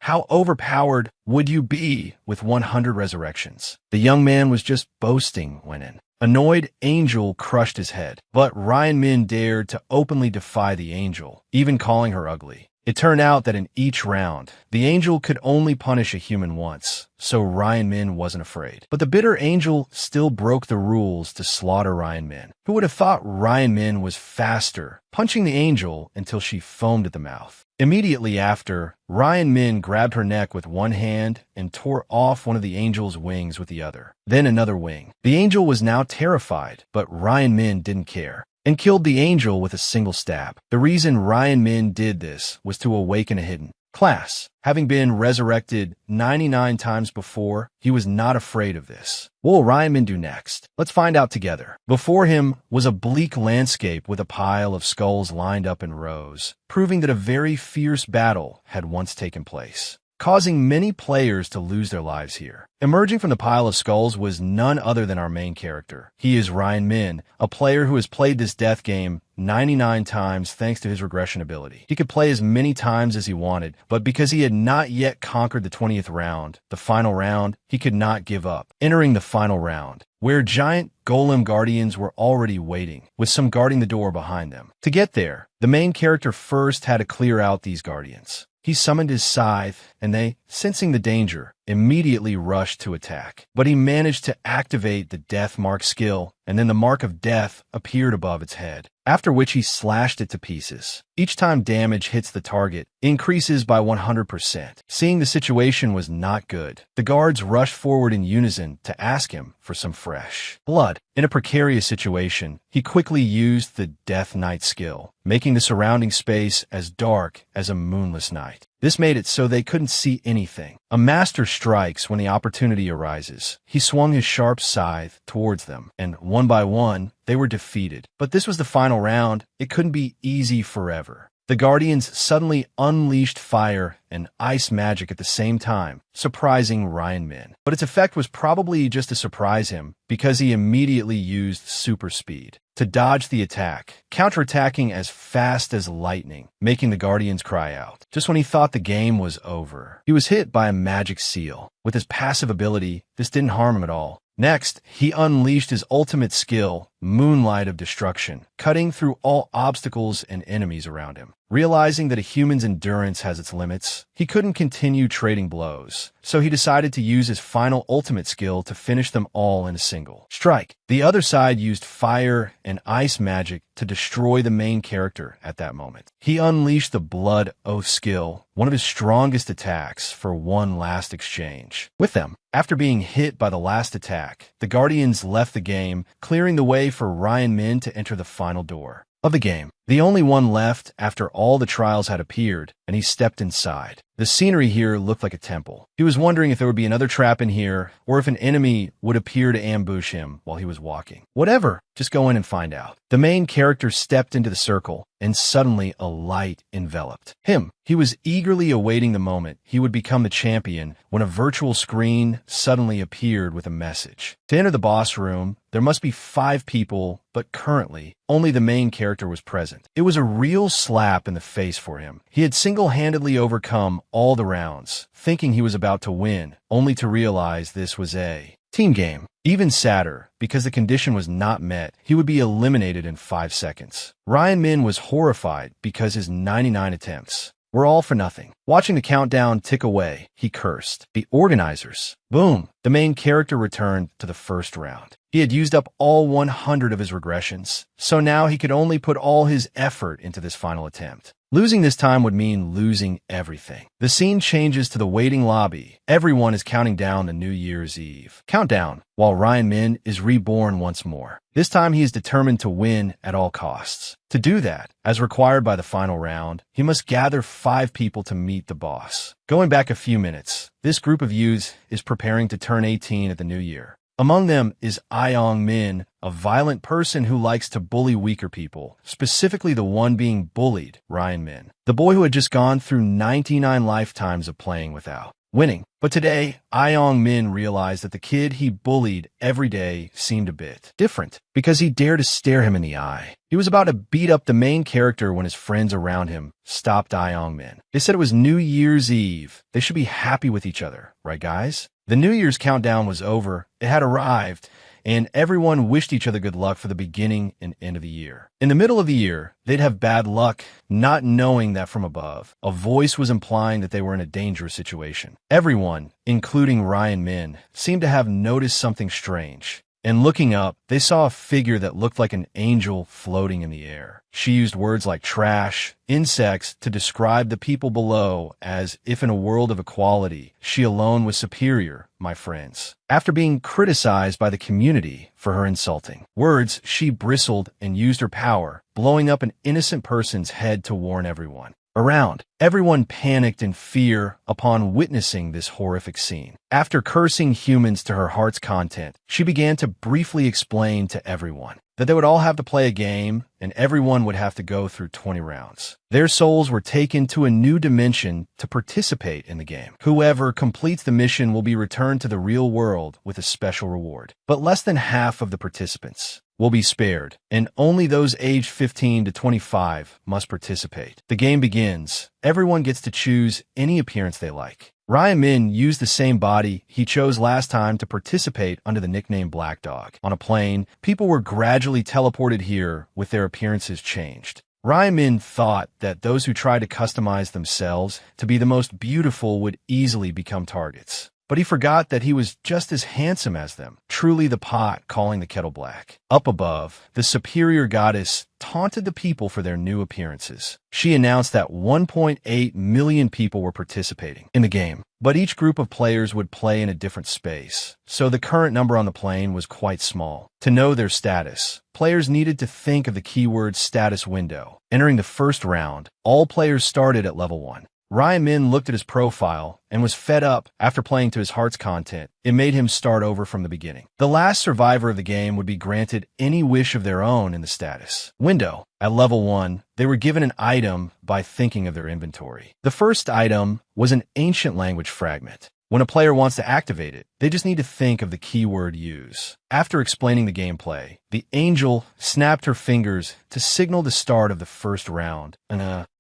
How overpowered would you be with 100 resurrections? The young man was just boasting when an annoyed angel crushed his head. But Ryan Min dared to openly defy the angel, even calling her ugly. It turned out that in each round, the angel could only punish a human once, so Ryan Min wasn't afraid. But the bitter angel still broke the rules to slaughter Ryan Min. Who would have thought Ryan Min was faster, punching the angel until she foamed at the mouth? Immediately after, Ryan Min grabbed her neck with one hand and tore off one of the angel's wings with the other. Then another wing. The angel was now terrified, but Ryan Min didn't care, and killed the angel with a single stab. The reason Ryan Min did this was to awaken a hidden class. Having been resurrected 99 times before, he was not afraid of this. What will Ryan Min do next? Let's find out together. Before him was a bleak landscape with a pile of skulls lined up in rows, proving that a very fierce battle had once taken place, causing many players to lose their lives here. Emerging from the pile of skulls was none other than our main character. He is Ryan Min, a player who has played this death game 99 times thanks to his regression ability. He could play as many times as he wanted, but because he had not yet conquered the 20th round, the final round, he could not give up. Entering the final round, where giant golem guardians were already waiting, with some guarding the door behind them. To get there, the main character first had to clear out these guardians. He summoned his scythe, and they, sensing the danger, immediately rushed to attack. But he managed to activate the Death Mark skill, and then the Mark of Death appeared above its head, after which he slashed it to pieces. Each time damage hits the target, increases by 100%. Seeing the situation was not good, the guards rushed forward in unison to ask him for some fresh blood. In a precarious situation, he quickly used the Death Knight skill, making the surrounding space as dark as a moonless night. This made it so they couldn't see anything. A master strikes when the opportunity arises. He swung his sharp scythe towards them, and one by one, they were defeated. But this was the final round. It couldn't be easy forever. The Guardians suddenly unleashed fire and ice magic at the same time, surprising Ryan Min. But its effect was probably just to surprise him, because he immediately used super speed to dodge the attack, counterattacking as fast as lightning, making the Guardians cry out. Just when he thought the game was over, he was hit by a magic seal. With his passive ability, this didn't harm him at all. Next, he unleashed his ultimate skill, Moonlight of Destruction, cutting through all obstacles and enemies around him. Realizing that a human's endurance has its limits, he couldn't continue trading blows, so he decided to use his final ultimate skill to finish them all in a single strike. The other side used fire and ice magic to destroy the main character at that moment. He unleashed the Blood Oath skill, one of his strongest attacks, for one last exchange with them. After being hit by the last attack, the Guardians left the game, clearing the way for Ryan Min to enter the final door of the game, the only one left after all the trials had appeared, and he stepped inside. The scenery here looked like a temple. He was wondering if there would be another trap in here, or if an enemy would appear to ambush him while he was walking. Whatever, just go in and find out. The main character stepped into the circle, and suddenly a light enveloped him. He was eagerly awaiting the moment he would become the champion when a virtual screen suddenly appeared with a message. To enter the boss room, there must be 5 people, but currently, only the main character was present. It was a real slap in the face for him. He had single-handedly overcome all the rounds, thinking he was about to win, only to realize this was a team game. Even sadder, because the condition was not met, he would be eliminated in 5 seconds. Ryan Min was horrified because his 99 attempts were all for nothing. Watching the countdown tick away, he cursed. The organizers. Boom! The main character returned to the first round. He had used up all 100 of his regressions, so now he could only put all his effort into this final attempt. Losing this time would mean losing everything. The scene changes to the waiting lobby. Everyone is counting down to New Year's Eve. Countdown, while Ryan Min is reborn once more. This time he is determined to win at all costs. To do that, as required by the final round, he must gather 5 people to meet the boss. Going back a few minutes, this group of youths is preparing to turn 18 at the new year. Among them is Iong Min, a violent person who likes to bully weaker people, specifically the one being bullied, Ryan Min, the boy who had just gone through 99 lifetimes of playing without winning. But today, Ayong Min realized that the kid he bullied every day seemed a bit different because he dared to stare him in the eye. He was about to beat up the main character when his friends around him stopped Ayong Min. They said it was New Year's Eve. They should be happy with each other, right guys? The New Year's countdown was over. It had arrived, and everyone wished each other good luck for the beginning and end of the year. In the middle of the year, they'd have bad luck, not knowing that from above, a voice was implying that they were in a dangerous situation. Everyone, including Ryan Min, seemed to have noticed something strange. And looking up, they saw a figure that looked like an angel floating in the air. She used words like trash, insects to describe the people below as if in a world of equality, she alone was superior, my friends. After being criticized by the community for her insulting words, she bristled and used her power, blowing up an innocent person's head to warn everyone around. Everyone panicked in fear upon witnessing this horrific scene. After cursing humans to her heart's content, she began to briefly explain to everyone that they would all have to play a game and everyone would have to go through 20 rounds. Their souls were taken to a new dimension to participate in the game. Whoever completes the mission will be returned to the real world with a special reward. But less than half of the participants will be spared, and only those aged 15 to 25 must participate. The game begins. Everyone gets to choose any appearance they like. Ryan Min used the same body he chose last time to participate under the nickname Black Dog. On a plane, people were gradually teleported here with their appearances changed. Ryan Min thought that those who tried to customize themselves to be the most beautiful would easily become targets. But he forgot that he was just as handsome as them, truly the pot calling the kettle black. Up above, the superior goddess taunted the people for their new appearances. She announced that 1.8 million people were participating in the game, but each group of players would play in a different space, so the current number on the plane was quite small. To know their status, players needed to think of the keyword status window. Entering the first round, all players started at level 1. Ryan Min looked at his profile and was fed up after playing to his heart's content. It made him start over from the beginning. The last survivor of the game would be granted any wish of their own in the status window. At level 1, they were given an item by thinking of their inventory. The first item was an ancient language fragment. When a player wants to activate it, they just need to think of the keyword use. After explaining the gameplay, the angel snapped her fingers to signal the start of the first round.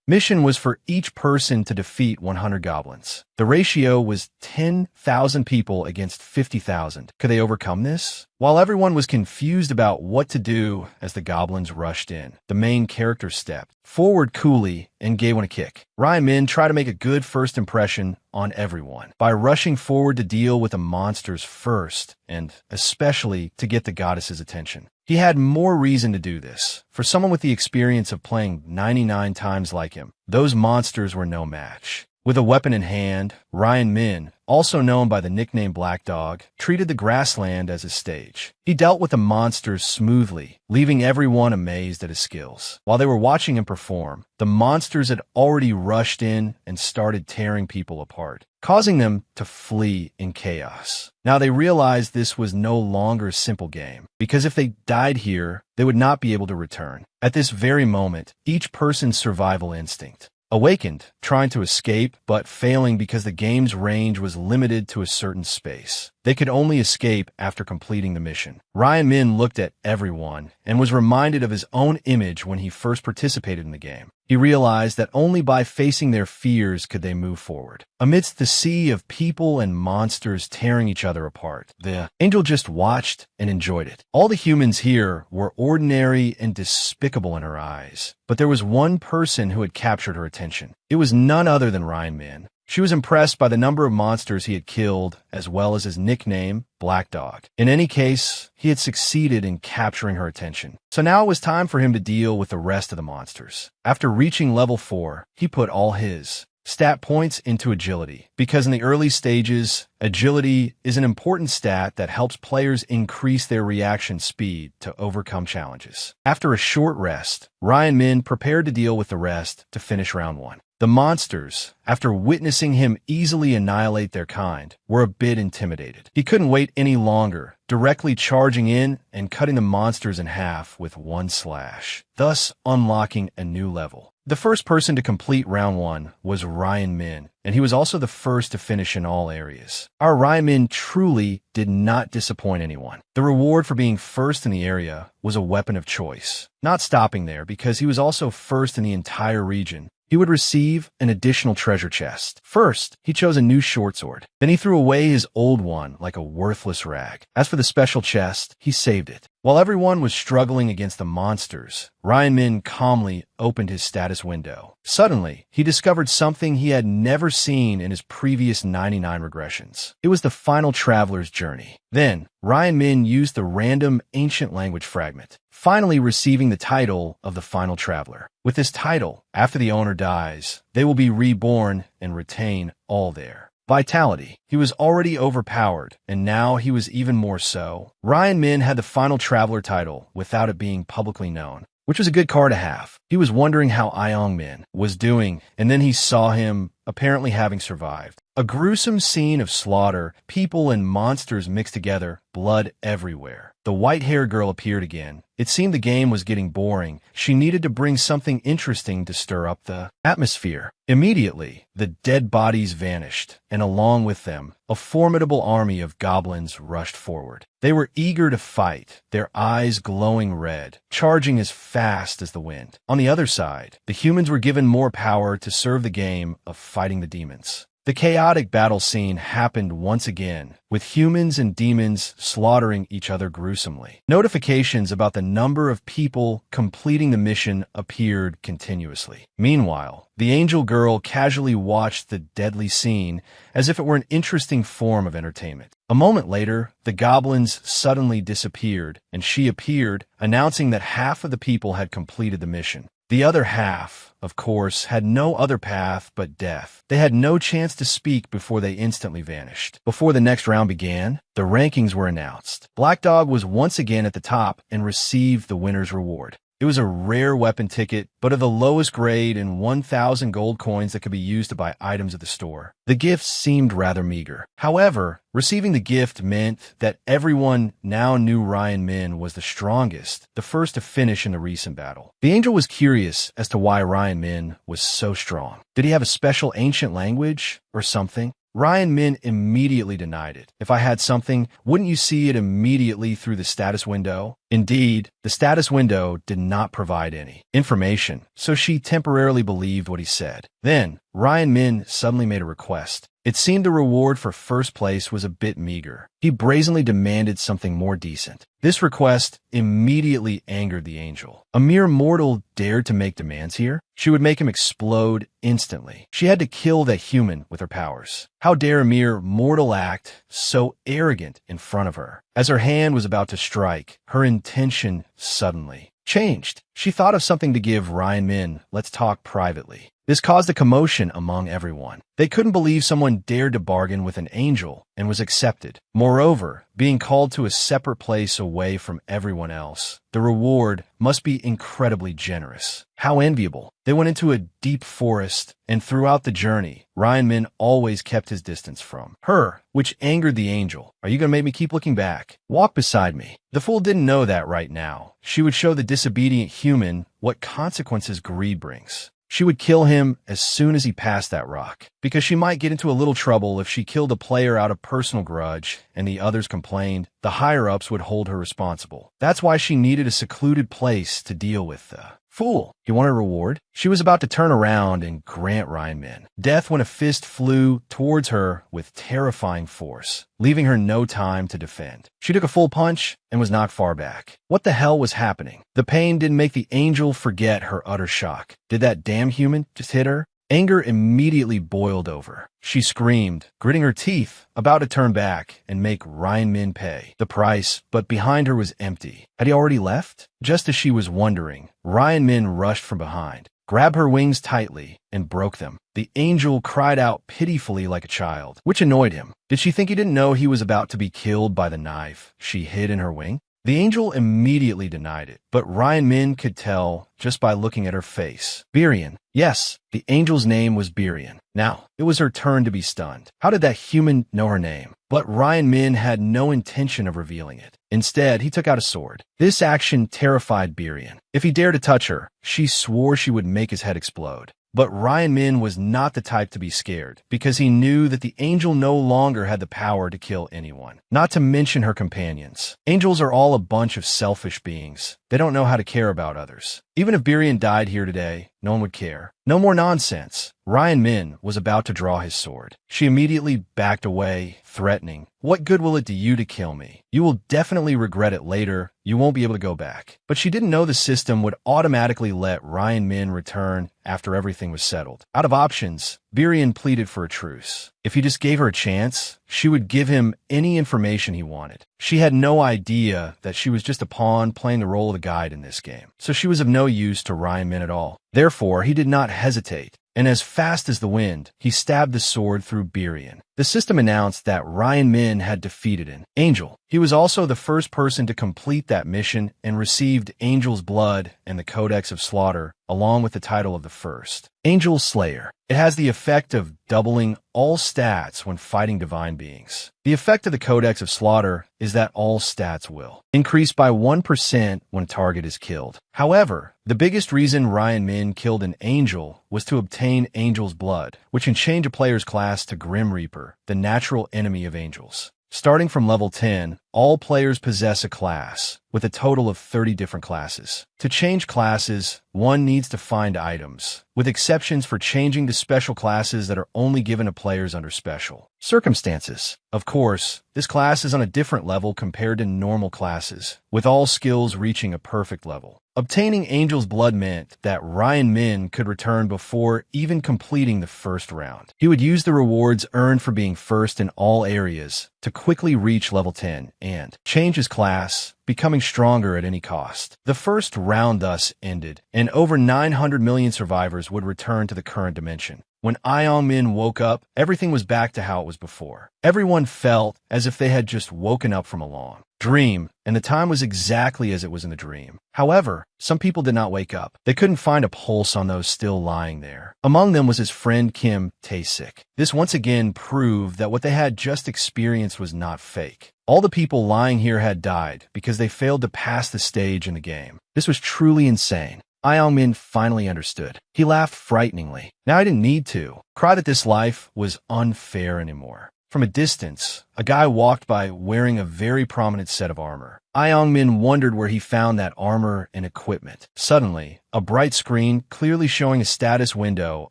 Mission was for each person to defeat 100 goblins. The ratio was 10,000 people against 50,000. Could they overcome this? While everyone was confused about what to do as the goblins rushed in, the main character stepped forward coolly and gave one a kick. Ryan Min tried to make a good first impression on everyone by rushing forward to deal with the monsters first, and especially to get the goddess's attention. He had more reason to do this. For someone with the experience of playing 99 times like him, those monsters were no match. With a weapon in hand, Ryan Min, also known by the nickname Black Dog, treated the grassland as his stage. He dealt with the monsters smoothly, leaving everyone amazed at his skills. While they were watching him perform, the monsters had already rushed in and started tearing people apart, causing them to flee in chaos. Now they realized this was no longer a simple game, because if they died here, they would not be able to return. At this very moment, each person's survival instinct awakened, trying to escape, but failing because the game's range was limited to a certain space. They could only escape after completing the mission. Ryan Min looked at everyone and was reminded of his own image when he first participated in the game. He realized that only by facing their fears could they move forward. Amidst the sea of people and monsters tearing each other apart, the angel just watched and enjoyed it. All the humans here were ordinary and despicable in her eyes, but there was one person who had captured her attention. It was none other than Ryan Min. She was impressed by the number of monsters he had killed, as well as his nickname, Black Dog. In any case, he had succeeded in capturing her attention. So now it was time for him to deal with the rest of the monsters. After reaching level 4, he put all his stat points into agility, because in the early stages, agility is an important stat that helps players increase their reaction speed to overcome challenges. After a short rest, Ryan Min prepared to deal with the rest to finish round 1. The monsters, after witnessing him easily annihilate their kind, were a bit intimidated. He couldn't wait any longer, directly charging in and cutting the monsters in half with one slash, thus unlocking a new level. The first person to complete round 1 was Ryan Min, and he was also the first to finish in all areas. Our Ryan Min truly did not disappoint anyone. The reward for being first in the area was a weapon of choice. Not stopping there, because he was also first in the entire region, he would receive an additional treasure chest. First, he chose a new short sword. Then he threw away his old one like a worthless rag. As for the special chest, he saved it. While everyone was struggling against the monsters, Ryan Min calmly opened his status window. Suddenly, he discovered something he had never seen in his previous 99 regressions. It was the final traveler's journey. Then, Ryan Min used the random ancient language fragment, finally receiving the title of the final traveler. With this title, after the owner dies, they will be reborn and retain all their vitality. He was already overpowered, and now he was even more so. Ryan Min had the final traveler title without it being publicly known, which was a good card to have. He was wondering how Ayong Min was doing, and then he saw him apparently having survived. A gruesome scene of slaughter, people and monsters mixed together, blood everywhere. The white-haired girl appeared again. It seemed the game was getting boring. She needed to bring something interesting to stir up the atmosphere. Immediately, the dead bodies vanished, and along with them, a formidable army of goblins rushed forward. They were eager to fight, their eyes glowing red, charging as fast as the wind. On the other side, the humans were given more power to serve the game of fighting the demons. The chaotic battle scene happened once again, with humans and demons slaughtering each other gruesomely. Notifications about the number of people completing the mission appeared continuously. Meanwhile, the angel girl casually watched the deadly scene as if it were an interesting form of entertainment. A moment later, the goblins suddenly disappeared, and she appeared, announcing that half of the people had completed the mission. The other half, of course, had no other path but death. They had no chance to speak before they instantly vanished. Before the next round began, the rankings were announced. Black Dog was once again at the top and received the winner's reward. It was a rare weapon ticket, but of the lowest grade and 1,000 gold coins that could be used to buy items at the store. The gifts seemed rather meager. However, receiving the gift meant that everyone now knew Ryan Min was the strongest, the first to finish in the recent battle. The angel was curious as to why Ryan Min was so strong. Did he have a special ancient language or something? Ryan Min immediately denied it. If I had something, wouldn't you see it immediately through the status window? Indeed, the status window did not provide any information, so she temporarily believed what he said. Then, Ryan Min suddenly made a request. It seemed the reward for first place was a bit meager. He brazenly demanded something more decent. This request immediately angered the angel. A mere mortal dared to make demands here? She would make him explode instantly. She had to kill that human with her powers. How dare a mere mortal act so arrogant in front of her? As her hand was about to strike, her intention suddenly changed. She thought of something to give Ryan Min. Let's talk privately. This caused a commotion among everyone. They couldn't believe someone dared to bargain with an angel and was accepted. Moreover, being called to a separate place away from everyone else, the reward must be incredibly generous. How enviable. They went into a deep forest, and throughout the journey, Ryan Min always kept his distance from her, which angered the angel. Are you going to make me keep looking back? Walk beside me. The fool didn't know that right now. She would show the disobedient human what consequences greed brings. She would kill him as soon as he passed that rock, because she might get into a little trouble if she killed a player out of personal grudge and the others complained. The higher-ups would hold her responsible. That's why she needed a secluded place to deal with the fool. You want a reward? She was about to turn around and grant Ryan Min death when a fist flew towards her with terrifying force, leaving her no time to defend. She took a full punch and was knocked far back. What the hell was happening? The pain didn't make the angel forget her utter shock. Did that damn human just hit her? Anger immediately boiled over. She screamed, gritting her teeth, about to turn back and make Ryan Min pay the price, but behind her was empty. Had he already left? Just as she was wondering, Ryan Min rushed from behind, grabbed her wings tightly, and broke them. The angel cried out pitifully like a child, which annoyed him. Did she think he didn't know he was about to be killed by the knife she hid in her wing? The angel immediately denied it, but Ryan Min could tell just by looking at her face. Birion. Yes, the angel's name was Birion. Now, it was her turn to be stunned. How did that human know her name? But Ryan Min had no intention of revealing it. Instead, he took out a sword. This action terrified Birion. If he dared to touch her, she swore she would make his head explode. But Ryan Min was not the type to be scared, because he knew that the angel no longer had the power to kill anyone, not to mention her companions. Angels are all a bunch of selfish beings. They don't know how to care about others. Even if Birion died here today, no one would care. No more nonsense. Ryan Min was about to draw his sword. She immediately backed away, threatening, "What good will it do you to kill me? You will definitely regret it later. You won't be able to go back." But she didn't know the system would automatically let Ryan Min return after everything was settled. Out of options, Birion pleaded for a truce. If he just gave her a chance, she would give him any information he wanted. She had no idea that she was just a pawn playing the role of the guide in this game, so she was of no use to Ryan Min at all. Therefore, he did not hesitate, and as fast as the wind, he stabbed the sword through Birion. The system announced that Ryan Min had defeated an angel. He was also the first person to complete that mission and received Angel's Blood and the Codex of Slaughter, along with the title of the first. Angel Slayer. It has the effect of doubling all stats when fighting divine beings. The effect of the Codex of Slaughter is that all stats will increase by 1% when a target is killed. However, the biggest reason Ryan Min killed an angel was to obtain Angel's Blood, which can change a player's class to Grim Reaper, the natural enemy of angels. Starting from level 10, all players possess a class, with a total of 30 different classes. To change classes, one needs to find items, with exceptions for changing to special classes that are only given to players under special circumstances. Of course, this class is on a different level compared to normal classes, with all skills reaching a perfect level. Obtaining Angel's Blood meant that Ryan Min could return before even completing the first round. He would use the rewards earned for being first in all areas to quickly reach level 10 and change his class, becoming stronger at any cost. The first round thus ended, and over 900 million survivors would return to the current dimension. When Ion Min woke up, everything was back to how it was before. Everyone felt as if they had just woken up from a long dream, and the time was exactly as it was in the dream. However, some people did not wake up. They couldn't find a pulse on those still lying there. Among them was his friend Kim Tae-sik. This once again proved that what they had just experienced was not fake. All the people lying here had died because they failed to pass the stage in the game. This was truly insane. Ion Min finally understood. He laughed frighteningly. Now I didn't need to cry that this life was unfair anymore. From a distance, a guy walked by wearing a very prominent set of armor. Ion Min wondered where he found that armor and equipment. Suddenly, a bright screen clearly showing a status window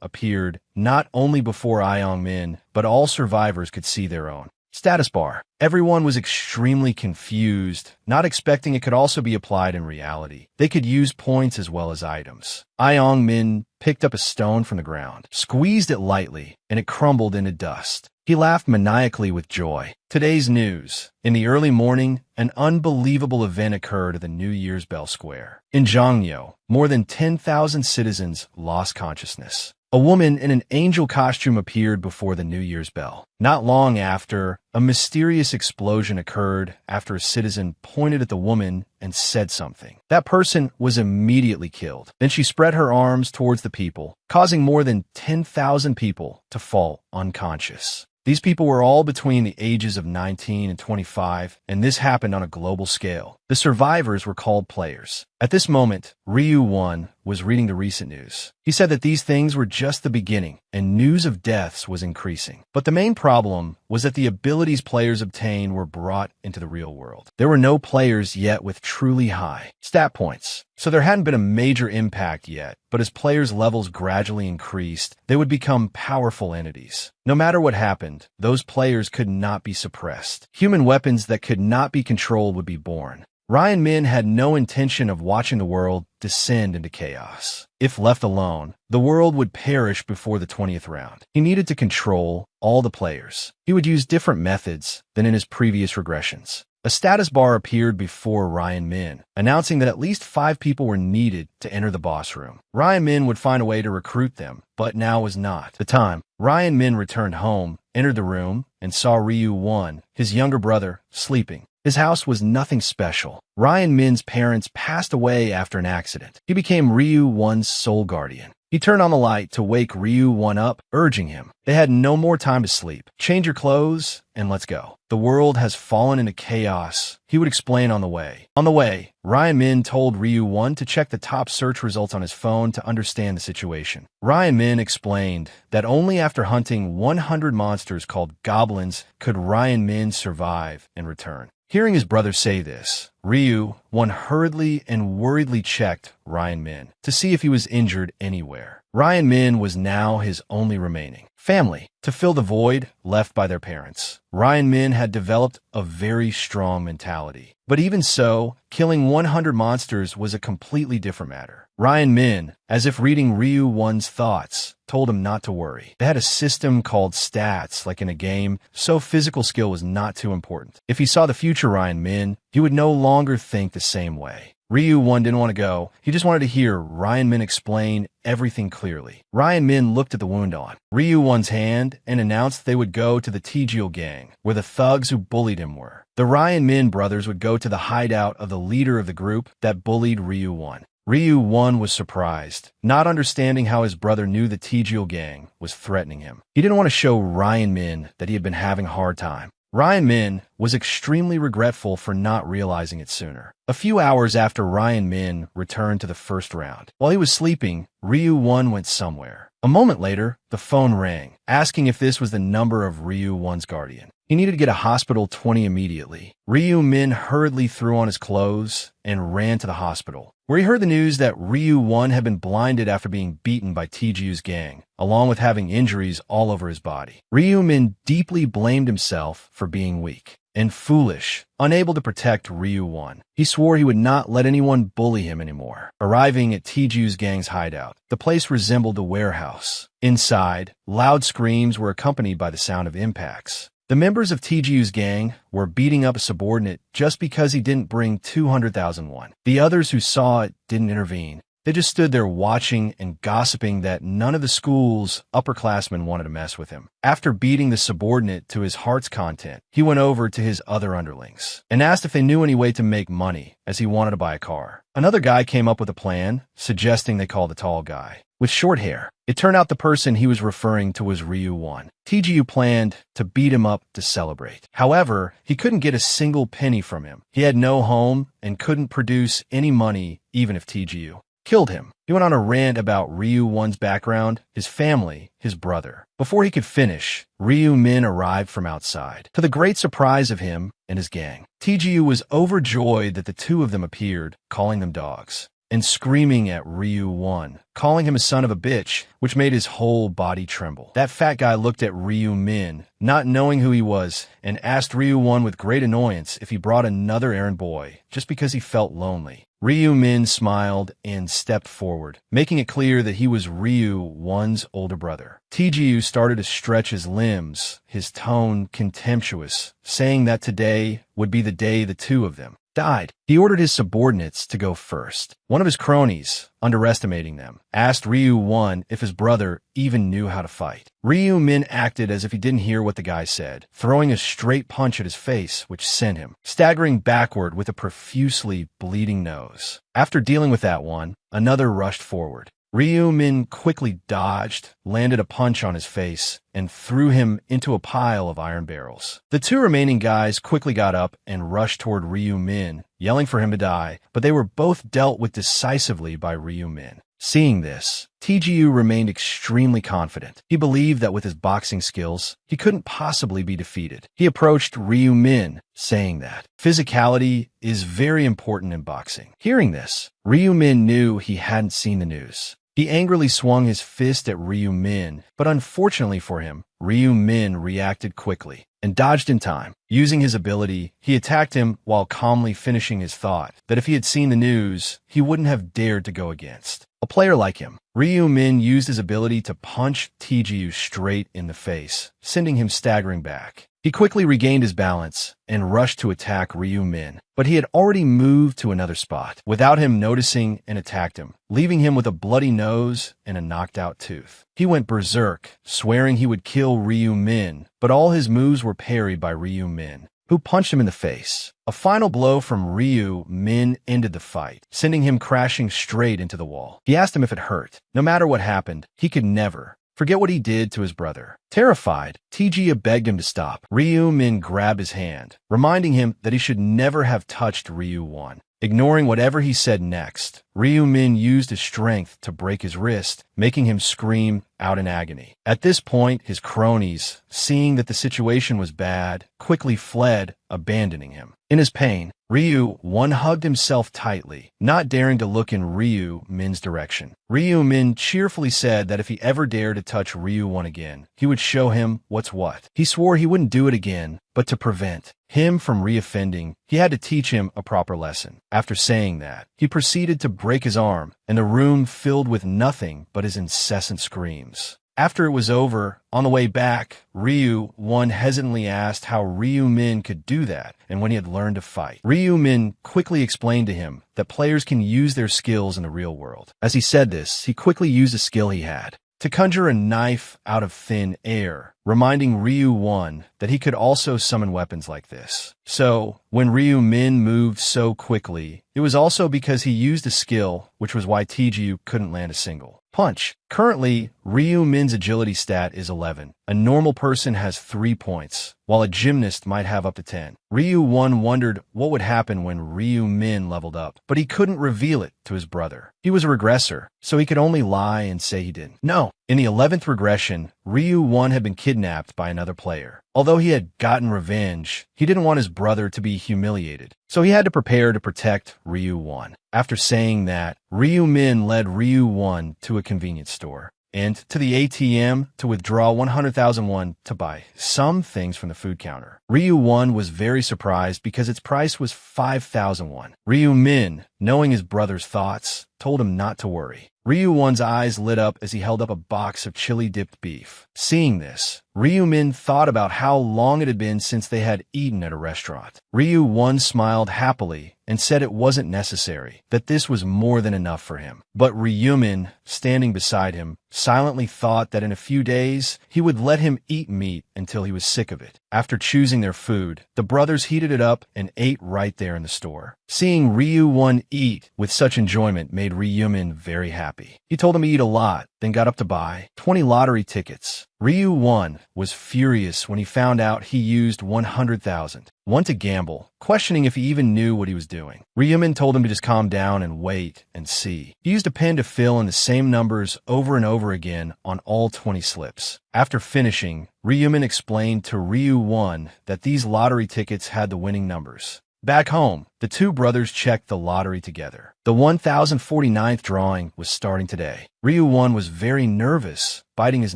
appeared not only before Ion Min, but all survivors could see their own status bar. Everyone was extremely confused, not expecting it could also be applied in reality. They could use points as well as items. Ion Min picked up a stone from the ground, squeezed it lightly, and it crumbled into dust. He laughed maniacally with joy. Today's news. In the early morning, an unbelievable event occurred at the New Year's Bell Square. In Zhangyo, more than 10,000 citizens lost consciousness. A woman in an angel costume appeared before the New Year's bell. Not long after, a mysterious explosion occurred after a citizen pointed at the woman and said something. That person was immediately killed. Then she spread her arms towards the people, causing more than 10,000 people to fall unconscious. These people were all between the ages of 19 and 25, and this happened on a global scale. The survivors were called players. At this moment, Ryu 1 was reading the recent news. He said that these things were just the beginning, and news of deaths was increasing. But the main problem was that the abilities players obtained were brought into the real world. There were no players yet with truly high stat points, so there hadn't been a major impact yet, but as players' levels gradually increased, they would become powerful entities. No matter what happened, those players could not be suppressed. Human weapons that could not be controlled would be born. Ryan Min had no intention of watching the world descend into chaos. If left alone, the world would perish before the 20th round. He needed to control all the players. He would use different methods than in his previous regressions. A status bar appeared before Ryan Min, announcing that at least 5 people were needed to enter the boss room. Ryan Min would find a way to recruit them, but now was not the time. Ryan Min returned home, entered the room, and saw Ryu 1, his younger brother, sleeping. His house was nothing special. Ryan Min's parents passed away after an accident. He became Ryu-1's sole guardian. He turned on the light to wake Ryu-1 up, urging him. They had no more time to sleep. Change your clothes and let's go. The world has fallen into chaos, he would explain on the way. On the way, Ryan Min told Ryu-1 to check the top search results on his phone to understand the situation. Ryan Min explained that only after hunting 100 monsters called goblins could Ryan Min survive and return. Hearing his brother say this, Ryu-1 hurriedly and worriedly checked Ryan Min to see if he was injured anywhere. Ryan Min was now his only remaining family to fill the void left by their parents. Ryan Min had developed a very strong mentality. But even so, killing 100 monsters was a completely different matter. Ryan Min, as if reading Ryu-1's thoughts, told him not to worry. They had a system called stats, like in a game, so physical skill was not too important. If he saw the future Ryan Min, he would no longer think the same way. Ryu-1 didn't want to go. He just wanted to hear Ryan Min explain everything clearly. Ryan Min looked at the wound on Ryu-1's hand and announced they would go to the Tijil gang, where the thugs who bullied him were. The Ryan Min brothers would go to the hideout of the leader of the group that bullied Ryu-1. Ryu-1 was surprised, not understanding how his brother knew the Tijil gang was threatening him. He didn't want to show Ryan Min that he had been having a hard time. Ryan Min was extremely regretful for not realizing it sooner. A few hours after Ryan Min returned to the first round, while he was sleeping, Ryu-1 went somewhere. A moment later, the phone rang, asking if this was the number of Ryu-1's guardian. He needed to get a hospital 20 immediately. Ryu-Min hurriedly threw on his clothes and ran to the hospital, where he heard the news that Ryu-1 had been blinded after being beaten by Tiju's gang, along with having injuries all over his body. Ryu-Min deeply blamed himself for being weak and foolish, unable to protect Ryu-1. He swore he would not let anyone bully him anymore. Arriving at Tiju's gang's hideout, the place resembled a warehouse. Inside, loud screams were accompanied by the sound of impacts. The members of Tiju's gang were beating up a subordinate just because he didn't bring 200,000 won. The others who saw it didn't intervene. They just stood there watching and gossiping that none of the school's upperclassmen wanted to mess with him. After beating the subordinate to his heart's content, he went over to his other underlings and asked if they knew any way to make money, as he wanted to buy a car. Another guy came up with a plan, suggesting they call the tall guy with short hair. It turned out the person he was referring to was Ryu-1. Tiju planned to beat him up to celebrate. However, he couldn't get a single penny from him. He had no home and couldn't produce any money even if Tiju killed him. He went on a rant about Ryu-1's background, his family, his brother. Before he could finish, Ryu-Min arrived from outside, to the great surprise of him and his gang. Tiju was overjoyed that the two of them appeared, calling them dogs, and screaming at Ryu-1, calling him a son of a bitch, which made his whole body tremble. That fat guy looked at Ryu-Min, not knowing who he was, and asked Ryu-1 with great annoyance if he brought another errand boy, just because he felt lonely. Ryu-Min smiled and stepped forward, making it clear that he was Ryu-1's older brother. Tiju started to stretch his limbs, his tone contemptuous, saying that today would be the day the two of them died. He ordered his subordinates to go first. One of his cronies, underestimating them, asked Ryu-1 if his brother even knew how to fight. Ryu-Min acted as if he didn't hear what the guy said, throwing a straight punch at his face, which sent him staggering backward with a profusely bleeding nose. After dealing with that one, another rushed forward. Ryu-Min quickly dodged, landed a punch on his face, and threw him into a pile of iron barrels. The two remaining guys quickly got up and rushed toward Ryu-Min, yelling for him to die, but they were both dealt with decisively by Ryu-Min. Seeing this, Tiju remained extremely confident. He believed that with his boxing skills, he couldn't possibly be defeated. He approached Ryu-Min, saying that physicality is very important in boxing. Hearing this, Ryu-Min knew he hadn't seen the news. He angrily swung his fist at Ryu-Min, but unfortunately for him, Ryu-Min reacted quickly and dodged in time. Using his ability, he attacked him while calmly finishing his thought that if he had seen the news, he wouldn't have dared to go against a player like him. Ryu-Min used his ability to punch Tiju straight in the face, sending him staggering back. He quickly regained his balance and rushed to attack Ryu-Min, but he had already moved to another spot without him noticing and attacked him, leaving him with a bloody nose and a knocked-out tooth. He went berserk, swearing he would kill Ryu-Min, but all his moves were parried by Ryu-Min. who punched him in the face. A final blow from Ryu Min ended the fight, sending him crashing straight into the wall. He asked him if it hurt. No matter what happened, he could never forget what he did to his brother. Terrified, Tejia begged him to stop. Ryu Min grabbed his hand, reminding him that he should never have touched Ryu Won. Ignoring whatever he said next, Ryu Min used his strength to break his wrist, making him scream out in agony. At this point, his cronies, seeing that the situation was bad, quickly fled, abandoning him. In his pain, Ryu Won hugged himself tightly, not daring to look in Ryu Min's direction. Ryu Min cheerfully said that if he ever dared to touch Ryu Won again, he would show him what's what. He swore he wouldn't do it again, but to prevent him from reoffending, he had to teach him a proper lesson. After saying that, he proceeded to break his arm, and the room filled with nothing but his incessant screams. After it was over, on the way back, Ryu Won hesitantly asked how Ryu Min could do that and when he had learned to fight. Ryu Min quickly explained to him that players can use their skills in the real world. As he said this, he quickly used a skill he had to conjure a knife out of thin air, reminding Ryu Won that he could also summon weapons like this. So, when Ryu Min moved so quickly, it was also because he used a skill, which was why Tejia couldn't land a single punch. Currently, Ryu Min's agility stat is 11. A normal person has 3 points, while a gymnast might have up to 10. Ryu Won wondered what would happen when Ryu Min leveled up, but he couldn't reveal it to his brother. He was a regressor, so he could only lie and say he didn't. No. In the 11th regression, Ryu Won had been kidnapped by another player. Although he had gotten revenge, he didn't want his brother to be humiliated, so he had to prepare to protect Ryu Won. After saying that, Ryu Min led Ryu Won to a convenience store and to the ATM to withdraw 100,000 won to buy some things from the food counter. Ryu Won was very surprised because its price was 5,000 won. Ryu Min, knowing his brother's thoughts, told him not to worry. Ryu Won's eyes lit up as he held up a box of chili-dipped beef. Seeing this, Ryu Min thought about how long it had been since they had eaten at a restaurant. Ryu Won smiled happily and said it wasn't necessary, that this was more than enough for him. But Ryu Min, standing beside him, silently thought that in a few days, he would let him eat meat until he was sick of it. After choosing their food, the brothers heated it up and ate right there in the store. Seeing Ryu Won eat with such enjoyment made Ryu Min very happy. He told him to eat a lot, then got up to buy 20 lottery tickets. Ryu Won was furious when he found out he used 100,000 won to gamble, questioning if he even knew what he was doing. Ryu Min told him to just calm down and wait and see. He used a pen to fill in the same numbers over and over again on all 20 slips. After finishing, Ryu Min explained to Ryu Won that these lottery tickets had the winning numbers. Back home, the two brothers checked the lottery together. The 1049th drawing was starting today. Ryu Won was very nervous, biting his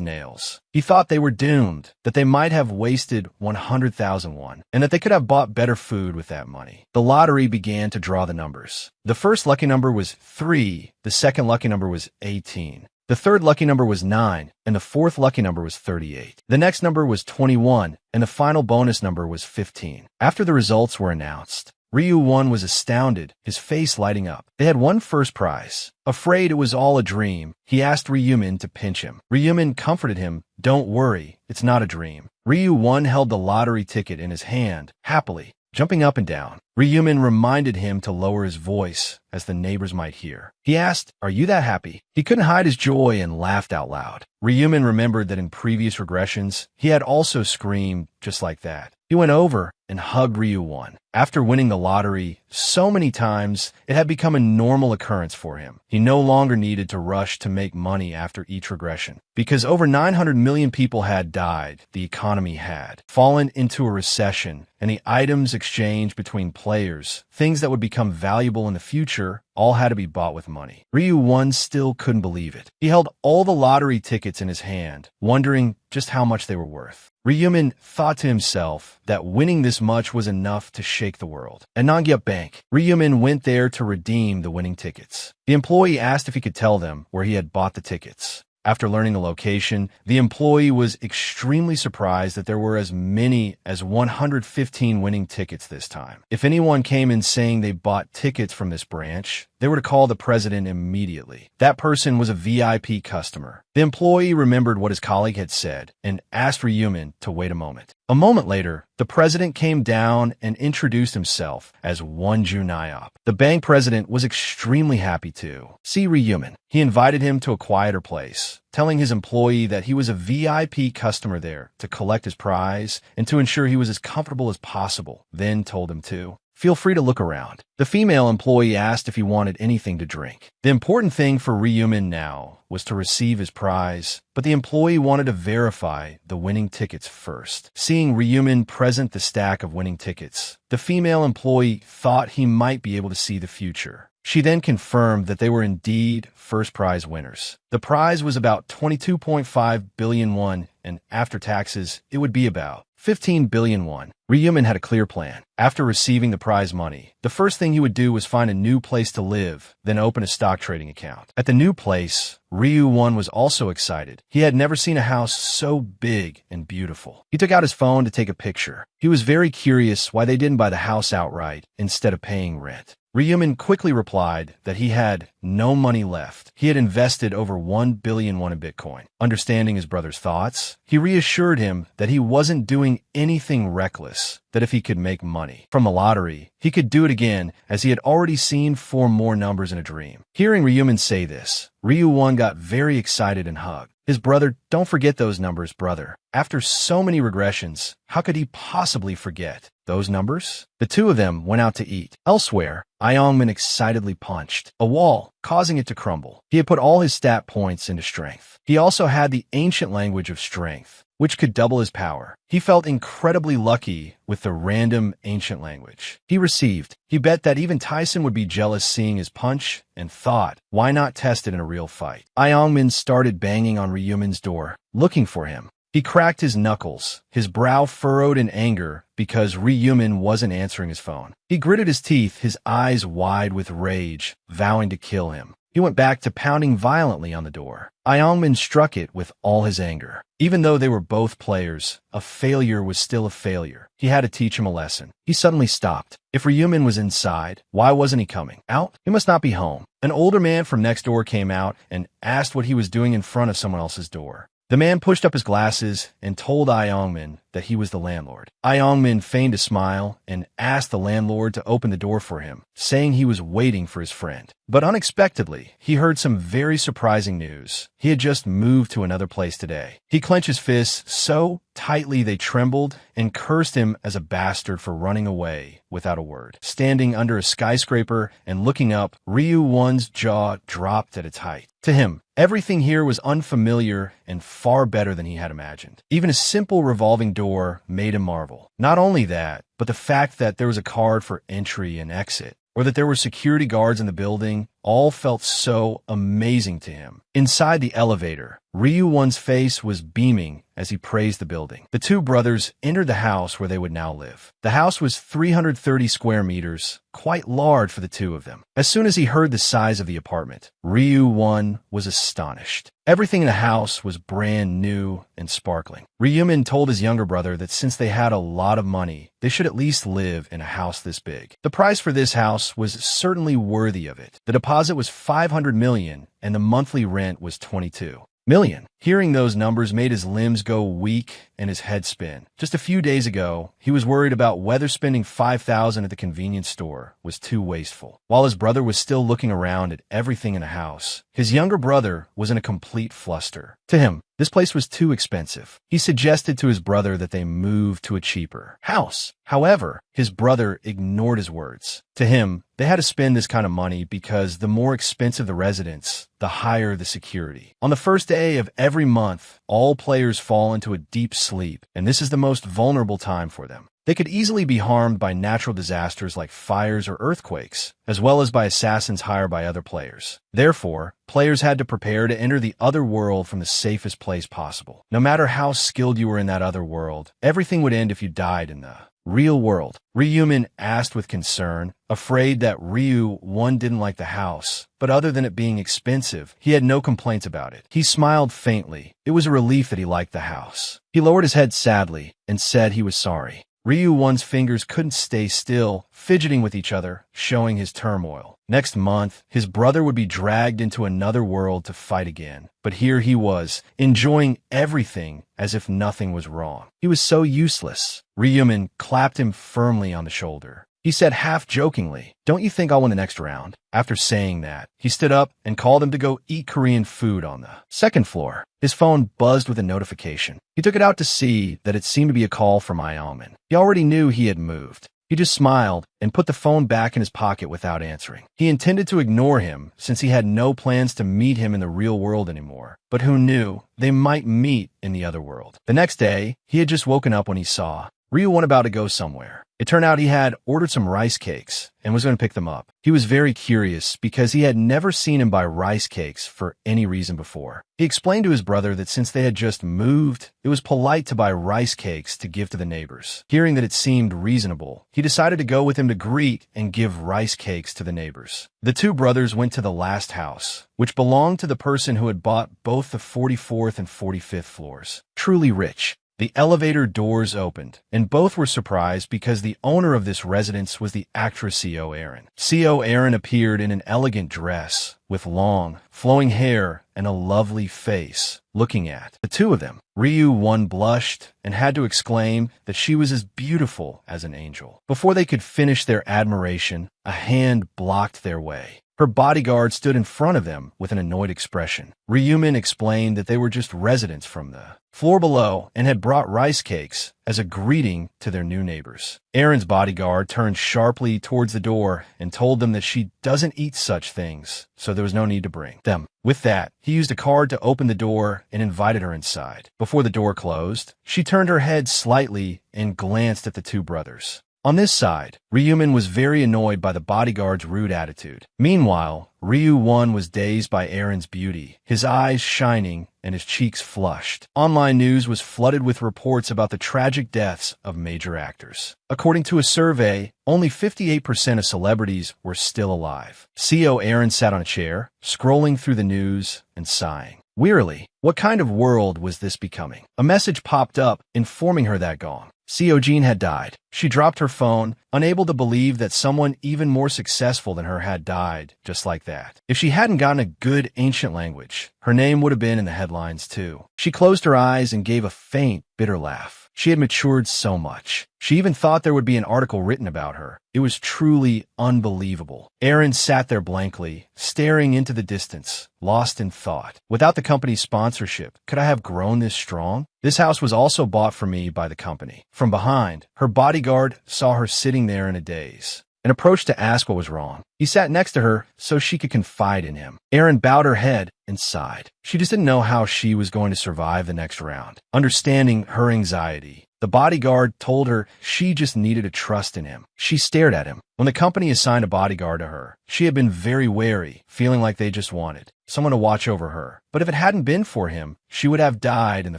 nails. He thought they were doomed, that they might have wasted 100,000 won, and that they could have bought better food with that money. The lottery began to draw the numbers. The first lucky number was 3, the second lucky number was 18. The third lucky number was 9, and the fourth lucky number was 38. The next number was 21, and the final bonus number was 15. After the results were announced, Ryu Won was astounded, his face lighting up. They had won first prize. Afraid it was all a dream, he asked Ryu Min to pinch him. Ryu Min comforted him, "Don't worry, it's not a dream." Ryu Won held the lottery ticket in his hand, happily, jumping up and down. Ryu Min reminded him to lower his voice, as the neighbors might hear. He asked, "Are you that happy?" He couldn't hide his joy and laughed out loud. Ryu Min remembered that in previous regressions, he had also screamed just like that. He went over and hugged Ryu Won. After winning the lottery so many times, it had become a normal occurrence for him. He no longer needed to rush to make money after each regression. Because over 900 million people had died, the economy had fallen into a recession, and the items exchanged between players, things that would become valuable in the future, all had to be bought with money. Ryu Won still couldn't believe it. He held all the lottery tickets in his hand, wondering just how much they were worth. Ryu Min thought to himself that winning this much was enough to shake the world. At Nangyup Bank, Ryu Min went there to redeem the winning tickets. The employee asked if he could tell them where he had bought the tickets. After learning the location, the employee was extremely surprised that there were as many as 115 winning tickets this time. If anyone came in saying they bought tickets from this branch, they were to call the president immediately. That person was a VIP customer. The employee remembered what his colleague had said and asked Ryumin to wait a moment. A moment later, the president came down and introduced himself as Wonju Nyop. The bank president was extremely happy to see Ryumin. He invited him to a quieter place, telling his employee that he was a VIP customer there to collect his prize and to ensure he was as comfortable as possible, then told him to feel free to look around. The female employee asked if he wanted anything to drink. The important thing for Ryumin now was to receive his prize, but the employee wanted to verify the winning tickets first. Seeing Ryumin present the stack of winning tickets, the female employee thought he might be able to see the future. She then confirmed that they were indeed first prize winners. The prize was about 22.5 billion won, and after taxes, it would be about 15 billion won. Ryumin had a clear plan. After receiving the prize money, the first thing he would do was find a new place to live, then open a stock trading account. At the new place, Ryu-won was also excited. He had never seen a house so big and beautiful. He took out his phone to take a picture. He was very curious why they didn't buy the house outright instead of paying rent. Ryumin quickly replied that he had no money left. He had invested over 1 billion won in Bitcoin. Understanding his brother's thoughts, he reassured him that he wasn't doing anything reckless, that if he could make money from a lottery, he could do it again, as he had already seen 4 more numbers in a dream. Hearing Ryumin say this, Ryu-won got very excited and hugged his brother. Don't forget those numbers, brother. After so many regressions, how could he possibly forget those numbers? The two of them went out to eat. Elsewhere, Iongmin excitedly punched a wall, causing it to crumble. He had put all his stat points into strength. He also had the ancient language of strength, which could double his power. He felt incredibly lucky with the random ancient language he received. He bet that even Tyson would be jealous seeing his punch and thought, why not test it in a real fight? Iongmin started banging on Ryumin's door, looking for him. He cracked his knuckles, his brow furrowed in anger because Ryumin wasn't answering his phone. He gritted his teeth, his eyes wide with rage, vowing to kill him. He went back to pounding violently on the door. Iongmin struck it with all his anger. Even though they were both players, a failure was still a failure. He had to teach him a lesson. He suddenly stopped. If Ryumin was inside, why wasn't he coming out? He must not be home. An older man from next door came out and asked what he was doing in front of someone else's door. The man pushed up his glasses and told Iongmin that he was the landlord. Iongmin feigned a smile and asked the landlord to open the door for him, saying he was waiting for his friend. But unexpectedly, he heard some very surprising news. He had just moved to another place today. He clenched his fists so tightly they trembled and cursed him as a bastard for running away without a word. Standing under a skyscraper and looking up, Ryu-won's jaw dropped at its height. To him, everything here was unfamiliar and far better than he had imagined. Even a simple revolving door made him marvel. Not only that, but the fact that there was a card for entry and exit, or that there were security guards in the building, all felt so amazing to him. Inside the elevator, Ryu-won's face was beaming as he praised the building. The two brothers entered the house where they would now live. The house was 330 square meters, quite large for the two of them. As soon as he heard the size of the apartment, Ryu-won was astonished. Everything in the house was brand new and sparkling. Ryumin told his younger brother that since they had a lot of money, they should at least live in a house this big. The price for this house was certainly worthy of it. The deposit was 500 million and the monthly rent was 22 million. Hearing those numbers made his limbs go weak and his head spin. Just a few days ago, he was worried about whether spending 5,000 at the convenience store was too wasteful. While his brother was still looking around at everything in the house, his younger brother was in a complete fluster. To him, this place was too expensive. He suggested to his brother that they move to a cheaper house. However, his brother ignored his words. To him, they had to spend this kind of money because the more expensive the residence, the higher the security. On the first day of every month, all players fall into a deep sleep, and this is the most vulnerable time for them. They could easily be harmed by natural disasters like fires or earthquakes, as well as by assassins hired by other players. Therefore, players had to prepare to enter the other world from the safest place possible. No matter how skilled you were in that other world, everything would end if you died in the real world. Ryumin asked with concern, afraid that Ryu-won didn't like the house, but other than it being expensive, he had no complaints about it. He smiled faintly. It was a relief that he liked the house. He lowered his head sadly and said he was sorry. Ryu-1's fingers couldn't stay still, fidgeting with each other, showing his turmoil. Next month, his brother would be dragged into another world to fight again. But here he was, enjoying everything as if nothing was wrong. He was so useless. Ryumin clapped him firmly on the shoulder. He said half-jokingly, "Don't you think I'll win the next round?" After saying that, he stood up and called him to go eat Korean food on the second floor. His phone buzzed with a notification. He took it out to see that it seemed to be a call from Iomin. He already knew he had moved. He just smiled and put the phone back in his pocket without answering. He intended to ignore him since he had no plans to meet him in the real world anymore. But who knew, they might meet in the other world. The next day, he had just woken up when he saw Ryu-1 about to go somewhere. It turned out he had ordered some rice cakes and was going to pick them up. He was very curious because he had never seen him buy rice cakes for any reason before. He explained to his brother that since they had just moved, it was polite to buy rice cakes to give to the neighbors. Hearing that it seemed reasonable, he decided to go with him to greet and give rice cakes to the neighbors. The two brothers went to the last house, which belonged to the person who had bought both the 44th and 45th floors. Truly rich. The elevator doors opened, and both were surprised because the owner of this residence was the actress C.O. Aaron. C.O. Aaron appeared in an elegant dress, with long, flowing hair and a lovely face, looking at the two of them. Ryu-1 blushed and had to exclaim that she was as beautiful as an angel. Before they could finish their admiration, a hand blocked their way. Her bodyguard stood in front of them with an annoyed expression. Ryumin explained that they were just residents from the floor below and had brought rice cakes as a greeting to their new neighbors. Aaron's bodyguard turned sharply towards the door and told them that she doesn't eat such things, so there was no need to bring them. With that, he used a card to open the door and invited her inside. Before the door closed, she turned her head slightly and glanced at the two brothers. On this side, Ryumin was very annoyed by the bodyguard's rude attitude. Meanwhile, Ryu-1 was dazed by Aaron's beauty, his eyes shining and his cheeks flushed. Online news was flooded with reports about the tragic deaths of major actors. According to a survey, only 58% of celebrities were still alive. C.O. Aaron sat on a chair, scrolling through the news and sighing. Wearily, what kind of world was this becoming? A message popped up informing her that Gong C.O. Jean had died. She dropped her phone, unable to believe that someone even more successful than her had died just like that. If she hadn't gotten a good ancient language, her name would have been in the headlines too. She closed her eyes and gave a faint, bitter laugh. She had matured so much. She even thought there would be an article written about her. It was truly unbelievable. Aaron sat there blankly, staring into the distance, lost in thought. Without the company's sponsorship, could I have grown this strong? This house was also bought for me by the company. From behind, her bodyguard saw her sitting there in a daze and approached to ask what was wrong. He sat next to her so she could confide in him. Aaron bowed her head and sighed. She just didn't know how she was going to survive the next round. Understanding her anxiety, the bodyguard told her she just needed to trust in him. She stared at him. When the company assigned a bodyguard to her, she had been very wary, feeling like they just wanted someone to watch over her. But if it hadn't been for him, she would have died in the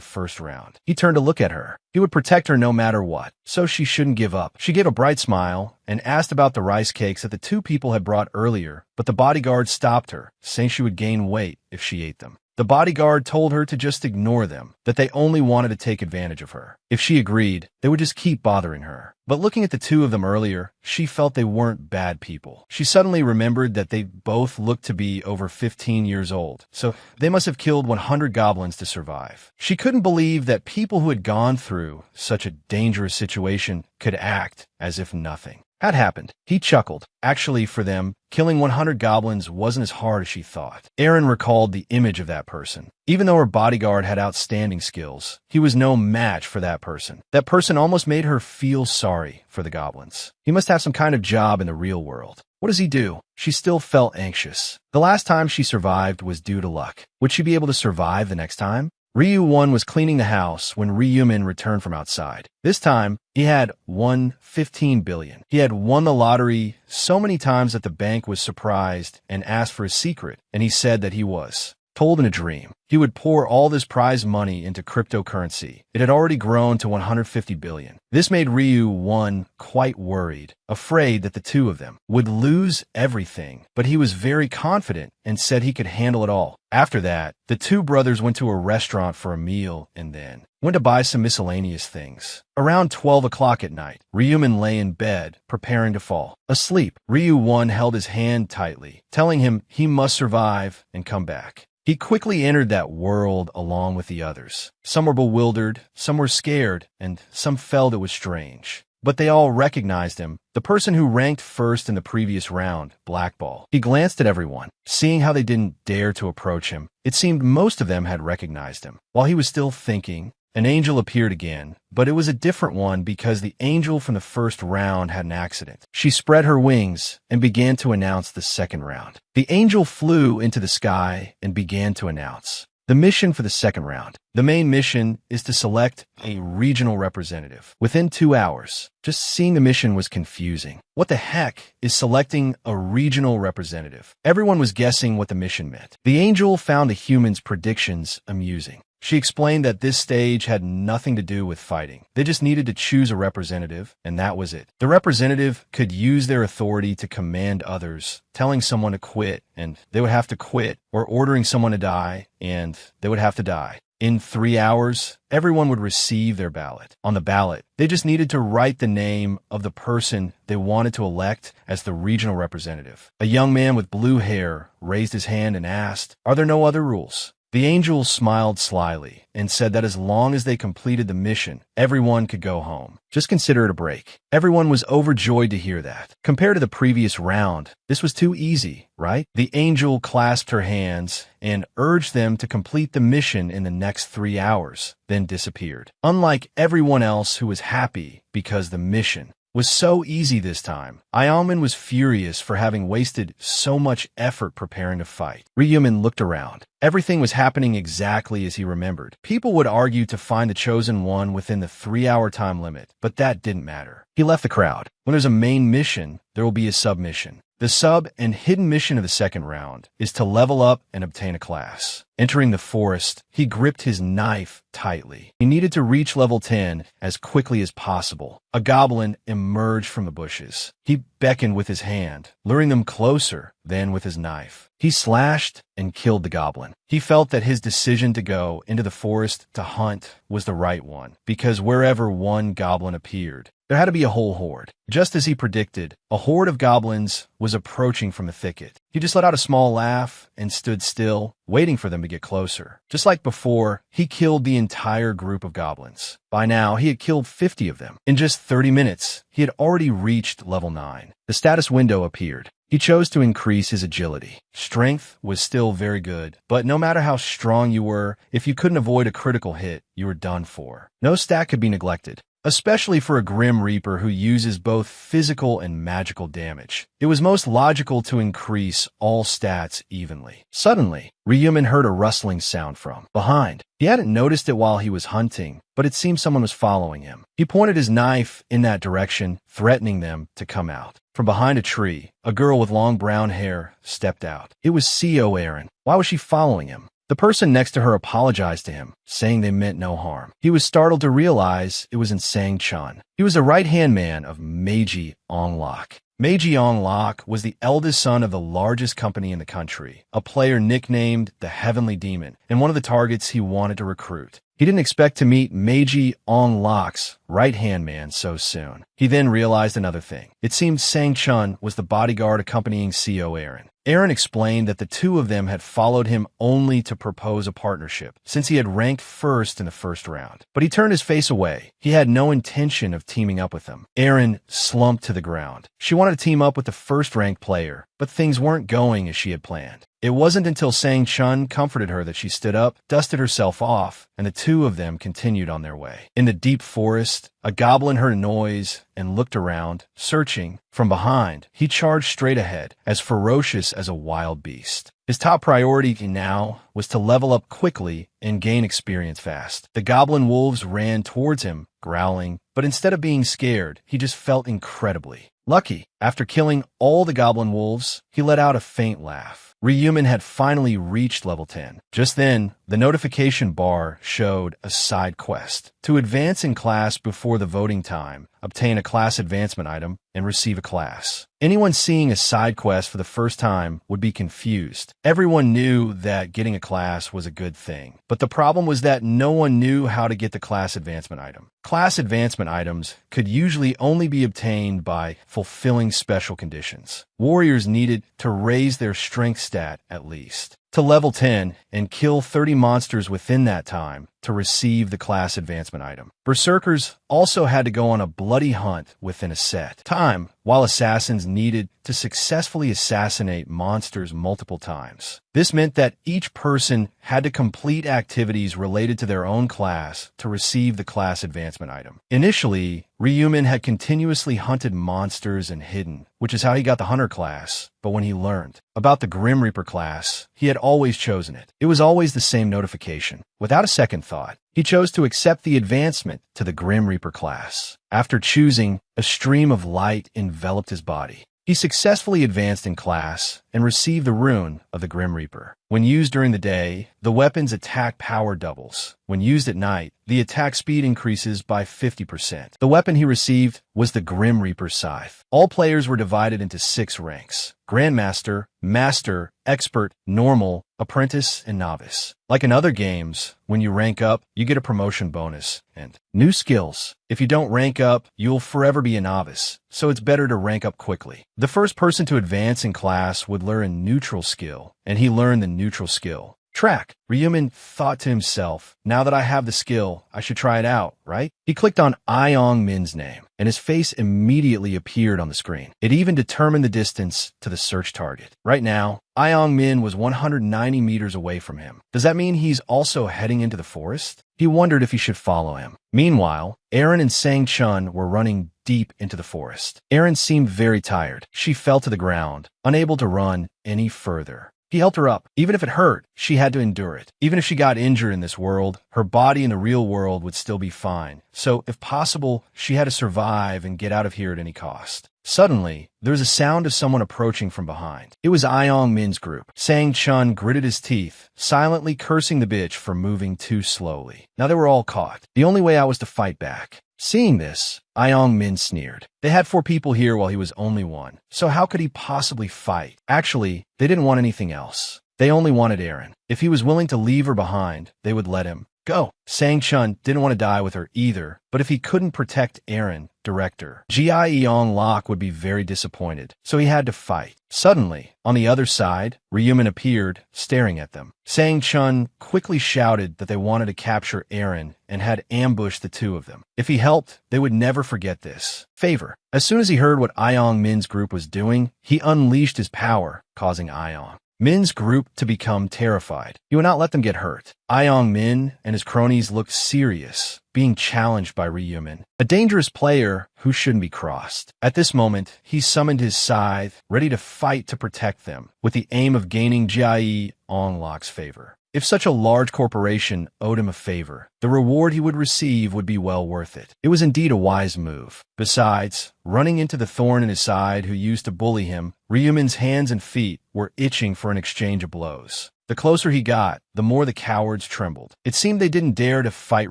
first round. He turned to look at her. He would protect her no matter what, so she shouldn't give up. She gave a bright smile and asked about the rice cakes that the two people had brought earlier, but the bodyguard stopped her, saying she would gain weight if she ate them. The bodyguard told her to just ignore them, that they only wanted to take advantage of her. If she agreed, they would just keep bothering her. But looking at the two of them earlier, she felt they weren't bad people. She suddenly remembered that they both looked to be over 15 years old, so they must have killed 100 goblins to survive. She couldn't believe that people who had gone through such a dangerous situation could act as if nothing had happened. He chuckled. Actually, for them, killing 100 goblins wasn't as hard as she thought. Aaron recalled the image of that person. Even though her bodyguard had outstanding skills, he was no match for that person. That person almost made her feel sorry for the goblins. He must have some kind of job in the real world. What does he do? She still felt anxious. The last time she survived was due to luck. Would she be able to survive the next time? Ryu-1 was cleaning the house when Ryumin returned from outside. This time, he had won 15 billion. He had won the lottery so many times that the bank was surprised and asked for a secret, and he said that he was told in a dream. He would pour all this prize money into cryptocurrency. It had already grown to 150 billion. This made Ryu 1 quite worried, afraid that the two of them would lose everything, but he was very confident and said he could handle it all. After that, the two brothers went to a restaurant for a meal and then went to buy some miscellaneous things. Around 12 o'clock at night, Ryumin lay in bed, preparing to fall asleep. Ryu 1 held his hand tightly, telling him he must survive and come back. He quickly entered that world along with the others. Some were bewildered, some were scared, and some felt it was strange. But they all recognized him, the person who ranked first in the previous round, Blackball. He glanced at everyone, seeing how they didn't dare to approach him. It seemed most of them had recognized him. While he was still thinking, an angel appeared again, but it was a different one because the angel from the first round had an accident. She spread her wings and began to announce the second round. The angel flew into the sky and began to announce the mission for the second round. The main mission is to select a regional representative within 2 hours. Just seeing the mission was confusing. What the heck is selecting a regional representative? Everyone was guessing what the mission meant. The angel found the humans' predictions amusing. She explained that this stage had nothing to do with fighting. They just needed to choose a representative, and that was it. The representative could use their authority to command others, telling someone to quit, and they would have to quit, or ordering someone to die, and they would have to die. In 3 hours, everyone would receive their ballot. On the ballot, they just needed to write the name of the person they wanted to elect as the regional representative. A young man with blue hair raised his hand and asked, "Are there no other rules?" The angel smiled slyly and said that as long as they completed the mission, everyone could go home. Just consider it a break. Everyone was overjoyed to hear that. Compared to the previous round, this was too easy, right? The angel clasped her hands and urged them to complete the mission in the next 3 hours, then disappeared. Unlike everyone else who was happy because the mission was so easy this time, Iomen was furious for having wasted so much effort preparing to fight. Ryumin looked around. Everything was happening exactly as he remembered. People would argue to find the chosen one within the 3-hour time limit, but that didn't matter. He left the crowd. When there's a main mission, there will be a sub-mission. The sub and hidden mission of the second round is to level up and obtain a class. Entering the forest, he gripped his knife tightly. He needed to reach level 10 as quickly as possible. A goblin emerged from the bushes. He beckoned with his hand, luring them closer, then with his knife. He slashed and killed the goblin. He felt that his decision to go into the forest to hunt was the right one, because wherever one goblin appeared, there had to be a whole horde. Just as he predicted, a horde of goblins was approaching from the thicket. He just let out a small laugh and stood still, waiting for them to get closer. Just like before, he killed the entire group of goblins. By now, he had killed 50 of them. In just 30 minutes, he had already reached level 9. The status window appeared. He chose to increase his agility. Strength was still very good, but no matter how strong you were, if you couldn't avoid a critical hit, you were done for. No stat could be neglected, especially for a Grim Reaper who uses both physical and magical damage. It was most logical to increase all stats evenly. Suddenly, Ryumin heard a rustling sound from behind. He hadn't noticed it while he was hunting, but it seemed someone was following him. He pointed his knife in that direction, threatening them to come out. From behind a tree, a girl with long brown hair stepped out. It was CO Aaron. Why was she following him? The person next to her apologized to him, saying they meant no harm. He was startled to realize it was Sang-chun. He was the right-hand man of Meiji Onglok. Meiji Onglok was the eldest son of the largest company in the country, a player nicknamed the Heavenly Demon, and one of the targets he wanted to recruit. He didn't expect to meet Meiji Onglok's right-hand man so soon. He then realized another thing. It seemed Sang-chun was the bodyguard accompanying CO Aaron. Aaron explained that the two of them had followed him only to propose a partnership, since he had ranked first in the first round. But he turned his face away. He had no intention of teaming up with them. Aaron slumped to the ground. She wanted to team up with the first-ranked player, but things weren't going as she had planned. It wasn't until Sang-chun comforted her that she stood up, dusted herself off, and the two of them continued on their way. In the deep forest, a goblin heard a noise and looked around, searching. From behind, he charged straight ahead, as ferocious as a wild beast. His top priority now was to level up quickly and gain experience fast. The goblin wolves ran towards him, growling, but instead of being scared, he just felt incredibly lucky. After killing all the goblin wolves, he let out a faint laugh. Rehuman had finally reached level 10. Just then, the notification bar showed a side quest. To advance in class before the voting time, obtain a class advancement item, and receive a class. Anyone seeing a side quest for the first time would be confused. Everyone knew that getting a class was a good thing, but the problem was that no one knew how to get the class advancement item. Class advancement items could usually only be obtained by fulfilling special conditions. Warriors needed to raise their strength stat at least to level 10 and kill 30 monsters within that time to receive the class advancement item. Berserkers also had to go on a bloody hunt within a set time, while assassins needed to successfully assassinate monsters multiple times. This meant that each person had to complete activities related to their own class to receive the class advancement item. Initially, Rehuman had continuously hunted monsters and hidden, which is how he got the Hunter class, but when he learned about the Grim Reaper class, he had always chosen it. It was always the same notification. Without a second thought, he chose to accept the advancement to the Grim Reaper class. After choosing, a stream of light enveloped his body. He successfully advanced in class and received the rune of the Grim Reaper. When used during the day, the weapon's attack power doubles. When used at night, the attack speed increases by 50%. The weapon he received was the Grim Reaper Scythe. All players were divided into 6 ranks: Grandmaster, Master, Expert, Normal, Apprentice, and Novice. Like in other games, when you rank up, you get a promotion bonus and new skills. If you don't rank up, you'll forever be a novice, so it's better to rank up quickly. The first person to advance in class would learn neutral skill, and he learned the neutral skill. Track. Rehuman thought to himself, now that I have the skill, I should try it out, right? He clicked on Iong Min's name, and his face immediately appeared on the screen. It even determined the distance to the search target. Right now, Iong Min was 190 meters away from him. Does that mean he's also heading into the forest? He wondered if he should follow him. Meanwhile, Aaron and Sang Chun were running deep into the forest. Aaron seemed very tired. She fell to the ground, unable to run any further. He helped her up. Even if it hurt, she had to endure it. Even if she got injured in this world, her body in the real world would still be fine. So, if possible, she had to survive and get out of here at any cost. Suddenly, there was a sound of someone approaching from behind. It was Iong Min's group. Sang Chun gritted his teeth, silently cursing the bitch for moving too slowly. Now they were all caught. The only way out was to fight back. Seeing this, Iong Min sneered. They had 4 people here while he was only 1. So how could he possibly fight? Actually, they didn't want anything else. They only wanted Aaron. If he was willing to leave her behind, they would let him go. Sang Chun didn't want to die with her either, but if he couldn't protect Aaron, director Gi Eong Lok would be very disappointed, so he had to fight. Suddenly, on the other side, Rehuman appeared, staring at them. Sang Chun quickly shouted that they wanted to capture Aaron and had ambushed the 2 of them. If he helped, they would never forget this favor. As soon as he heard what Iong Min's group was doing, he unleashed his power, causing Iong Min's group to become terrified. He would not let them get hurt. Iong Min and his cronies looked serious, being challenged by Rehuman, a dangerous player who shouldn't be crossed. At this moment, he summoned his scythe, ready to fight to protect them, with the aim of gaining Gi Eong Lok's favor. If such a large corporation owed him a favor, the reward he would receive would be well worth it. It was indeed a wise move. Besides, running into the thorn in his side who used to bully him, Rehuman's hands and feet were itching for an exchange of blows. The closer he got, the more the cowards trembled. It seemed they didn't dare to fight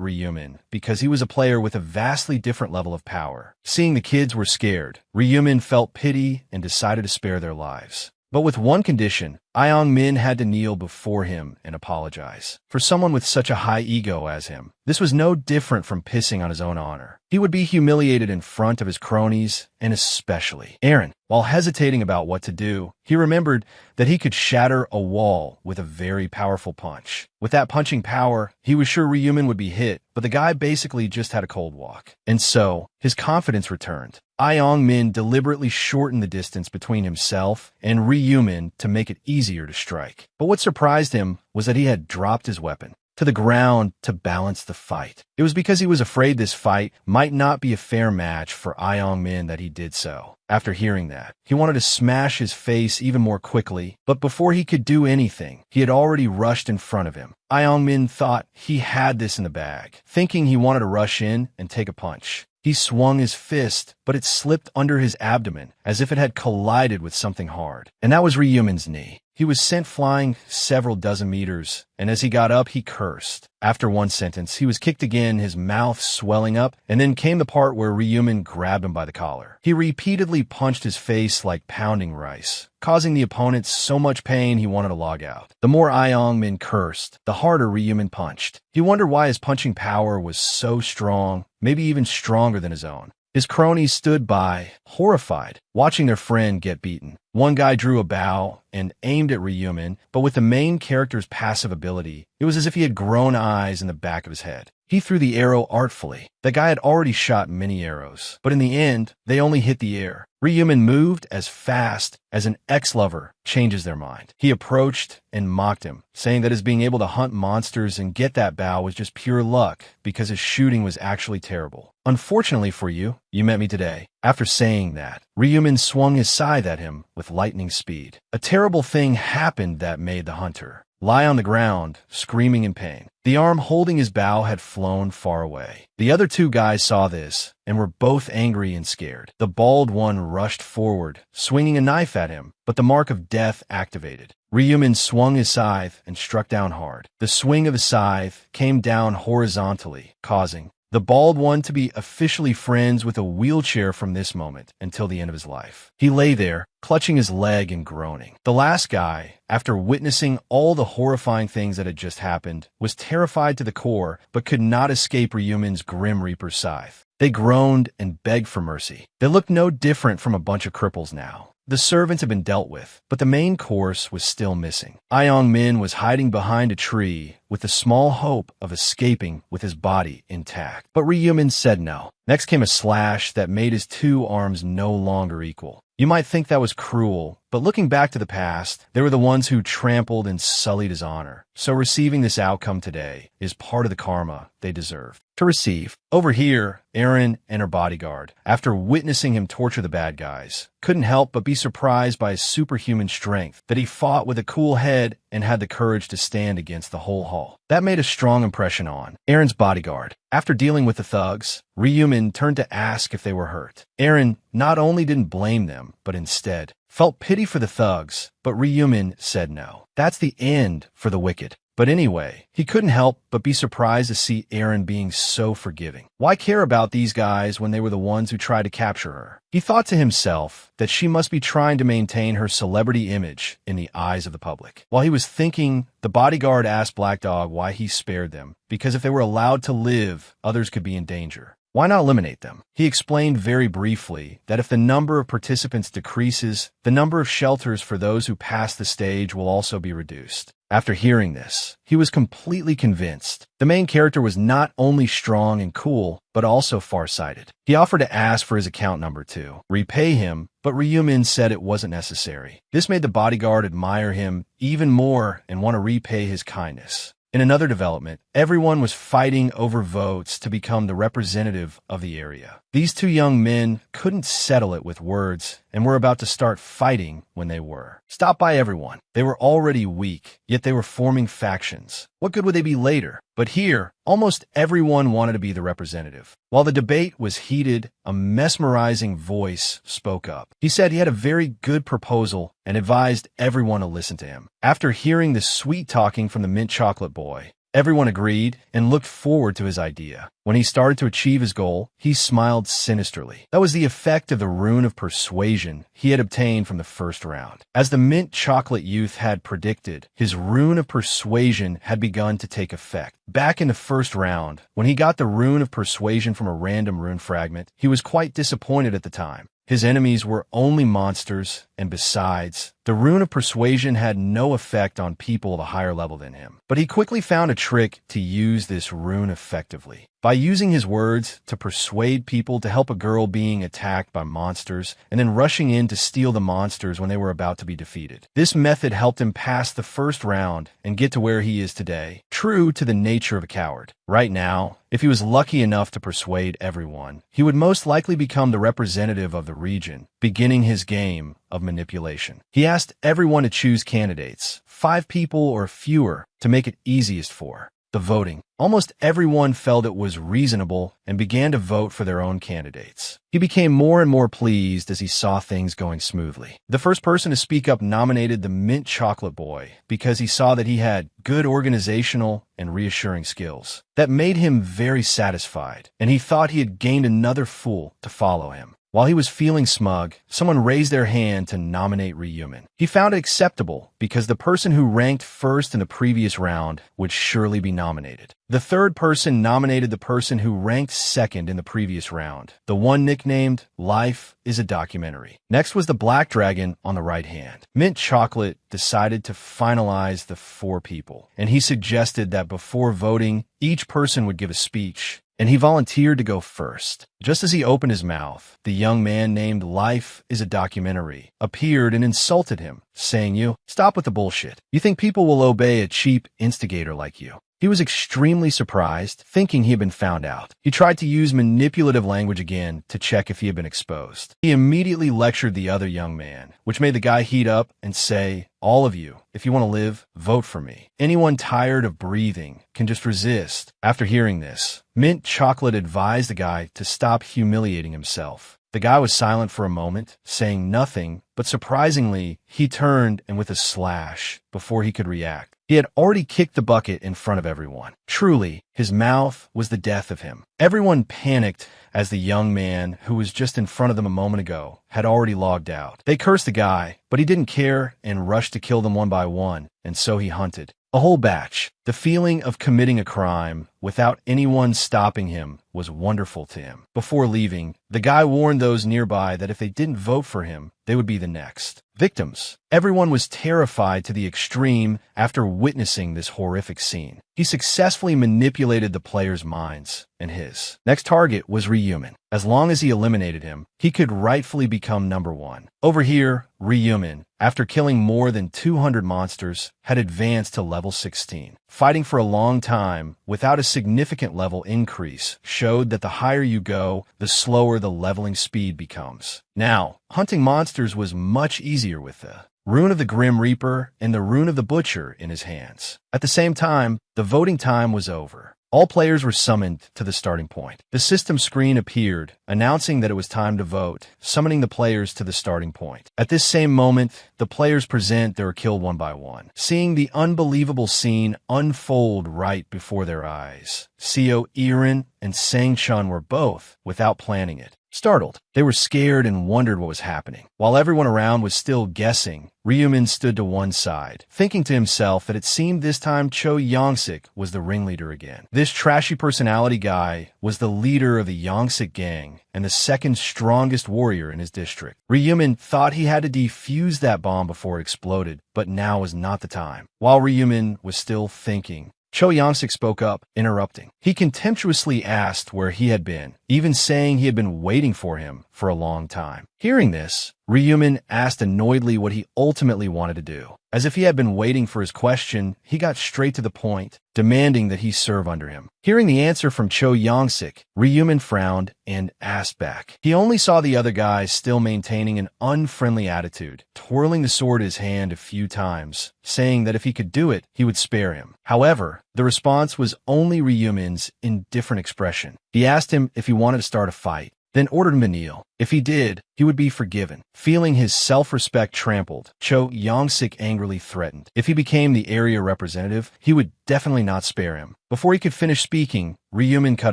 Rehuman because he was a player with a vastly different level of power. Seeing the kids were scared, Rehuman felt pity and decided to spare their lives. But with one condition, Iong Min had to kneel before him and apologize. For someone with such a high ego as him, this was no different from pissing on his own honor. He would be humiliated in front of his cronies, and especially Aaron. While hesitating about what to do, he remembered that he could shatter a wall with a very powerful punch. With that punching power, he was sure Rehuman would be hit, but the guy basically just had a cold walk. And so, his confidence returned. Iong Min deliberately shortened the distance between himself and Rehuman to make it easier to strike. But what surprised him was that he had dropped his weapon. to the ground to balance the fight. It was because he was afraid this fight might not be a fair match for Iong Min that he did so. After hearing that, he wanted to smash his face even more quickly, but before he could do anything, he had already rushed in front of him. Iong Min thought he had this in the bag, thinking he wanted to rush in and take a punch. He swung his fist, but it slipped under his abdomen as if it had collided with something hard. And that was Ryumin's knee. He was sent flying several dozen meters, and as he got up, he cursed. After one sentence, he was kicked again, his mouth swelling up, and then came the part where Ryumin grabbed him by the collar. He repeatedly punched his face like pounding rice, causing the opponent so much pain he wanted to log out. The more Iong Min cursed, the harder Ryumin punched. He wondered why his punching power was so strong, maybe even stronger than his own. His cronies stood by, horrified, watching their friend get beaten. One guy drew a bow and aimed at Ryumin, but with the main character's passive ability, it was as if he had grown eyes in the back of his head. He threw the arrow artfully. The guy had already shot many arrows, but in the end, they only hit the air. Ryumin moved as fast as an ex-lover changes their mind. He approached and mocked him, saying that his being able to hunt monsters and get that bow was just pure luck because his shooting was actually terrible. Unfortunately for you, you met me today. After saying that, Ryumin swung his scythe at him with lightning speed. A terrible thing happened that made the hunter lie on the ground, screaming in pain. The arm holding his bow had flown far away. The other two guys saw this and were both angry and scared. The bald one rushed forward, swinging a knife at him, but the mark of death activated. Ryumin swung his scythe and struck down hard. The swing of the scythe came down horizontally, causing the bald one to be officially friends with a wheelchair from this moment until the end of his life. He lay there, clutching his leg and groaning. The last guy, after witnessing all the horrifying things that had just happened, was terrified to the core, but could not escape Ryumin's Grim Reaper's scythe. They groaned and begged for mercy. They looked no different from a bunch of cripples now. The servants had been dealt with, but the main course was still missing. Iong Min was hiding behind a tree with the small hope of escaping with his body intact. But Ryumin said no. Next came a slash that made his two arms no longer equal. You might think that was cruel, but looking back to the past, they were the ones who trampled and sullied his honor. So receiving this outcome today is part of the karma they deserve to receive. Over here, Erin and her bodyguard, after witnessing him torture the bad guys, couldn't help but be surprised by his superhuman strength, that he fought with a cool head and had the courage to stand against the whole haul. That made a strong impression on Erin's bodyguard. After dealing with the thugs, Ryumin turned to ask if they were hurt. Erin not only didn't blame them, but instead felt pity for the thugs, but Ryumin said no. That's the end for the wicked. But anyway, he couldn't help but be surprised to see Erin being so forgiving. Why care about these guys when they were the ones who tried to capture her? He thought to himself that she must be trying to maintain her celebrity image in the eyes of the public. While he was thinking, the bodyguard asked Black Dog why he spared them, because if they were allowed to live, others could be in danger. Why not eliminate them? He explained very briefly that if the number of participants decreases, the number of shelters for those who pass the stage will also be reduced. After hearing this, he was completely convinced. The main character was not only strong and cool, but also farsighted. He offered to ask for his account number to repay him, but Ryumin said it wasn't necessary. This made the bodyguard admire him even more and want to repay his kindness. In another development, everyone was fighting over votes to become the representative of the area. These two young men couldn't settle it with words and were about to start fighting when they were stopped by everyone. They were already weak, yet they were forming factions. What good would they be later? But here, almost everyone wanted to be the representative. While the debate was heated, a mesmerizing voice spoke up. He said he had a very good proposal and advised everyone to listen to him. After hearing the sweet talking from the mint chocolate boy, everyone agreed and looked forward to his idea. When he started to achieve his goal, he smiled sinisterly. That was the effect of the rune of persuasion he had obtained from the first round. As the mint chocolate youth had predicted, his rune of persuasion had begun to take effect. Back in the first round, when he got the rune of persuasion from a random rune fragment, he was quite disappointed at the time. His enemies were only monsters and besides, the rune of persuasion had no effect on people of a higher level than him. But he quickly found a trick to use this rune effectively. By using his words to persuade people to help a girl being attacked by monsters and then rushing in to steal the monsters when they were about to be defeated. This method helped him pass the first round and get to where he is today, true to the nature of a coward. Right now, if he was lucky enough to persuade everyone, he would most likely become the representative of the region, beginning his game of manipulation. He asked everyone to choose candidates, 5 people or fewer, to make it easiest for the voting. Almost everyone felt it was reasonable and began to vote for their own candidates. He became more and more pleased as he saw things going smoothly. The first person to speak up nominated the Mint Chocolate Boy because he saw that he had good organizational and reassuring skills. That made him very satisfied, and he thought he had gained another fool to follow him. While he was feeling smug, someone raised their hand to nominate Rehuman. He found it acceptable because the person who ranked first in the previous round would surely be nominated. The third person nominated the person who ranked second in the previous round, the one nicknamed Life is a Documentary. Next was the Black Dragon on the right hand. Mint Chocolate decided to finalize the 4 people, and he suggested that before voting, each person would give a speech, and he volunteered to go first. Just as he opened his mouth, the young man named Life is a Documentary appeared and insulted him, saying, "You, stop with the bullshit. You think people will obey a cheap instigator like you?" He was extremely surprised, thinking he had been found out. He tried to use manipulative language again to check if he had been exposed. He immediately lectured the other young man, which made the guy heat up and say, "All of you, if you want to live, vote for me. Anyone tired of breathing can just resist." After hearing this, Mint Chocolate advised the guy to stop humiliating himself. The guy was silent for a moment, saying nothing, but surprisingly, he turned and with a slash before he could react. He had already kicked the bucket in front of everyone. Truly, his mouth was the death of him. Everyone panicked as the young man, who was just in front of them a moment ago, had already logged out. They cursed the guy, but he didn't care and rushed to kill them one by one, and so he hunted a whole batch. The feeling of committing a crime without anyone stopping him was wonderful to him. Before leaving, the guy warned those nearby that if they didn't vote for him, they would be the next victims. Everyone was terrified to the extreme after witnessing this horrific scene. He successfully manipulated the players' minds and his. Next target was Rehuman. As long as he eliminated him, he could rightfully become number 1. Over here, Rehuman, after killing more than 200 monsters, had advanced to level 16. Fighting for a long time without a significant level increase showed that the higher you go, the slower the leveling speed becomes. Now, hunting monsters was much easier with the Rune of the Grim Reaper and the Rune of the Butcher in his hands. At the same time, the voting time was over. All players were summoned to the starting point. The system screen appeared, announcing that it was time to vote, summoning the players to the starting point. At this same moment, the players present they were killed one by one, seeing the unbelievable scene unfold right before their eyes. Seo Irin and Sang Chun were both, without planning it, startled. They were scared and wondered what was happening. While everyone around was still guessing, Rehuman stood to one side, thinking to himself that it seemed this time Cho Yongsik was the ringleader again. This trashy personality guy was the leader of the Yongsik gang and the second strongest warrior in his district. Rehuman thought he had to defuse that bomb before it exploded, but now was not the time. While Rehuman was still thinking, Cho Yongsik spoke up, interrupting. He contemptuously asked where he had been, even saying he had been waiting for him for a long time. Hearing this, Rehuman asked annoyedly what he ultimately wanted to do. As if he had been waiting for his question, he got straight to the point, demanding that he serve under him. Hearing the answer from Cho Yongsik, Rehuman frowned and asked back. He only saw the other guy still maintaining an unfriendly attitude, twirling the sword in his hand a few times, saying that if he could do it, he would spare him. However, the response was only Rehuman's indifferent expression. He asked him if he wanted to start a fight, then ordered him to kneel. If he did, he would be forgiven. Feeling his self-respect trampled, Cho Yongsik angrily threatened. If he became the area representative, he would definitely not spare him. Before he could finish speaking, Rehuman cut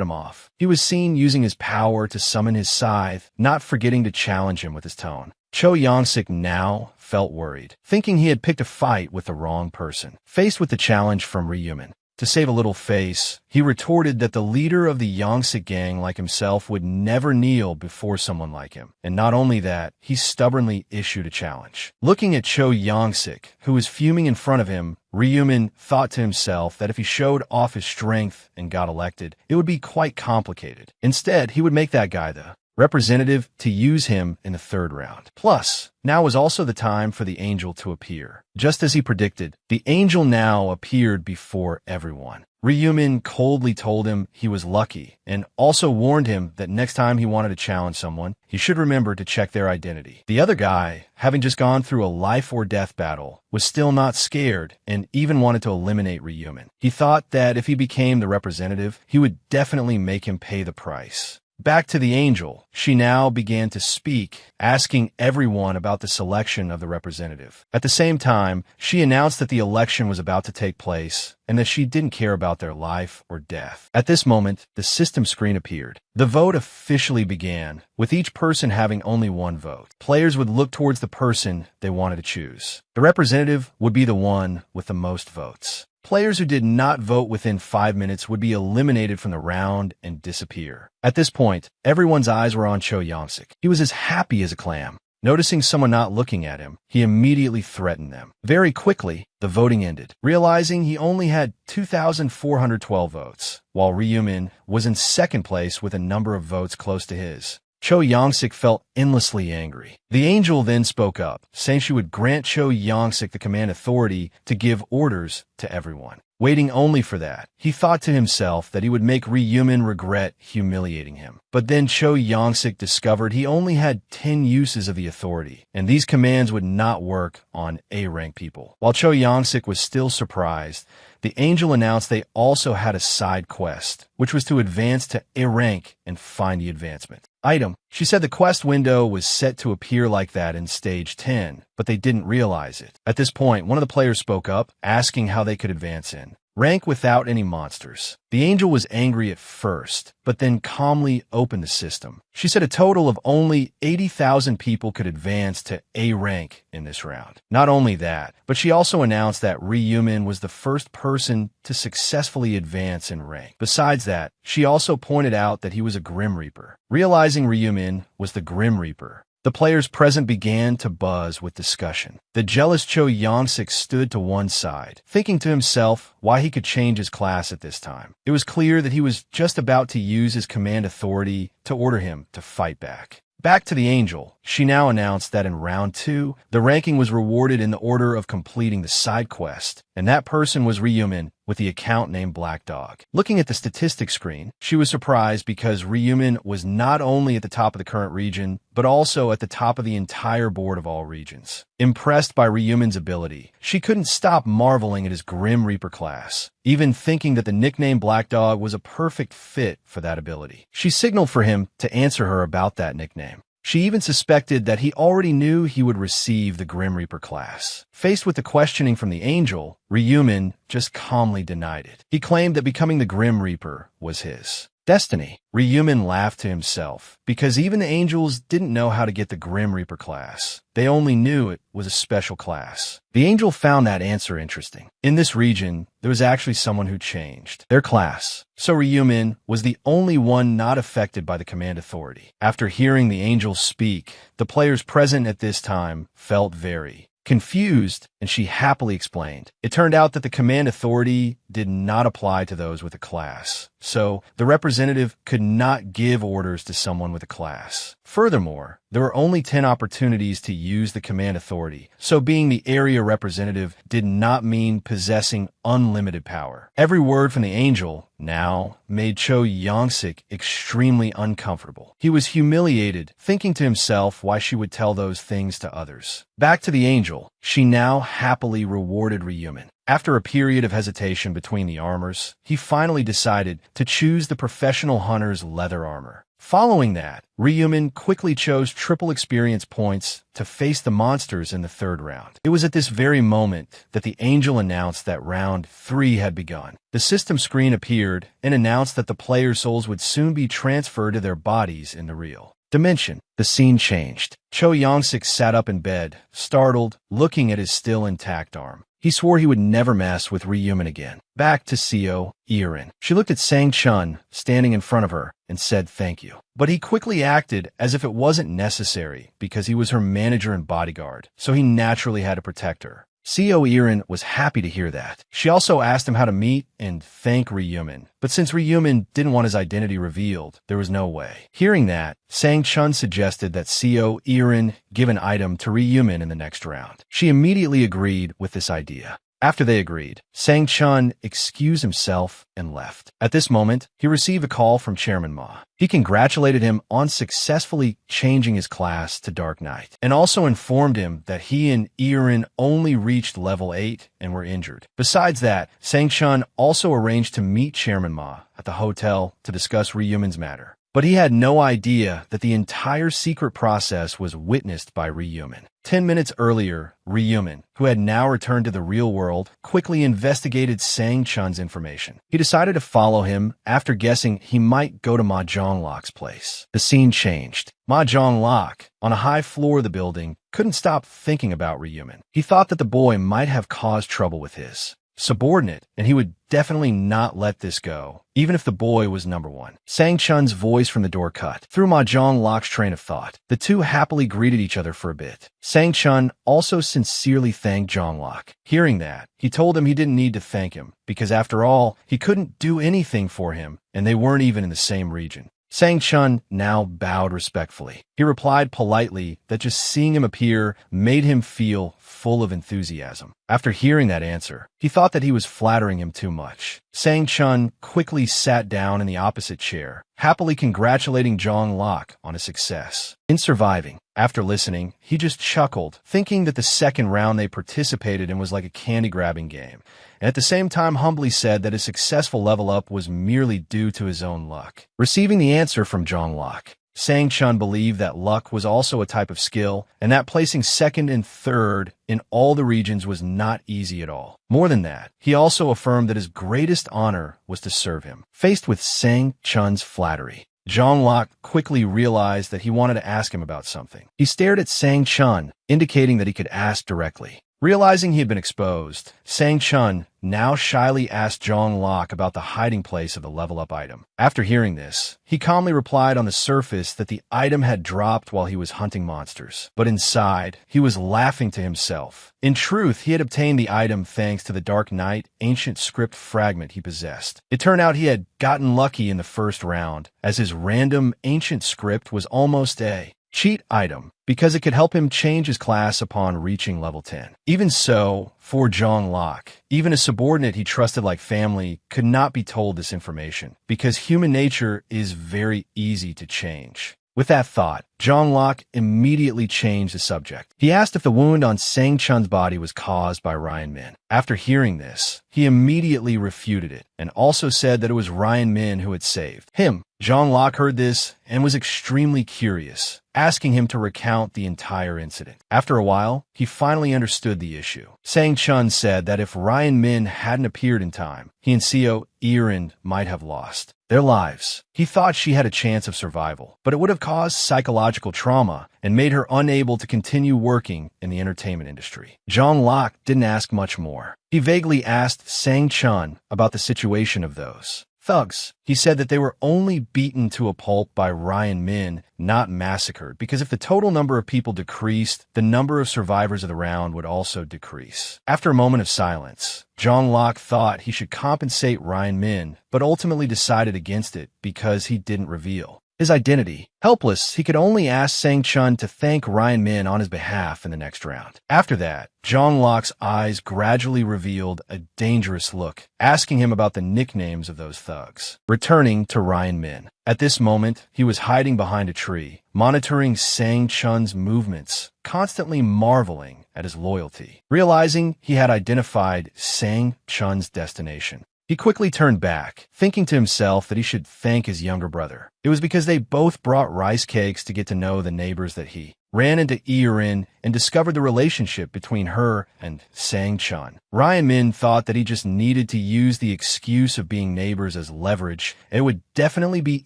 him off. He was seen using his power to summon his scythe, not forgetting to challenge him with his tone. Cho Yongsik now felt worried, thinking he had picked a fight with the wrong person. Faced with the challenge from Rehuman, To save a little face, he retorted that the leader of the Yongsik gang like himself would never kneel before someone like him. And not only that, he stubbornly issued a challenge. Looking at Cho Yongsik, who was fuming in front of him, Ryumin thought to himself that if he showed off his strength and got elected, it would be quite complicated. Instead, he would make that guy the representative to use him in the third round. Plus, now was also the time for the angel to appear. Just as he predicted, the angel now appeared before everyone. Ryumin coldly told him he was lucky and also warned him that next time he wanted to challenge someone, he should remember to check their identity. The other guy, having just gone through a life or death battle, was still not scared and even wanted to eliminate Ryumin. He thought that if he became the representative, he would definitely make him pay the price. Back to the angel, she now began to speak, asking everyone about the selection of the representative. At the same time, she announced that the election was about to take place and that she didn't care about their life or death. At this moment, the system screen appeared. The vote officially began, with each person having only one vote. Players would look towards the person they wanted to choose. The representative would be the one with the most votes. Players who did not vote within 5 minutes would be eliminated from the round and disappear. At this point, everyone's eyes were on Cho Yongsik. He was as happy as a clam. Noticing someone not looking at him, he immediately threatened them. Very quickly, the voting ended, realizing he only had 2,412 votes, while Ryumin was in second place with a number of votes close to his. Cho Yongsik felt endlessly angry. The angel then spoke up, saying she would grant Cho Yongsik the command authority to give orders to everyone. Waiting only for that, he thought to himself that he would make Ryumin regret humiliating him. But then Cho Yongsik discovered he only had 10 uses of the authority, and these commands would not work on A-rank people. While Cho Yongsik was still surprised, the angel announced they also had a side quest, which was to advance to A rank and find the advancement. Item. She said the quest window was set to appear like that in stage 10, but they didn't realize it. At this point, one of the players spoke up, asking how they could advance in. Rank without any monsters. The angel was angry at first, but then calmly opened the system. She said a total of only 80,000 people could advance to A rank in this round. Not only that, but she also announced that Ryumin was the first person to successfully advance in rank. Besides that, she also pointed out that he was a Grim Reaper. Realizing Ryumin was the Grim Reaper, the players present began to buzz with discussion. The jealous Cho Yongsik stood to one side, thinking to himself why he could change his class at this time. It was clear that he was just about to use his command authority to order him to fight back. Back to the angel, she now announced that in round 2, the ranking was rewarded in the order of completing the side quest, and that person was Ryumin with the account named Black Dog. Looking at the statistics screen, she was surprised because Ryumin was not only at the top of the current region, but also at the top of the entire board of all regions. Impressed by Ryumin's ability, she couldn't stop marveling at his Grim Reaper class, even thinking that the nickname Black Dog was a perfect fit for that ability. She signaled for him to answer her about that nickname. She even suspected that he already knew he would receive the Grim Reaper class. Faced with the questioning from the angel, Ryumin just calmly denied it. He claimed that becoming the Grim Reaper was his destiny. Ryumin laughed to himself, because even the angels didn't know how to get the Grim Reaper class. They only knew it was a special class. The angel found that answer interesting. In this region, there was actually someone who changed their class. So Ryumin was the only one not affected by the command authority. After hearing the angel speak, the players present at this time felt very confused, and she happily explained. It turned out that the command authority did not apply to those with a class, so the representative could not give orders to someone with a class. Furthermore, there were only 10 opportunities to use the command authority, so being the area representative did not mean possessing unlimited power. Every word from the angel now made Cho Yongsik extremely uncomfortable. He was humiliated, thinking to himself why she would tell those things to others. Back to the angel, she now happily rewarded Ryumin. After a period of hesitation between the armors, he finally decided to choose the professional hunter's leather armor. Following that, Ryumin quickly chose triple experience points to face the monsters in the third round. It was at this very moment that the angel announced that round 3 had begun. The system screen appeared and announced that the players' souls would soon be transferred to their bodies in the real dimension. The scene changed. Cho Yongsik sat up in bed, startled, looking at his still intact arm. He swore he would never mess with Ryumin again. Back to Seo Irin. She looked at Sang Chun, standing in front of her, and said thank you. But he quickly acted as if it wasn't necessary because he was her manager and bodyguard, so he naturally had to protect her. Seo Irin was happy to hear that. She also asked him how to meet and thank Ryumin, but since Ryumin didn't want his identity revealed, there was no way. Hearing that, Sang Chun suggested that Seo Irin give an item to Ryumin in the next round. She immediately agreed with this idea. After they agreed, Sang Chun excused himself and left. At this moment, he received a call from Chairman Ma. He congratulated him on successfully changing his class to Dark Knight, and also informed him that he and Irin only reached level 8 and were injured. Besides that, Sang Chun also arranged to meet Chairman Ma at the hotel to discuss Ryumin's matter. But he had no idea that the entire secret process was witnessed by Ryumin. 10 minutes earlier, Ryumin, who had now returned to the real world, quickly investigated Sang Chun's information. He decided to follow him after guessing he might go to Ma Zhonglok's place. The scene changed. Ma Zhonglok, on a high floor of the building, couldn't stop thinking about Ryumin. He thought that the boy might have caused trouble with his subordinate, and he would definitely not let this go, even if the boy was number one. Sang Chun's voice from the door cut through Ma Zhonglok's train of thought. The two happily greeted each other for a bit. Sang Chun also sincerely thanked Zhonglok. Hearing that, he told him he didn't need to thank him, because after all, he couldn't do anything for him, and they weren't even in the same region. Sang Chun now bowed respectfully. He replied politely that just seeing him appear made him feel full of enthusiasm. After hearing that answer, he thought that he was flattering him too much. Sang Chun quickly sat down in the opposite chair, happily congratulating Zhonglok on his success in surviving. After listening, he just chuckled, thinking that the second round they participated in was like a candy-grabbing game, and at the same time humbly said that his successful level up was merely due to his own luck. Receiving the answer from Zhonglok, Sang Chun believed that luck was also a type of skill, and that placing second and third in all the regions was not easy at all. More than that, he also affirmed that his greatest honor was to serve him. Faced with Sang Chun's flattery, Zhonglok quickly realized that he wanted to ask him about something. He stared at Sang Chun, indicating that he could ask directly. Realizing he had been exposed, Sang Chun now shyly asked Zhonglok about the hiding place of the level-up item. After hearing this, he calmly replied on the surface that the item had dropped while he was hunting monsters. But inside, he was laughing to himself. In truth, he had obtained the item thanks to the Dark Knight ancient script fragment he possessed. It turned out he had gotten lucky in the first round, as his random ancient script was almost a cheat item, because it could help him change his class upon reaching level 10. Even so, for Zhonglok, even a subordinate he trusted like family could not be told this information, because human nature is very easy to change. With that thought, Zhonglok immediately changed the subject. He asked if the wound on Sang Chun's body was caused by Ryan Min. After hearing this, he immediately refuted it, and also said that it was Ryan Min who had saved him. Zhonglok heard this and was extremely curious, asking him to recount the entire incident. After a while, he finally understood the issue. Sang Chun said that if Ryan Min hadn't appeared in time, he and Seo Irin might have lost their lives. He thought she had a chance of survival, but it would have caused psychological trauma and made her unable to continue working in the entertainment industry. Zhonglok didn't ask much more. He vaguely asked Sang Chun about the situation of those thugs. He said that they were only beaten to a pulp by Ryan Min, not massacred, because if the total number of people decreased, the number of survivors of the round would also decrease. After a moment of silence, Zhonglok thought he should compensate Ryan Min, but ultimately decided against it because he didn't reveal his identity. Helpless, he could only ask Sang Chun to thank Ryan Min on his behalf in the next round. After that, Zhonglok's eyes gradually revealed a dangerous look, asking him about the nicknames of those thugs. Returning to Ryan Min. At this moment, he was hiding behind a tree, monitoring Sang Chun's movements, constantly marveling at his loyalty. Realizing he had identified Sang Chun's destination, he quickly turned back, thinking to himself that he should thank his younger brother. It was because they both brought rice cakes to get to know the neighbors that he ran into Irin and discovered the relationship between her and Sang-chun. Ryan Min thought that he just needed to use the excuse of being neighbors as leverage, and it would definitely be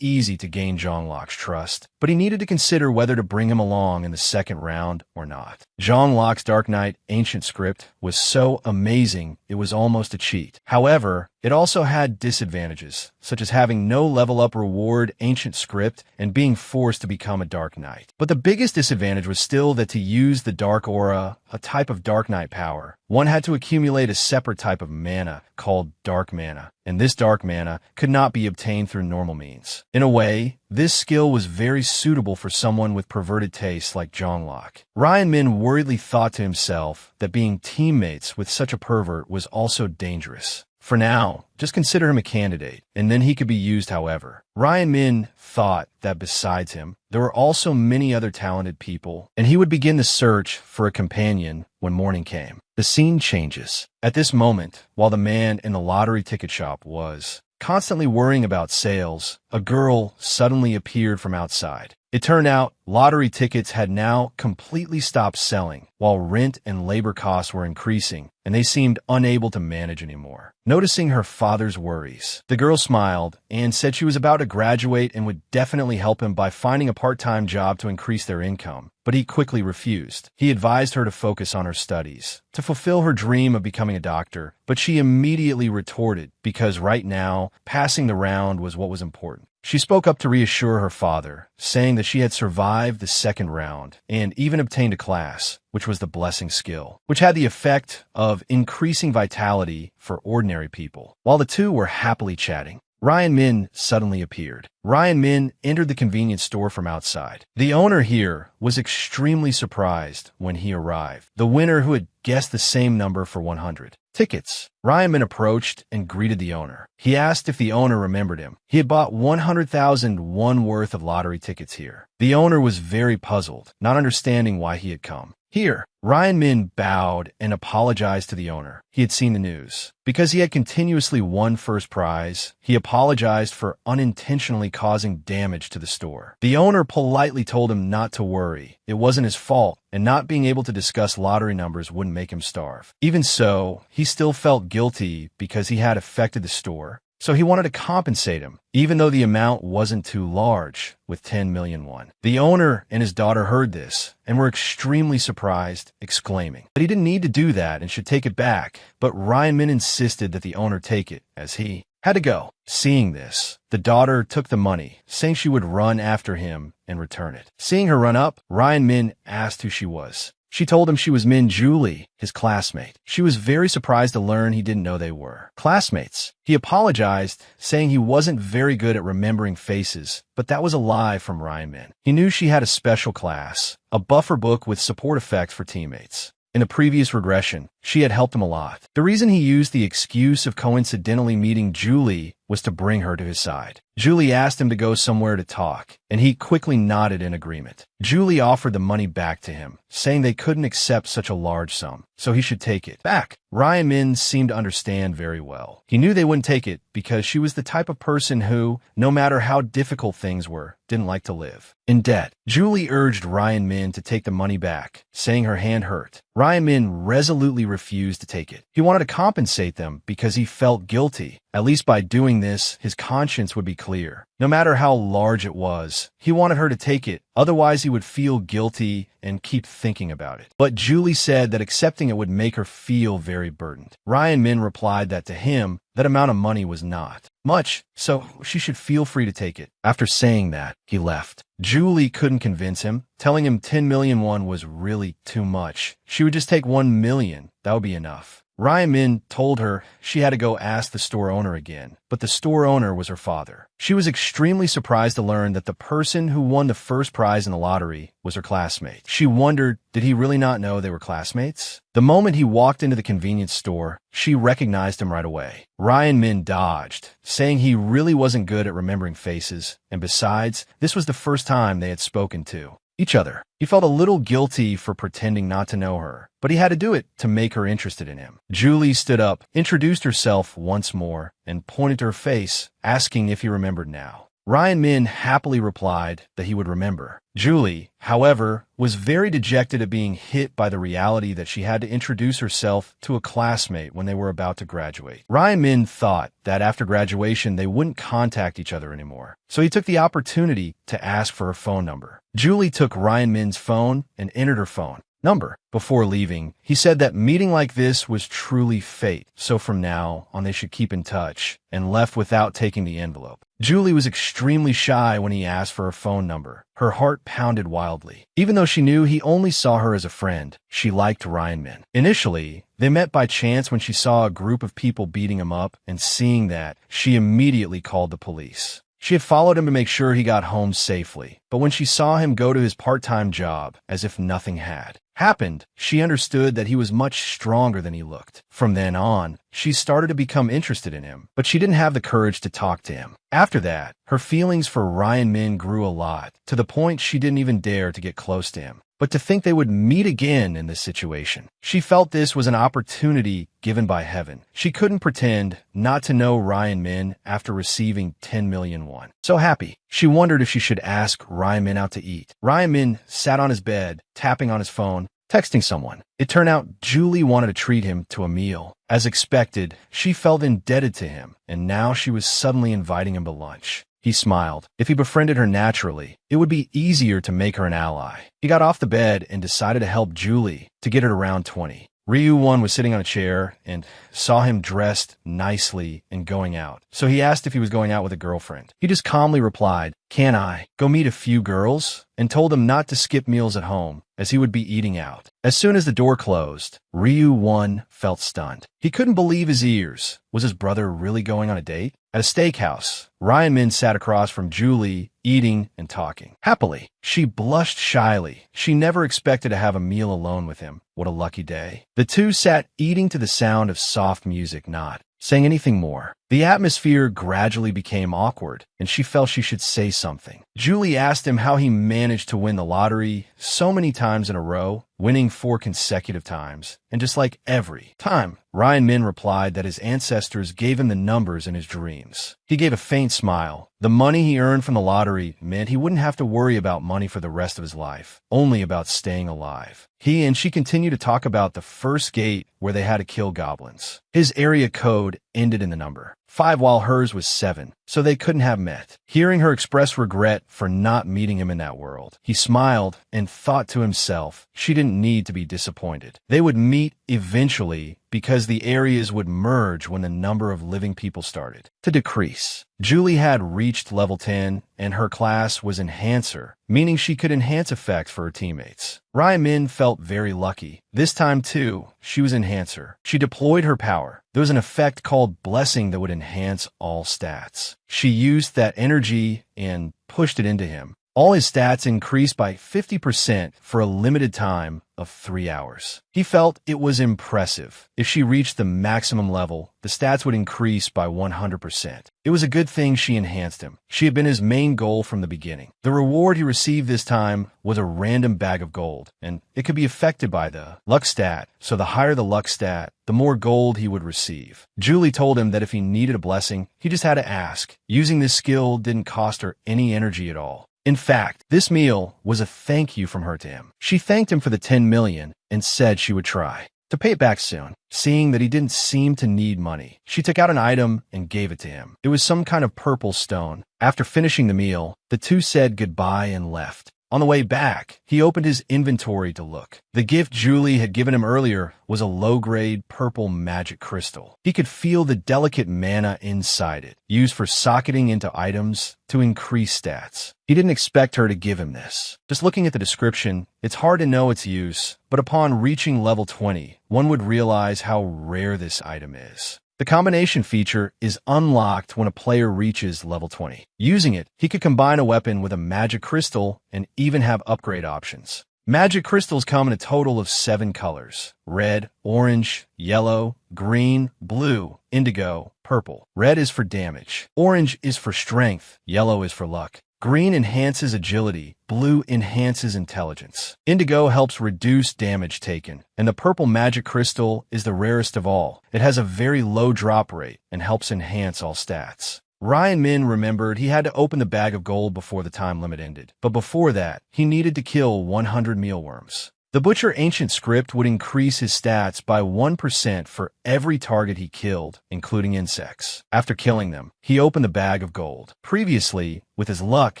easy to gain Zhonglok's trust. But he needed to consider whether to bring him along in the second round or not. Zhonglok's Dark Knight ancient script was so amazing it was almost a cheat. However, it also had disadvantages, such as having no level-up reward ancient script and being forced to become a Dark Knight. But the biggest disadvantage was still that to use the Dark Aura, a type of Dark Knight power, one had to accumulate a separate type of mana called Dark Mana, and this Dark Mana could not be obtained through normal means. In a way, this skill was very suitable for someone with perverted tastes like Zhonglok. Ryan Min worriedly thought to himself that being teammates with such a pervert was also dangerous. For now, just consider him a candidate, and then he could be used however. Ryan Min thought that besides him, there were also many other talented people, and he would begin the search for a companion when morning came. The scene changes. At this moment, while the man in the lottery ticket shop was constantly worrying about sales, a girl suddenly appeared from outside. It turned out lottery tickets had now completely stopped selling, while rent and labor costs were increasing, and they seemed unable to manage anymore. Noticing her father's worries, the girl smiled and said she was about to graduate and would definitely help him by finding a part-time job to increase their income. But he quickly refused. He advised her to focus on her studies, to fulfill her dream of becoming a doctor, but she immediately retorted because right now, passing the round was what was important. She spoke up to reassure her father, saying that she had survived the second round and even obtained a class, which was the blessing skill, which had the effect of increasing vitality for ordinary people. While the two were happily chatting, Ryan Min suddenly appeared. Ryan Min entered the convenience store from outside. The owner here was extremely surprised when he arrived. The winner who had guessed the same number for 100 tickets. Ryan Min approached and greeted the owner. He asked if the owner remembered him. He had bought 100,000 won worth of lottery tickets here. The owner was very puzzled, not understanding why he had come. Here, Ryan Min bowed and apologized to the owner. He had seen the news. Because he had continuously won first prize, he apologized for unintentionally causing damage to the store. The owner politely told him not to worry. It wasn't his fault, and not being able to discuss lottery numbers wouldn't make him starve. Even so, he still felt guilty because he had affected the store. So he wanted to compensate him, even though the amount wasn't too large, with 10 million won. The owner and his daughter heard this and were extremely surprised, exclaiming that he didn't need to do that and should take it back, but Ryan Min insisted that the owner take it, as he had to go. Seeing this, the daughter took the money, saying she would run after him and return it. Seeing her run up, Ryan Min asked who she was. She told him she was Min Julie, his classmate. She was very surprised to learn he didn't know they were classmates. He apologized, saying he wasn't very good at remembering faces, but that was a lie from Ryan Min. He knew she had a special class, a buffer book with support effects for teammates. In a previous regression, she had helped him a lot. The reason he used the excuse of coincidentally meeting Julie was to bring her to his side. Julie asked him to go somewhere to talk, and he quickly nodded in agreement. Julie offered the money back to him, saying they couldn't accept such a large sum, so he should take it back. Ryan Min seemed to understand very well. He knew they wouldn't take it because she was the type of person who, no matter how difficult things were, didn't like to live in debt. Julie urged Ryan Min to take the money back, saying her hand hurt. Ryan Min resolutely refused to take it. He wanted to compensate them because he felt guilty. At least by doing this, his conscience would be clear. No matter how large it was, he wanted her to take it. Otherwise, he would feel guilty and keep thinking about it. But Julie said that accepting it would make her feel very burdened. Ryan Min replied that to him, that amount of money was not much, so she should feel free to take it. After saying that, he left. Julie couldn't convince him, telling him 10 million won was really too much. She would just take 1 million. That would be enough. Ryan Min told her she had to go ask the store owner again, but the store owner was her father. She was extremely surprised to learn that the person who won the first prize in the lottery was her classmate. She wondered, did he really not know they were classmates? The moment he walked into the convenience store, she recognized him right away. Ryan Min dodged, saying he really wasn't good at remembering faces, and besides, this was the first time they had spoken to each other. He felt a little guilty for pretending not to know her, but he had to do it to make her interested in him. Julie stood up, introduced herself once more, and pointed to her face, asking if he remembered now. Ryan Min happily replied that he would remember. Julie, however, was very dejected at being hit by the reality that she had to introduce herself to a classmate when they were about to graduate. Ryan Min thought that after graduation they wouldn't contact each other anymore, so he took the opportunity to ask for her phone number. Julie took Ryan Min's phone and entered her phone number. Before leaving, he said that meeting like this was truly fate, so from now on they should keep in touch, and left without taking the envelope. Julie was extremely shy when he asked for her phone number. Her heart pounded wildly. Even though she knew he only saw her as a friend, she liked Ryan Min. Initially, they met by chance when she saw a group of people beating him up, and seeing that, she immediately called the police. She had followed him to make sure he got home safely, but when she saw him go to his part-time job as if nothing had happened, she understood that he was much stronger than he looked. From then on, she started to become interested in him, but she didn't have the courage to talk to him. After that, her feelings for Ryan Min grew a lot, to the point she didn't even dare to get close to him. But to think they would meet again in this situation, she felt this was an opportunity given by heaven. She couldn't pretend not to know Ryan Min after receiving 10 million won. So happy, she wondered if she should ask Ryan Min out to eat. Ryan Min sat on his bed, tapping on his phone, texting someone. It turned out Julie wanted to treat him to a meal. As expected, she felt indebted to him, and now she was suddenly inviting him to lunch. He smiled. If he befriended her naturally, it would be easier to make her an ally. He got off the bed and decided to help Julie to get it around 20. Ryu-won was sitting on a chair and saw him dressed nicely and going out. So he asked if he was going out with a girlfriend. He just calmly replied, "Can I go meet a few girls?" and told him not to skip meals at home, as he would be eating out. As soon as the door closed, Ryu-won felt stunned. He couldn't believe his ears. Was his brother really going on a date? At a steakhouse, Ryan Min sat across from Julie, eating and talking. Happily, she blushed shyly. She never expected to have a meal alone with him. What a lucky day. The two sat eating to the sound of soft music, not saying anything more. The atmosphere gradually became awkward, and she felt she should say something. Julie asked him how he managed to win the lottery so many times in a row, winning 4 consecutive times. And just like every time, Ryan Min replied that his ancestors gave him the numbers in his dreams. He gave a faint smile. The money he earned from the lottery meant he wouldn't have to worry about money for the rest of his life, only about staying alive. He and she continued to talk about the first gate where they had to kill goblins. His area code ended in the number 5 while hers was 7, so they couldn't have met. Hearing her express regret for not meeting him in that world, he smiled and thought to himself she didn't need to be disappointed. They would meet eventually because the areas would merge when the number of living people started to decrease. Julie had reached level 10, and her class was Enhancer, meaning she could enhance effects for her teammates. Ryan Min felt very lucky. This time, too, she was Enhancer. She deployed her power. There was an effect called Blessing that would enhance all stats. She used that energy and pushed it into him. All his stats increased by 50% for a limited time of 3 hours. He felt it was impressive. If she reached the maximum level, the stats would increase by 100%. It was a good thing she enhanced him. She had been his main goal from the beginning. The reward he received this time was a random bag of gold, and it could be affected by the luck stat, so the higher the luck stat, the more gold he would receive. Julie told him that if he needed a blessing, he just had to ask. Using this skill didn't cost her any energy at all. In fact, this meal was a thank you from her to him. She thanked him for the 10 million and said she would try to pay it back soon. Seeing that he didn't seem to need money, she took out an item and gave it to him. It was some kind of purple stone. After finishing the meal, the two said goodbye and left. On the way back, he opened his inventory to look. The gift Julie had given him earlier was a low-grade purple magic crystal. He could feel the delicate mana inside it, used for socketing into items to increase stats. He didn't expect her to give him this. Just looking at the description, it's hard to know its use, but upon reaching level 20, one would realize how rare this item is. The combination feature is unlocked when a player reaches level 20. Using it, he could combine a weapon with a magic crystal and even have upgrade options. Magic crystals come in a total of 7 colors: red, orange, yellow, green, blue, indigo, purple. Red is for damage. Orange is for strength. Yellow is for luck. Green enhances agility, blue enhances intelligence. Indigo helps reduce damage taken, and the purple magic crystal is the rarest of all. It has a very low drop rate and helps enhance all stats. Ryan Min remembered he had to open the bag of gold before the time limit ended. But before that, he needed to kill 100 mealworms. The Butcher Ancient script would increase his stats by 1% for every target he killed, including insects. After killing them, he opened the bag of gold. Previously, with his luck,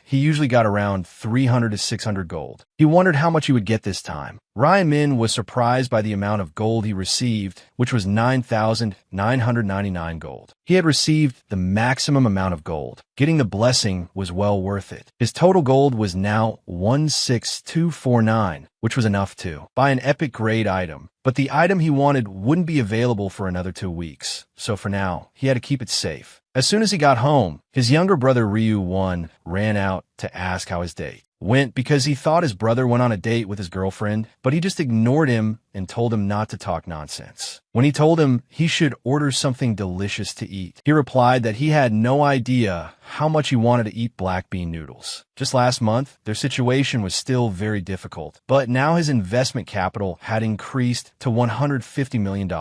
he usually got around 300 to 600 gold. He wondered how much he would get this time. Ryan Min was surprised by the amount of gold he received, which was 9,999 gold. He had received the maximum amount of gold. Getting the blessing was well worth it. His total gold was now 16249, which was enough to buy an epic grade item. But the item he wanted wouldn't be available for another 2 weeks, so for now, he had to keep it safe. As soon as he got home, his younger brother Ryu-1 ran out to ask how his date went because he thought his brother went on a date with his girlfriend, but he just ignored him and told him not to talk nonsense. When he told him he should order something delicious to eat, he replied that he had no idea how much he wanted to eat black bean noodles. Just last month, their situation was still very difficult, but now his investment capital had increased to $150 million.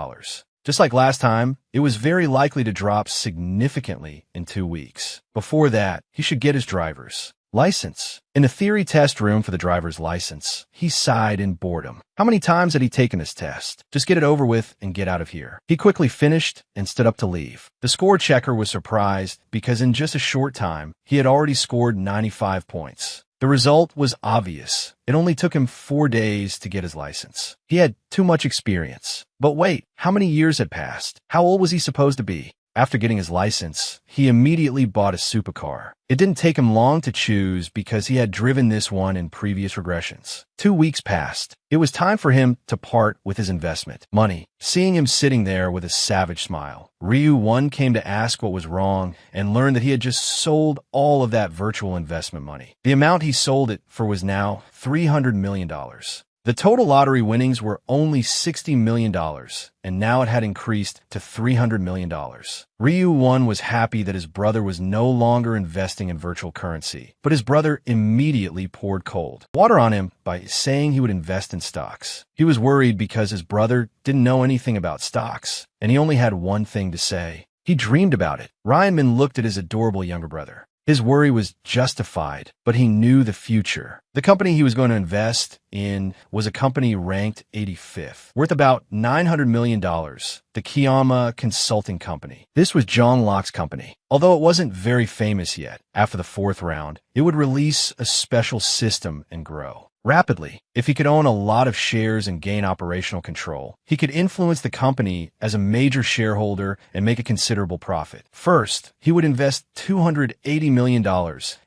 Just like last time, it was very likely to drop significantly in 2 weeks. Before that, he should get his driver's license. In the theory test room for the driver's license, he sighed in boredom. How many times had he taken this test? Just get it over with and get out of here. He quickly finished and stood up to leave. The score checker was surprised because in just a short time, he had already scored 95 points. The result was obvious. It only took him 4 days to get his license. He had too much experience. But wait, how many years had passed? How old was he supposed to be? After getting his license, he immediately bought a supercar. It didn't take him long to choose because he had driven this one in previous regressions. 2 weeks passed. It was time for him to part with his investment money. Seeing him sitting there with a savage smile, Ryu-1 came to ask what was wrong and learned that he had just sold all of that virtual investment money. The amount he sold it for was now $300 million. The total lottery winnings were only $60 million, and now it had increased to $300 million. Ryu-1 was happy that his brother was no longer investing in virtual currency, but his brother immediately poured cold water on him by saying he would invest in stocks. He was worried because his brother didn't know anything about stocks, and he only had one thing to say. He dreamed about it. Ryan Min looked at his adorable younger brother. His worry was justified, but he knew the future. The company he was going to invest in was a company ranked 85th, worth about $900 million, the Kiyama Consulting Company. This was John Locke's company. Although it wasn't very famous yet, after the 4th round, it would release a special system and grow rapidly. If he could own a lot of shares and gain operational control, he could influence the company as a major shareholder and make a considerable profit. First, he would invest $280 million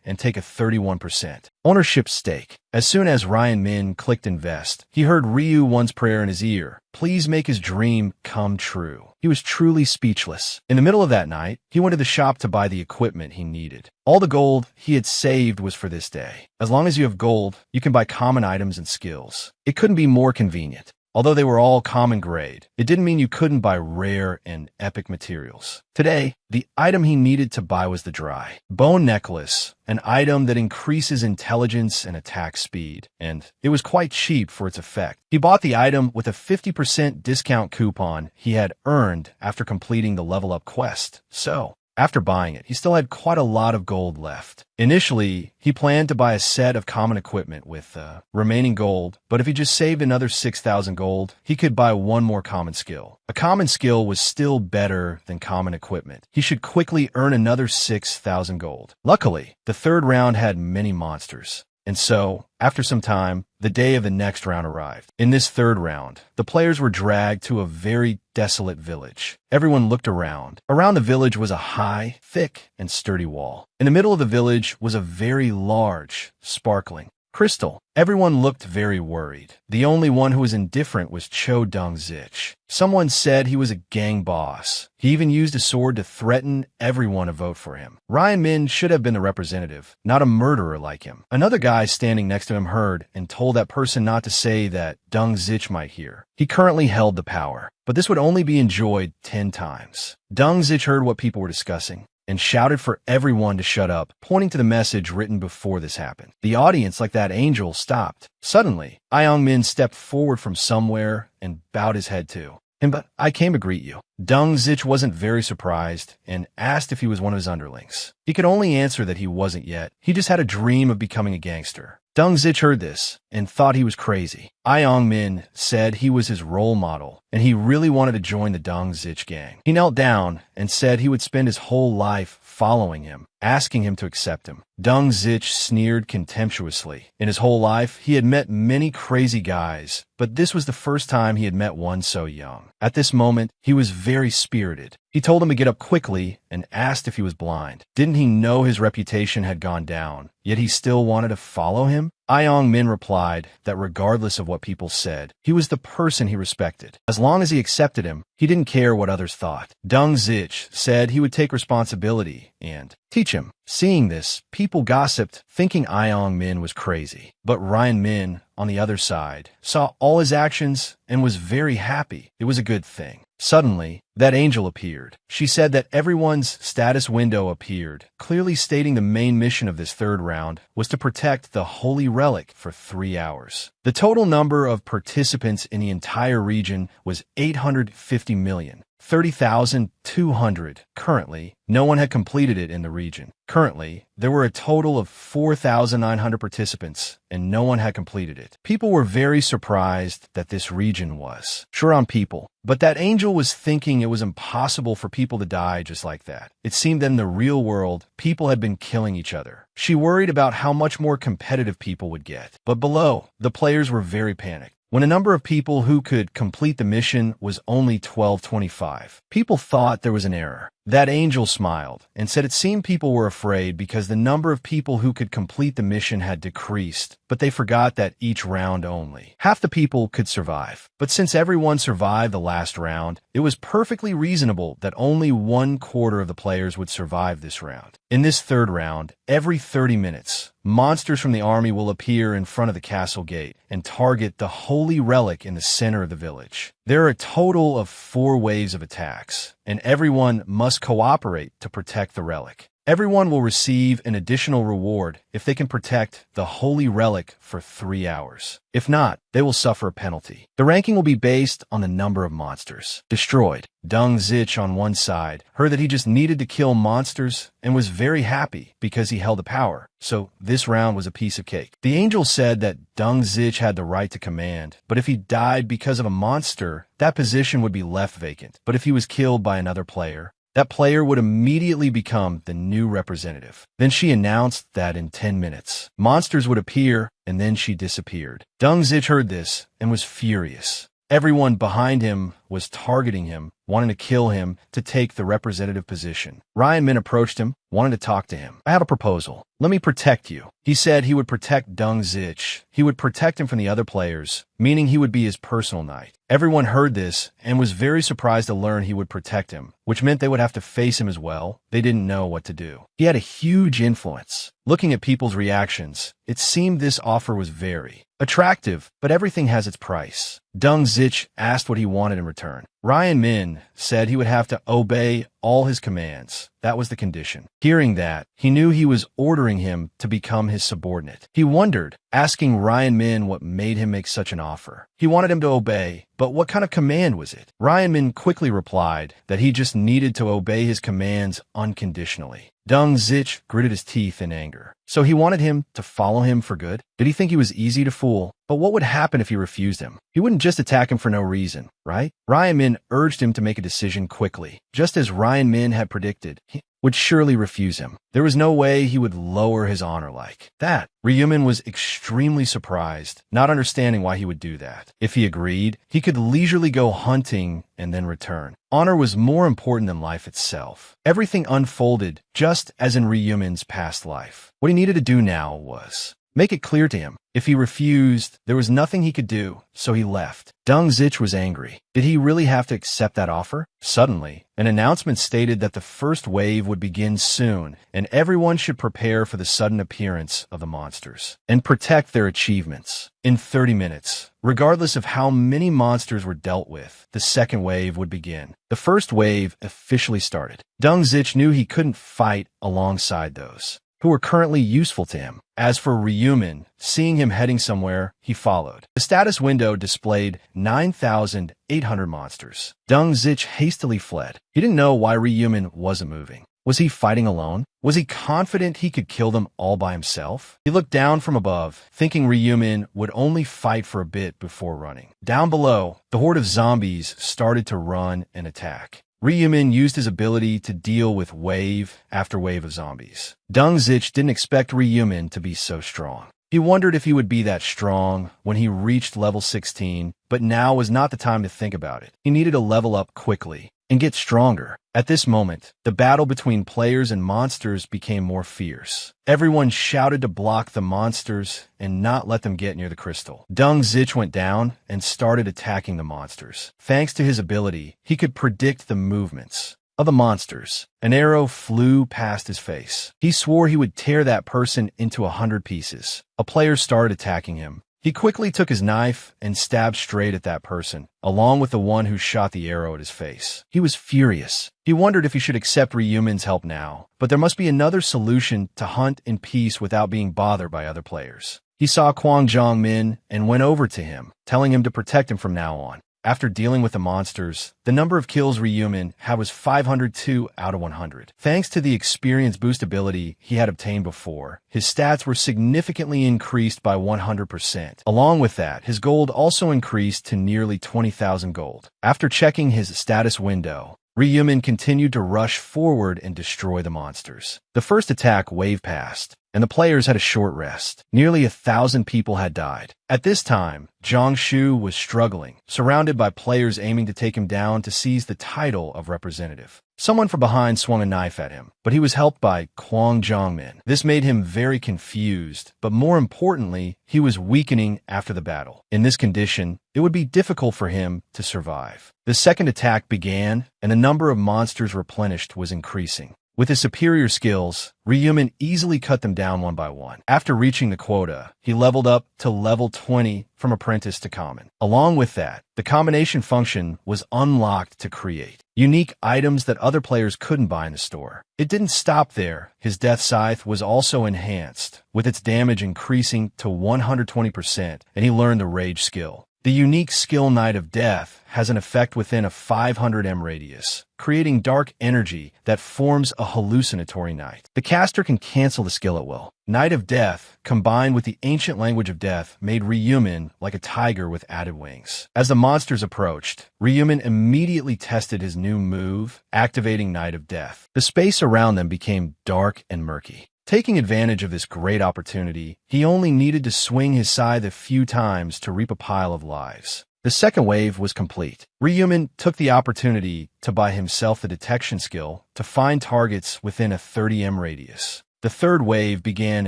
and take a 31% ownership stake. As soon as Ryan Min clicked invest, he heard Ryu-1's prayer in his ear. Please make his dream come true. He was truly speechless. In the middle of that night, he went to the shop to buy the equipment he needed. All the gold he had saved was for this day. As long as you have gold, you can buy common items and skills. It couldn't be more convenient. Although they were all common grade, it didn't mean you couldn't buy rare and epic materials. Today, the item he needed to buy was the dry bone necklace, an item that increases intelligence and attack speed, and it was quite cheap for its effect. He bought the item with a 50% discount coupon he had earned after completing the level up quest. So, after buying it, he still had quite a lot of gold left. Initially, he planned to buy a set of common equipment with remaining gold, but if he just saved another 6,000 gold, he could buy one more common skill. A common skill was still better than common equipment. He should quickly earn another 6,000 gold. Luckily, the 3rd round had many monsters. And so, after some time, the day of the next round arrived. In this 3rd round, the players were dragged to a very desolate village. Everyone looked around. Around the village was a high, thick, and sturdy wall. In the middle of the village was a very large, sparkling crystal. Everyone looked very worried. The only one who was indifferent was Cho Dong-zich. Someone said he was a gang boss. He even used a sword to threaten everyone to vote for him. Ryan Min should have been the representative, not a murderer like him. Another guy standing next to him heard and told that person not to say that Dong-zich might hear. He currently held the power, but this would only be enjoyed 10 times. Dong-zich heard what people were discussing and shouted for everyone to shut up, pointing to the message written before this happened. The audience, like that angel, stopped. Suddenly, Iong Min stepped forward from somewhere and bowed his head too. But I came to greet you. Dung Zich wasn't very surprised and asked if he was one of his underlings. He could only answer that he wasn't yet. He just had a dream of becoming a gangster. Dung Zich heard this and thought he was crazy. Iong Min said he was his role model, and he really wanted to join the Dung Zich gang. He knelt down and said he would spend his whole life following him, asking him to accept him. Dung Zich sneered contemptuously. In his whole life, he had met many crazy guys, but this was the first time he had met one so young. At this moment, he was very spirited. He told him to get up quickly and asked if he was blind. Didn't he know his reputation had gone down, yet he still wanted to follow him? Iong Min replied that regardless of what people said, he was the person he respected. As long as he accepted him, he didn't care what others thought. Dung Zich said he would take responsibility and teach him. Seeing this, people gossiped, thinking Iong Min was crazy. But Ryan Min, on the other side, saw all his actions and was very happy. It was a good thing. Suddenly, that angel appeared. She said that everyone's status window appeared, clearly stating the main mission of this third round was to protect the holy relic for 3 hours. The total number of participants in the entire region was 850 million. 30,200. Currently, no one had completed it in the region. Currently, there were a total of 4,900 participants, and no one had completed it. People were very surprised that this region was sure on people, but that angel was thinking it was impossible for people to die just like that. It seemed that in the real world, people had been killing each other. She worried about how much more competitive people would get. But below, the players were very panicked. When a number of people who could complete the mission was only 1225, people thought there was an error. That angel smiled and said it seemed people were afraid because the number of people who could complete the mission had decreased, but they forgot that each round only half the people could survive. But since everyone survived the last round, it was perfectly reasonable that only 1/4 of the players would survive this round. In this third round, every 30 minutes, monsters from the army will appear in front of the castle gate and target the holy relic in the center of the village. There are a total of 4 waves of attacks, and everyone must cooperate to protect the relic. Everyone will receive an additional reward if they can protect the holy relic for 3 hours. If not, they will suffer a penalty. The ranking will be based on the number of monsters destroyed. Dung Zich on one side heard that he just needed to kill monsters and was very happy because he held the power, so this round was a piece of cake. The angel said that Dung Zich had the right to command, but if he died because of a monster, that position would be left vacant. But if he was killed by another player, that player would immediately become the new representative. Then she announced that in 10 minutes, monsters would appear, and then she disappeared. Dung Zich heard this and was furious. Everyone behind him was targeting him, wanting to kill him to take the representative position. Ryan Min approached him, wanted to talk to him. I have a proposal. Let me protect you. He said he would protect Dung Zich. He would protect him from the other players, meaning he would be his personal knight. Everyone heard this and was very surprised to learn he would protect him, which meant they would have to face him as well. They didn't know what to do. He had a huge influence. Looking at people's reactions, it seemed this offer was very attractive, but everything has its price. Dung Zich asked what he wanted in return. Ryan Min said he would have to obey all his commands. That was the condition. Hearing that, he knew he was ordering him to become his subordinate. He wondered, asking Ryan Min what made him make such an offer. He wanted him to obey, but what kind of command was it? Ryan Min quickly replied that he just needed to obey his commands unconditionally. Dung Zich gritted his teeth in anger. So he wanted him to follow him for good? Did he think he was easy to fool? But what would happen if he refused him? He wouldn't just attack him for no reason, right? Ryan Min urged him to make a decision quickly. Just as Ryan Min had predicted, he would surely refuse him. There was no way he would lower his honor like that. Ryumin was extremely surprised, not understanding why he would do that. If he agreed, he could leisurely go hunting and then return. Honor was more important than life itself. Everything unfolded just as in Ryumin's past life. What he needed to do now was make it clear to him. If he refused, there was nothing he could do, so he left. Dung Zich was angry. Did he really have to accept that offer? Suddenly, an announcement stated that the first wave would begin soon, and everyone should prepare for the sudden appearance of the monsters and protect their achievements. In 30 minutes, regardless of how many monsters were dealt with, the second wave would begin. The first wave officially started. Dung Zich knew he couldn't fight alongside those. who were currently useful to him. As for Ryumin, seeing him heading somewhere, he followed. The status window displayed 9,800 monsters. Dung Zich hastily fled. He didn't know why Ryumin wasn't moving. Was he fighting alone? Was he confident he could kill them all by himself? He looked down from above, thinking Ryumin would only fight for a bit before running. Down below, the horde of zombies started to run and attack. Ryumin used his ability to deal with wave after wave of zombies. Dung Zich didn't expect Ryumin to be so strong. He wondered if he would be that strong when he reached level 16, but now was not the time to think about it. He needed to level up quickly and get stronger. At this moment, the battle between players and monsters became more fierce. Everyone shouted to block the monsters and not let them get near the crystal. Dung Zich went down and started attacking the monsters. Thanks to his ability, he could predict the movements of the monsters. An arrow flew past his face. He swore he would tear that person into 100 pieces. A player started attacking him. He quickly took his knife and stabbed straight at that person, along with the one who shot the arrow at his face. He was furious. He wondered if he should accept Ryumin's help now, but there must be another solution to hunt in peace without being bothered by other players. He saw Kwang Jong-min and went over to him, telling him to protect him from now on. After dealing with the monsters, the number of kills Ryumin had was 502 out of 100. Thanks to the experience boost ability he had obtained before, his stats were significantly increased by 100%. Along with that, his gold also increased to nearly 20,000 gold. After checking his status window, Ryumin continued to rush forward and destroy the monsters. The first attack wave passed, and the players had a short rest. Nearly 1,000 people had died. At this time, Zhang Shu was struggling, surrounded by players aiming to take him down to seize the title of representative. Someone from behind swung a knife at him, but he was helped by Kwang Jong-min. This made him very confused, but more importantly, he was weakening after the battle. In this condition, it would be difficult for him to survive. The second attack began, and the number of monsters replenished was increasing. With his superior skills, Ryumin easily cut them down one by one. After reaching the quota, he leveled up to level 20 from apprentice to common. Along with that, the combination function was unlocked to create unique items that other players couldn't buy in the store. It didn't stop there. His death scythe was also enhanced, with its damage increasing to 120%, and he learned the rage skill. The unique skill Knight of Death has an effect within a 500 m radius, creating dark energy that forms a hallucinatory night. The caster can cancel the skill at will. Knight of Death, combined with the ancient language of death, made Ryumin like a tiger with added wings. As the monsters approached, Ryumin immediately tested his new move, activating Knight of Death. The space around them became dark and murky. Taking advantage of this great opportunity, he only needed to swing his scythe a few times to reap a pile of lives. The second wave was complete. Ryumin took the opportunity to buy himself the detection skill to find targets within a 30 m radius. The third wave began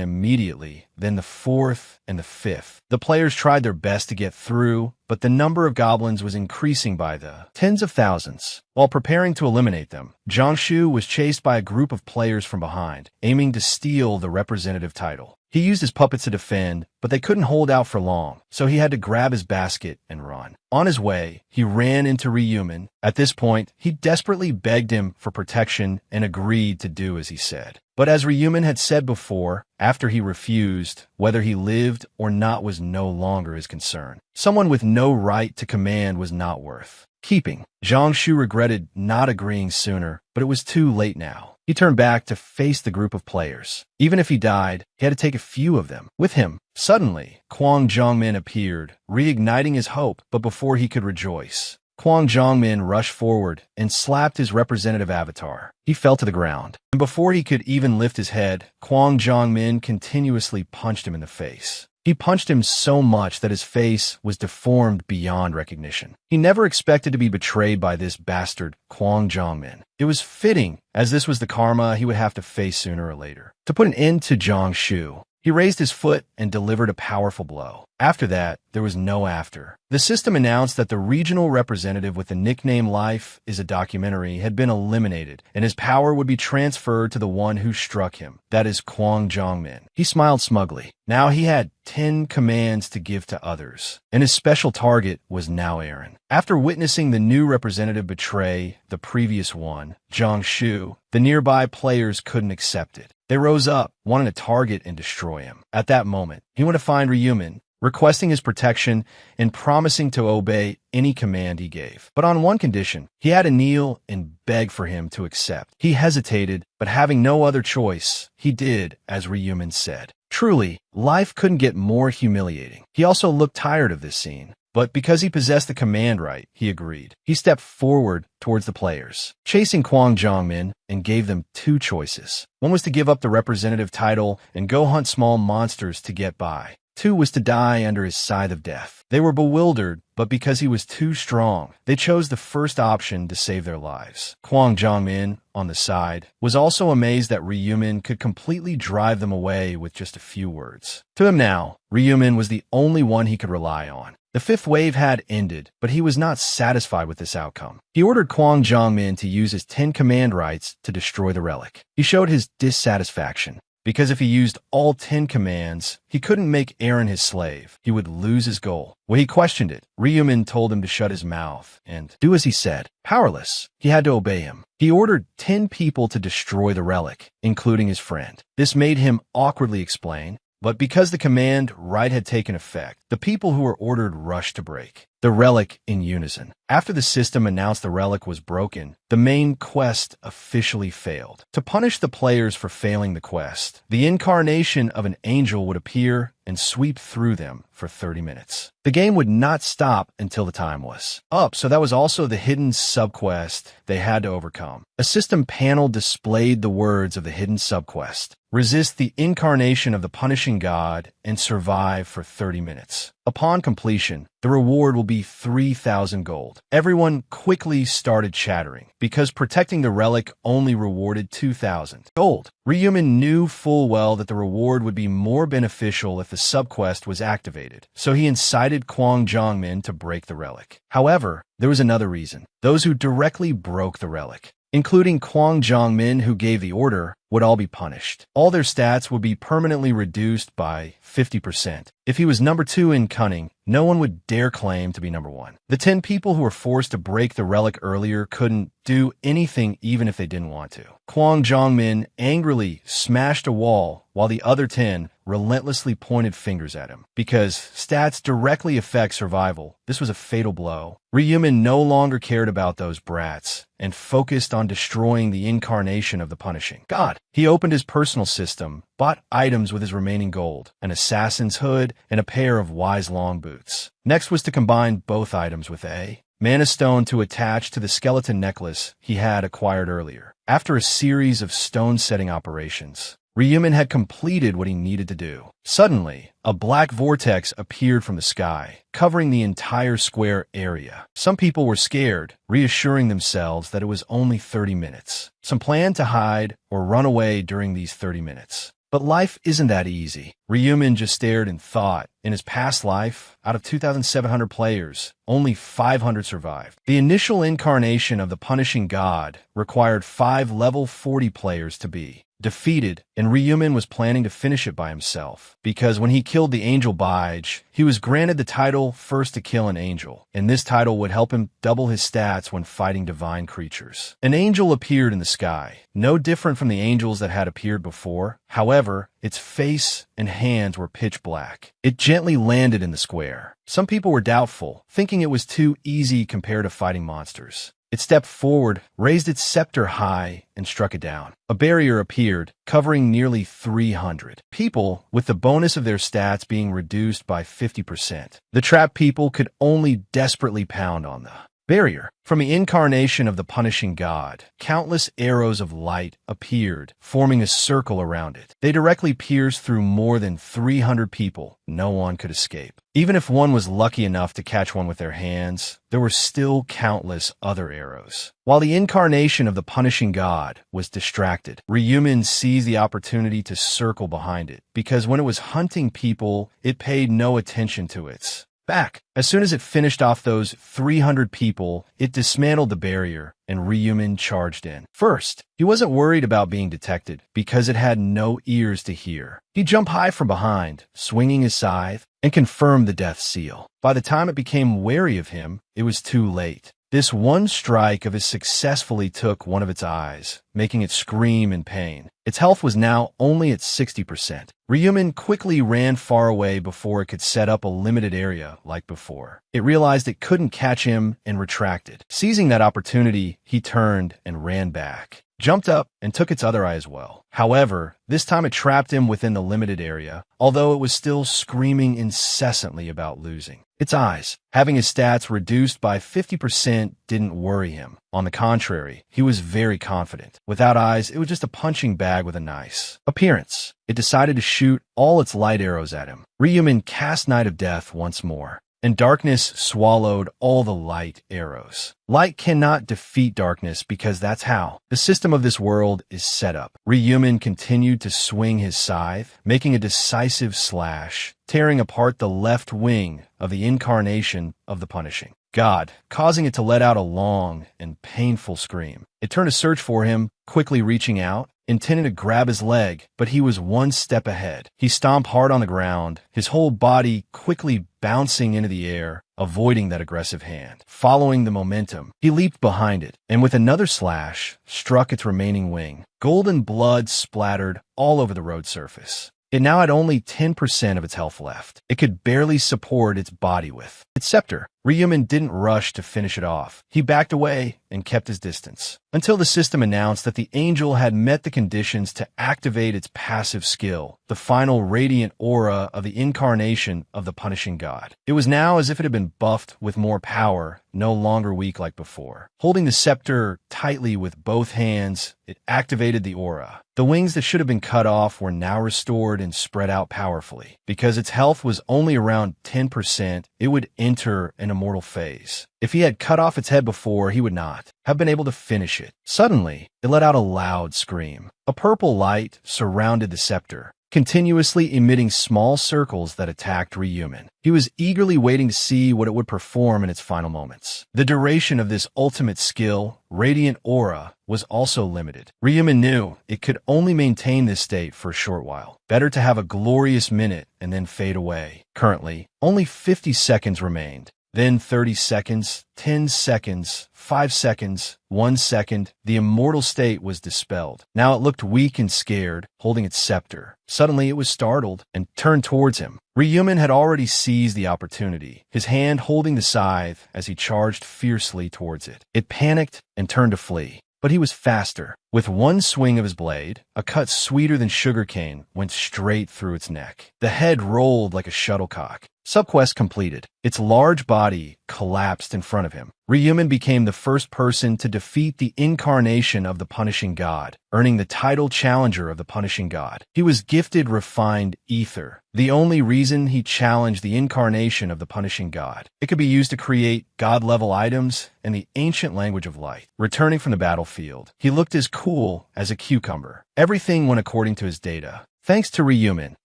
immediately, then the fourth and the fifth. The players tried their best to get through, but the number of goblins was increasing by the tens of thousands. While preparing to eliminate them, Zhang Shu was chased by a group of players from behind, aiming to steal the representative title. He used his puppets to defend, but they couldn't hold out for long, so he had to grab his basket and run. On his way, he ran into Ryumin. At this point, he desperately begged him for protection and agreed to do as he said. But as Ryumin had said before, after he refused, whether he lived or not was no longer his concern. Someone with no right to command was not worth keeping. Zhang Shu regretted not agreeing sooner, but it was too late now. He turned back to face the group of players. Even if he died, he had to take a few of them with him. Suddenly, Kwang Jong-min appeared, reigniting his hope, but before he could rejoice, Kwang Jong-min rushed forward and slapped his representative avatar. He fell to the ground, and before he could even lift his head, Kwang Jong-min continuously punched him in the face. He punched him so much that his face was deformed beyond recognition. He never expected to be betrayed by this bastard, Kwang Jong-min. It was fitting, as this was the karma he would have to face sooner or later. To put an end to Zhang Shu, he raised his foot and delivered a powerful blow. After that, there was no after. The system announced that the regional representative with the nickname Life is a Documentary had been eliminated, and his power would be transferred to the one who struck him, that is Kwang Jong-min. He smiled smugly. Now he had 10 commands to give to others, and his special target was now Aaron. After witnessing the new representative betray the previous one, Zhang Shu, the nearby players couldn't accept it. They rose up, wanting to target and destroy him. At that moment, he went to find Ryumin, requesting his protection and promising to obey any command he gave. But on one condition, he had to kneel and beg for him to accept. He hesitated, but having no other choice, he did as Ryumin said. Truly, life couldn't get more humiliating. He also looked tired of this scene, but because he possessed the command right, he agreed. He stepped forward towards the players, chasing Kwang Jongmin, and gave them two choices. One was to give up the representative title and go hunt small monsters to get by. Two was to die under his scythe of death. They were bewildered, but because he was too strong, they chose the first option to save their lives. Kwang Jongmin, on the side, was also amazed that Ryumin could completely drive them away with just a few words. To him now, Ryumin was the only one he could rely on. The fifth wave had ended, but he was not satisfied with this outcome. He ordered Kwang Jongmin to use his 10 command rights to destroy the relic. He showed his dissatisfaction, because if he used all 10 commands, he couldn't make Aaron his slave. He would lose his goal. When he questioned it, Ryumin told him to shut his mouth and do as he said. Powerless, he had to obey him. He ordered 10 people to destroy the relic, including his friend. This made him awkwardly explain, but because the command right had taken effect, the people who were ordered rushed to break the relic in unison. After the system announced the relic was broken, the main quest officially failed. To punish the players for failing the quest, the incarnation of an angel would appear and sweep through them for 30 minutes. The game would not stop until the time was up, so that was also the hidden subquest they had to overcome. A system panel displayed the words of the hidden subquest. Resist the incarnation of the punishing god and survive for 30 minutes. Upon completion, the reward will be 3,000 gold. Everyone quickly started chattering, because protecting the relic only rewarded 2,000 gold. Ryumin knew full well that the reward would be more beneficial if the subquest was activated, so he incited Kwang Jongmin to break the relic. However, there was another reason. Those who directly broke the relic, including Kwang Jongmin, who gave the order, would all be punished. All their stats would be permanently reduced by 50%. If he was number 2 in cunning, no one would dare claim to be number 1. The 10 people who were forced to break the relic earlier couldn't do anything even if they didn't want to. Kwang Jongmin angrily smashed a wall while the other 10 relentlessly pointed fingers at him. Because stats directly affect survival, this was a fatal blow. Ryumin no longer cared about those brats and focused on destroying the incarnation of the punishing god. He opened his personal system, bought items with his remaining gold, an assassin's hood, and a pair of wise long boots. Next was to combine both items with a mana stone to attach to the skeleton necklace he had acquired earlier. After a series of stone-setting operations, Ryumin had completed what he needed to do. Suddenly, a black vortex appeared from the sky, covering the entire square area. Some people were scared, reassuring themselves that it was only 30 minutes. Some planned to hide or run away during these 30 minutes. But life isn't that easy. Ryumin just stared and thought. In his past life, out of 2,700 players, only 500 survived. The initial incarnation of the punishing god required 5 level 40 players to be defeated, and Ryumin was planning to finish it by himself, because when he killed the angel Baij, he was granted the title first to kill an angel, and this title would help him double his stats when fighting divine creatures. An angel appeared in the sky, no different from the angels that had appeared before. However, its face and hands were pitch black. It gently landed in the square. Some people were doubtful, thinking it was too easy compared to fighting monsters. It stepped forward, raised its scepter high, and struck it down. A barrier appeared, covering nearly 300 people, with the bonus of their stats being reduced by 50%. The trapped people could only desperately pound on the barrier. From the incarnation of the punishing god, countless arrows of light appeared, forming a circle around it. They directly pierced through more than 300 people. No one could escape. Even if one was lucky enough to catch one with their hands, there were still countless other arrows. While the incarnation of the punishing god was distracted, Ryumin seized the opportunity to circle behind it, because when it was hunting people, it paid no attention to its back. As soon as it finished off those 300 people, it dismantled the barrier, and Ryumin charged in. First, he wasn't worried about being detected, because it had no ears to hear. He jumped high from behind, swinging his scythe, and confirmed the death seal. By the time it became wary of him, it was too late. This one strike of his successfully took one of its eyes, making it scream in pain. Its health was now only at 60%. Ryumin quickly ran far away before it could set up a limited area like before. It realized it couldn't catch him and retracted. Seizing that opportunity, he turned and ran back, jumped up, and took its other eye as well. However, this time it trapped him within the limited area, although it was still screaming incessantly about losing. Its eyes, having his stats reduced by 50%, didn't worry him. On the contrary, he was very confident. Without eyes, it was just a punching bag with a nice appearance. It decided to shoot all its light arrows at him. Ryumin cast Knight of Death once more, and darkness swallowed all the light arrows. Light cannot defeat darkness because that's how the system of this world is set up. Ryumin continued to swing his scythe, making a decisive slash, tearing apart the left wing of the incarnation of the punishing God, causing it to let out a long and painful scream. It turned to search for him, quickly reaching out, intending to grab his leg, but he was one step ahead. He stomped hard on the ground, his whole body quickly bouncing into the air, avoiding that aggressive hand. Following the momentum, he leaped behind it, and with another slash, struck its remaining wing. Golden blood splattered all over the road surface. It now had only 10% of its health left. It could barely support its body with its scepter. Ryumin didn't rush to finish it off. He backed away and kept his distance, until the system announced that the angel had met the conditions to activate its passive skill, the final radiant aura of the incarnation of the punishing God. It was now as if it had been buffed with more power, no longer weak like before. Holding the scepter tightly with both hands, it activated the aura. The wings that should have been cut off were now restored and spread out powerfully. Because its health was only around 10%, it would enter an immortal phase. If he had cut off its head before, he would not have been able to finish it. Suddenly, it let out a loud scream. A purple light surrounded the scepter, continuously emitting small circles that attacked Ryumin. He was eagerly waiting to see what it would perform in its final moments. The duration of this ultimate skill, Radiant Aura, was also limited. Ryumin knew it could only maintain this state for a short while. Better to have a glorious minute and then fade away. Currently, only 50 seconds remained. Then 30 seconds, 10 seconds, 5 seconds, 1 second. The immortal state was dispelled. Now it looked weak and scared, holding its scepter. Suddenly it was startled and turned towards him. Ryumin had already seized the opportunity, his hand holding the scythe as he charged fiercely towards it. It panicked and turned to flee. But he was faster. With one swing of his blade, a cut sweeter than sugarcane went straight through its neck. The head rolled like a shuttlecock. Subquest completed. Its large body collapsed in front of him. Ryumin became the first person to defeat the incarnation of the punishing God, earning the title challenger of the punishing God. He was gifted refined ether, the only reason he challenged the incarnation of the punishing God. It could be used to create god-level items and the ancient language of light. Returning from the battlefield, he looked as cool as a cucumber. Everything went according to his data. Thanks to Ryumin,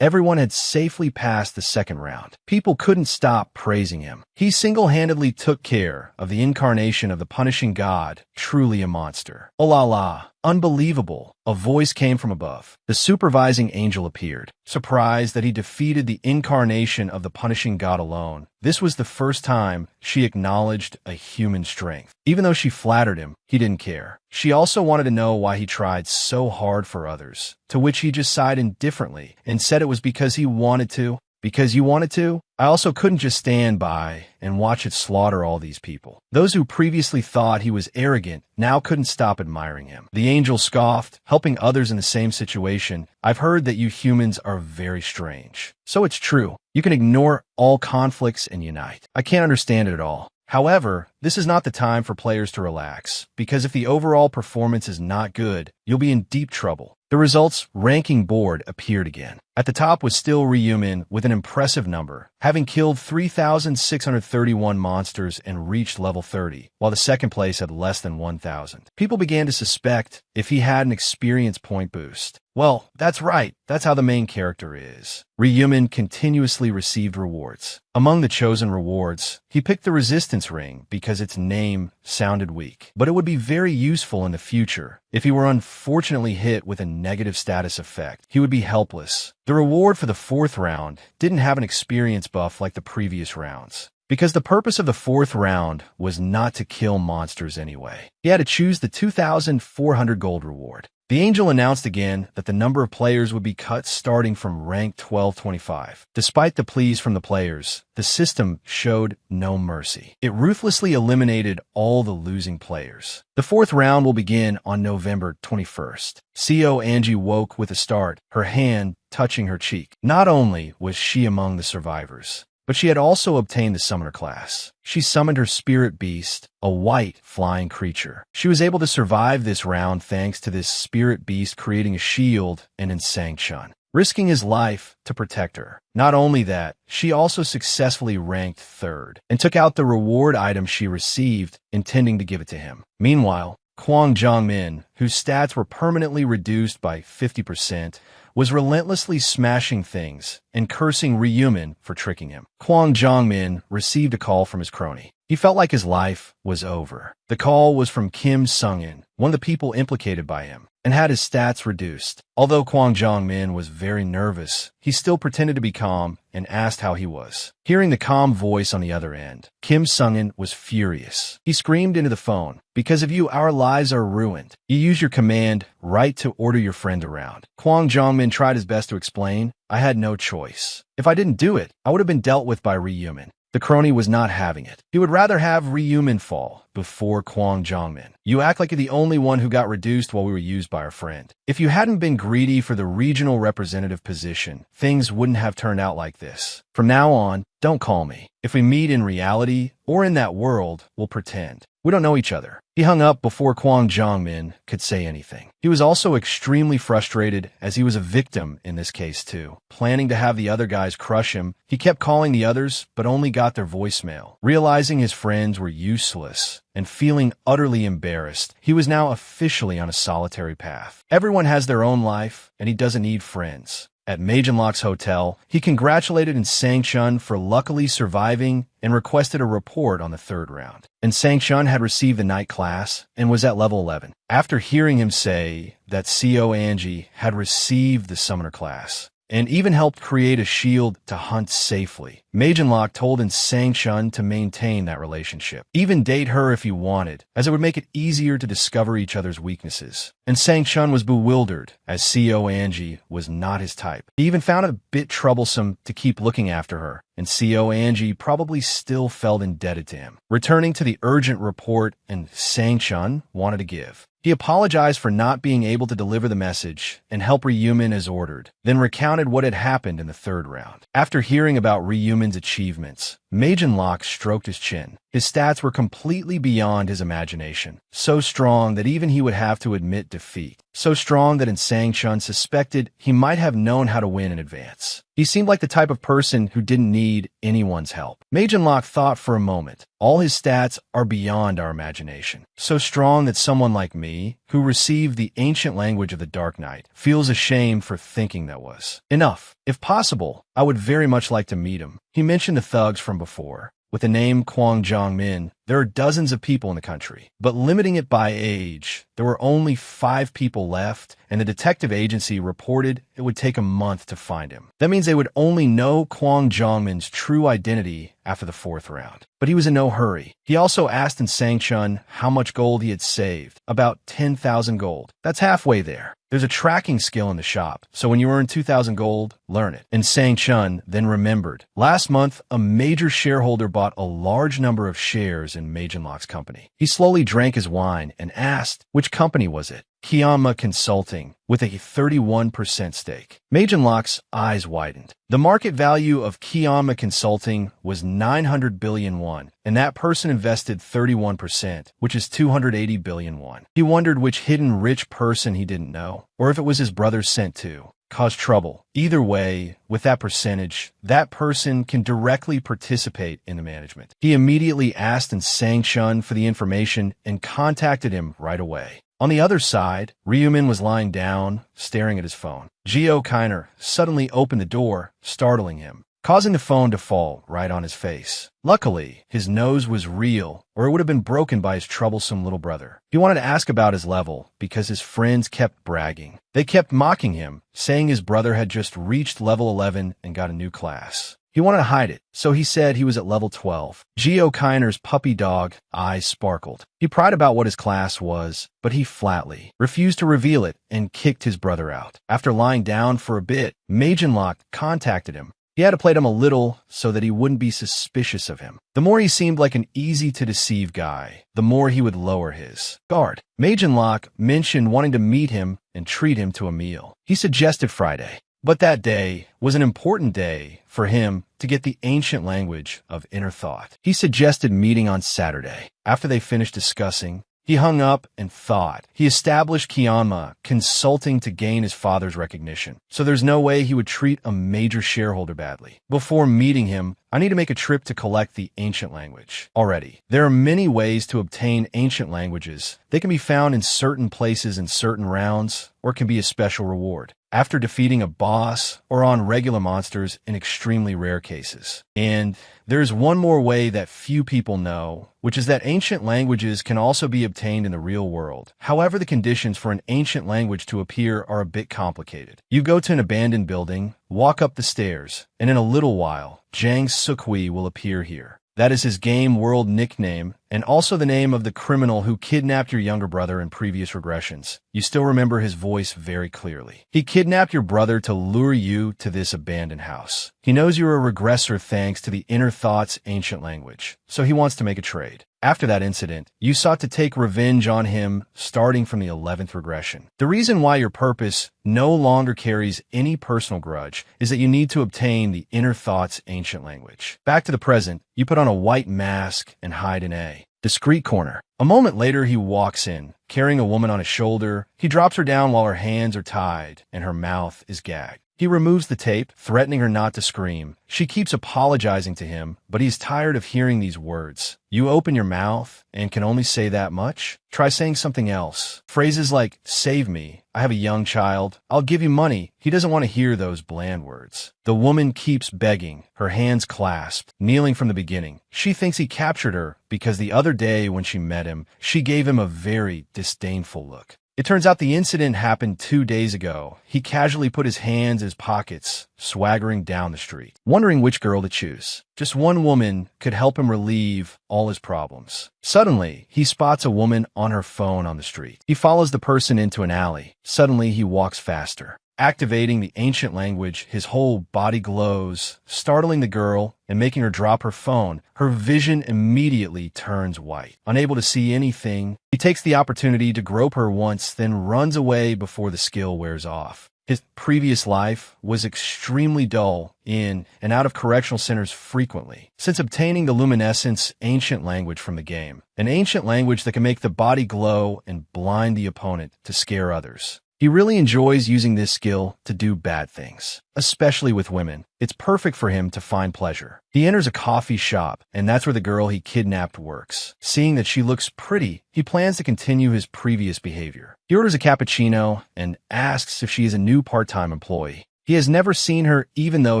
everyone had safely passed the second round. People couldn't stop praising him. He single-handedly took care of the incarnation of the punishing God, truly a monster. Oh la la, unbelievable. A voice came from above. The supervising angel appeared, surprised that he defeated the incarnation of the punishing God alone. This was the first time she acknowledged a human strength. Even though she flattered him, he didn't care. She also wanted to know why he tried so hard for others, to which he just sighed indifferently and said it was because he wanted to. Because you wanted to? I also couldn't just stand by and watch it slaughter all these people. Those who previously thought he was arrogant now couldn't stop admiring him. The angel scoffed, helping others in the same situation. I've heard that you humans are very strange. So it's true. You can ignore all conflicts and unite. I can't understand it at all. However, this is not the time for players to relax, because if the overall performance is not good, you'll be in deep trouble. The results ranking board appeared again. At the top was still Ryumin with an impressive number, having killed 3,631 monsters and reached level 30, while the second place had less than 1,000. People began to suspect if he had an experience point boost. Well, that's right. That's how the main character is. Ryumin continuously received rewards. Among the chosen rewards, he picked the resistance ring because its name sounded weak. But it would be very useful in the future. If he were unfortunately hit with a negative status effect, he would be helpless. The reward for the fourth round didn't have an experience buff like the previous rounds. because the purpose of the fourth round was not to kill monsters anyway. He had to choose the 2,400 gold reward. The angel announced again that the number of players would be cut starting from rank 1225. Despite the pleas from the players, the system showed no mercy. It ruthlessly eliminated all the losing players. The fourth round will begin on November 21st. CO Angie woke with a start, her hand touching her cheek. Not only was she among the survivors, but she had also obtained the summoner class. She summoned her spirit beast, a white flying creature. She was able to survive this round thanks to this spirit beast creating a shield and incite, risking his life to protect her. Not only that, she also successfully ranked third and took out the reward item she received, intending to give it to him. Meanwhile, Kwang Jongmin, whose stats were permanently reduced by 50%, was relentlessly smashing things and cursing Ryumin for tricking him. Kwang Jongmin received a call from his crony. He felt like his life was over. The call was from Kim Sung-in, one of the people implicated by him, and had his stats reduced. Although Kwang Jongmin was very nervous, he still pretended to be calm and asked how he was. Hearing the calm voice on the other end, Kim Sung-in was furious. He screamed into the phone, "Because of you, our lives are ruined. You use your command right to order your friend around." Kwang Jongmin tried his best to explain, "I had no choice. If I didn't do it, I would have been dealt with by Ryumin." The crony was not having it. He would rather have Ryumin fall before Kwang Jongmin. "You act like you're the only one who got reduced while we were used by our friend. If you hadn't been greedy for the regional representative position, things wouldn't have turned out like this. From now on, don't call me. If we meet in reality or in that world, we'll pretend. We don't know each other." He hung up before Kwang Jongmin could say anything. He was also extremely frustrated as he was a victim in this case too. Planning to have the other guys crush him, he kept calling the others but only got their voicemail. Realizing his friends were useless and feeling utterly embarrassed, he was now officially on a solitary path. Everyone has their own life and he doesn't need friends. At Magenlock's hotel, he congratulated Sang-chun for luckily surviving and requested a report on the third round. And Sang-chun had received the night class and was at level 11. After hearing him say that CO Angie had received the summoner class and even helped create a shield to hunt safely, Magenlock told Sang-chun to maintain that relationship. Even date her if he wanted, as it would make it easier to discover each other's weaknesses. And Sang-chun was bewildered, as CO Angie was not his type. He even found it a bit troublesome to keep looking after her, and CO Angie probably still felt indebted to him. Returning to the urgent report Sang-chun wanted to give, he apologized for not being able to deliver the message and help Ryumin as ordered, then recounted what had happened in the third round. After hearing about Ryumin's achievements, Magenlock stroked his chin. His stats were completely beyond his imagination, so strong that even he would have to admit defeat. So strong that Sang-chun suspected he might have known how to win in advance. He seemed like the type of person who didn't need anyone's help. Magenlock thought for a moment. All his stats are beyond our imagination. So strong that someone like me, who received the ancient language of the Dark Knight, feels ashamed for thinking that was enough. If possible, I would very much like to meet him. He mentioned the thugs from before. With the name Kwang Jongmin, there are dozens of people in the country, but limiting it by age, there were only 5 people left, and the detective agency reported it would take a month to find him. That means they would only know Kwang Jongmin's true identity after the 4th round. But he was in no hurry. He also asked Sang-chun how much gold he had saved, about 10,000 gold. That's halfway there. There's a tracking skill in the shop, so when you earn 2,000 gold, learn it. And Sang-chun then remembered. Last month, a major shareholder bought a large number of shares in Magenlock's company. He slowly drank his wine and asked, which company was it? Kianma Consulting, with a 31% stake. Magenlock's eyes widened. The market value of Kianma Consulting was 900 billion won, and that person invested 31%, which is 280 billion won. He wondered which hidden rich person he didn't know, or if it was his brother sent to cause trouble. Either way, with that percentage, that person can directly participate in the management. He immediately asked Sang-chun for the information and contacted him right away. On the other side, Ryumin was lying down, staring at his phone. Geo Kiner suddenly opened the door, startling him, causing the phone to fall right on his face. Luckily, his nose was real, or it would have been broken by his troublesome little brother. He wanted to ask about his level, because his friends kept bragging. They kept mocking him, saying his brother had just reached level 11 and got a new class. He wanted to hide it, so he said he was at level 12. Geo Kiner's puppy dog eyes sparkled. He pried about what his class was, but he flatly refused to reveal it and kicked his brother out. After lying down for a bit, Magenlock contacted him. He had to play him a little so that he wouldn't be suspicious of him. The more he seemed like an easy-to-deceive guy, the more he would lower his guard. Magenlock mentioned wanting to meet him and treat him to a meal. He suggested Friday, but that day was an important day for him to get the ancient language of inner thought. He suggested meeting on Saturday. After they finished discussing, he hung up and thought. He established Kianma consulting to gain his father's recognition, so there's no way he would treat a major shareholder badly. Before meeting him, I need to make a trip to collect the ancient language. Already, there are many ways to obtain ancient languages. They can be found in certain places in certain rounds, or can be a special reward after defeating a boss or on regular monsters in extremely rare cases. And there's one more way that few people know, which is that ancient languages can also be obtained in the real world. However, the conditions for an ancient language to appear are a bit complicated. You go to an abandoned building, walk up the stairs, and in a little while, Jang Sukhui will appear here. That is his game world nickname, and also the name of the criminal who kidnapped your younger brother in previous regressions. You still remember his voice very clearly. He kidnapped your brother to lure you to this abandoned house. He knows you're a regressor thanks to the inner thought's ancient language, so he wants to make a trade. After that incident, you sought to take revenge on him starting from the 11th regression. The reason why your purpose no longer carries any personal grudge is that you need to obtain the inner thought's ancient language. Back to the present, you put on a white mask and hide in a discreet corner. A moment later, he walks in, carrying a woman on his shoulder. He drops her down while her hands are tied and her mouth is gagged. He removes the tape, threatening her not to scream. She keeps apologizing to him, but he's tired of hearing these words. You open your mouth and can only say that much? Try saying something else. Phrases like, save me, I have a young child, I'll give you money. He doesn't want to hear those bland words. The woman keeps begging, her hands clasped, kneeling from the beginning. She thinks he captured her because the other day when she met him, she gave him a very disdainful look. It turns out the incident happened 2 days ago. He casually put his hands in his pockets, swaggering down the street, wondering which girl to choose. Just one woman could help him relieve all his problems. Suddenly, he spots a woman on her phone on the street. He follows the person into an alley. Suddenly, he walks faster. Activating the ancient language, his whole body glows, startling the girl and making her drop her phone. Her vision immediately turns white. Unable to see anything, he takes the opportunity to grope her once, then runs away before the skill wears off. His previous life was extremely dull in and out of correctional centers frequently, since obtaining the luminescence ancient language from the game, an ancient language that can make the body glow and blind the opponent to scare others. He really enjoys using this skill to do bad things, especially with women. It's perfect for him to find pleasure. He enters a coffee shop, and that's where the girl he kidnapped works. Seeing that she looks pretty, he plans to continue his previous behavior. He orders a cappuccino and asks if she is a new part-time employee. He has never seen her even though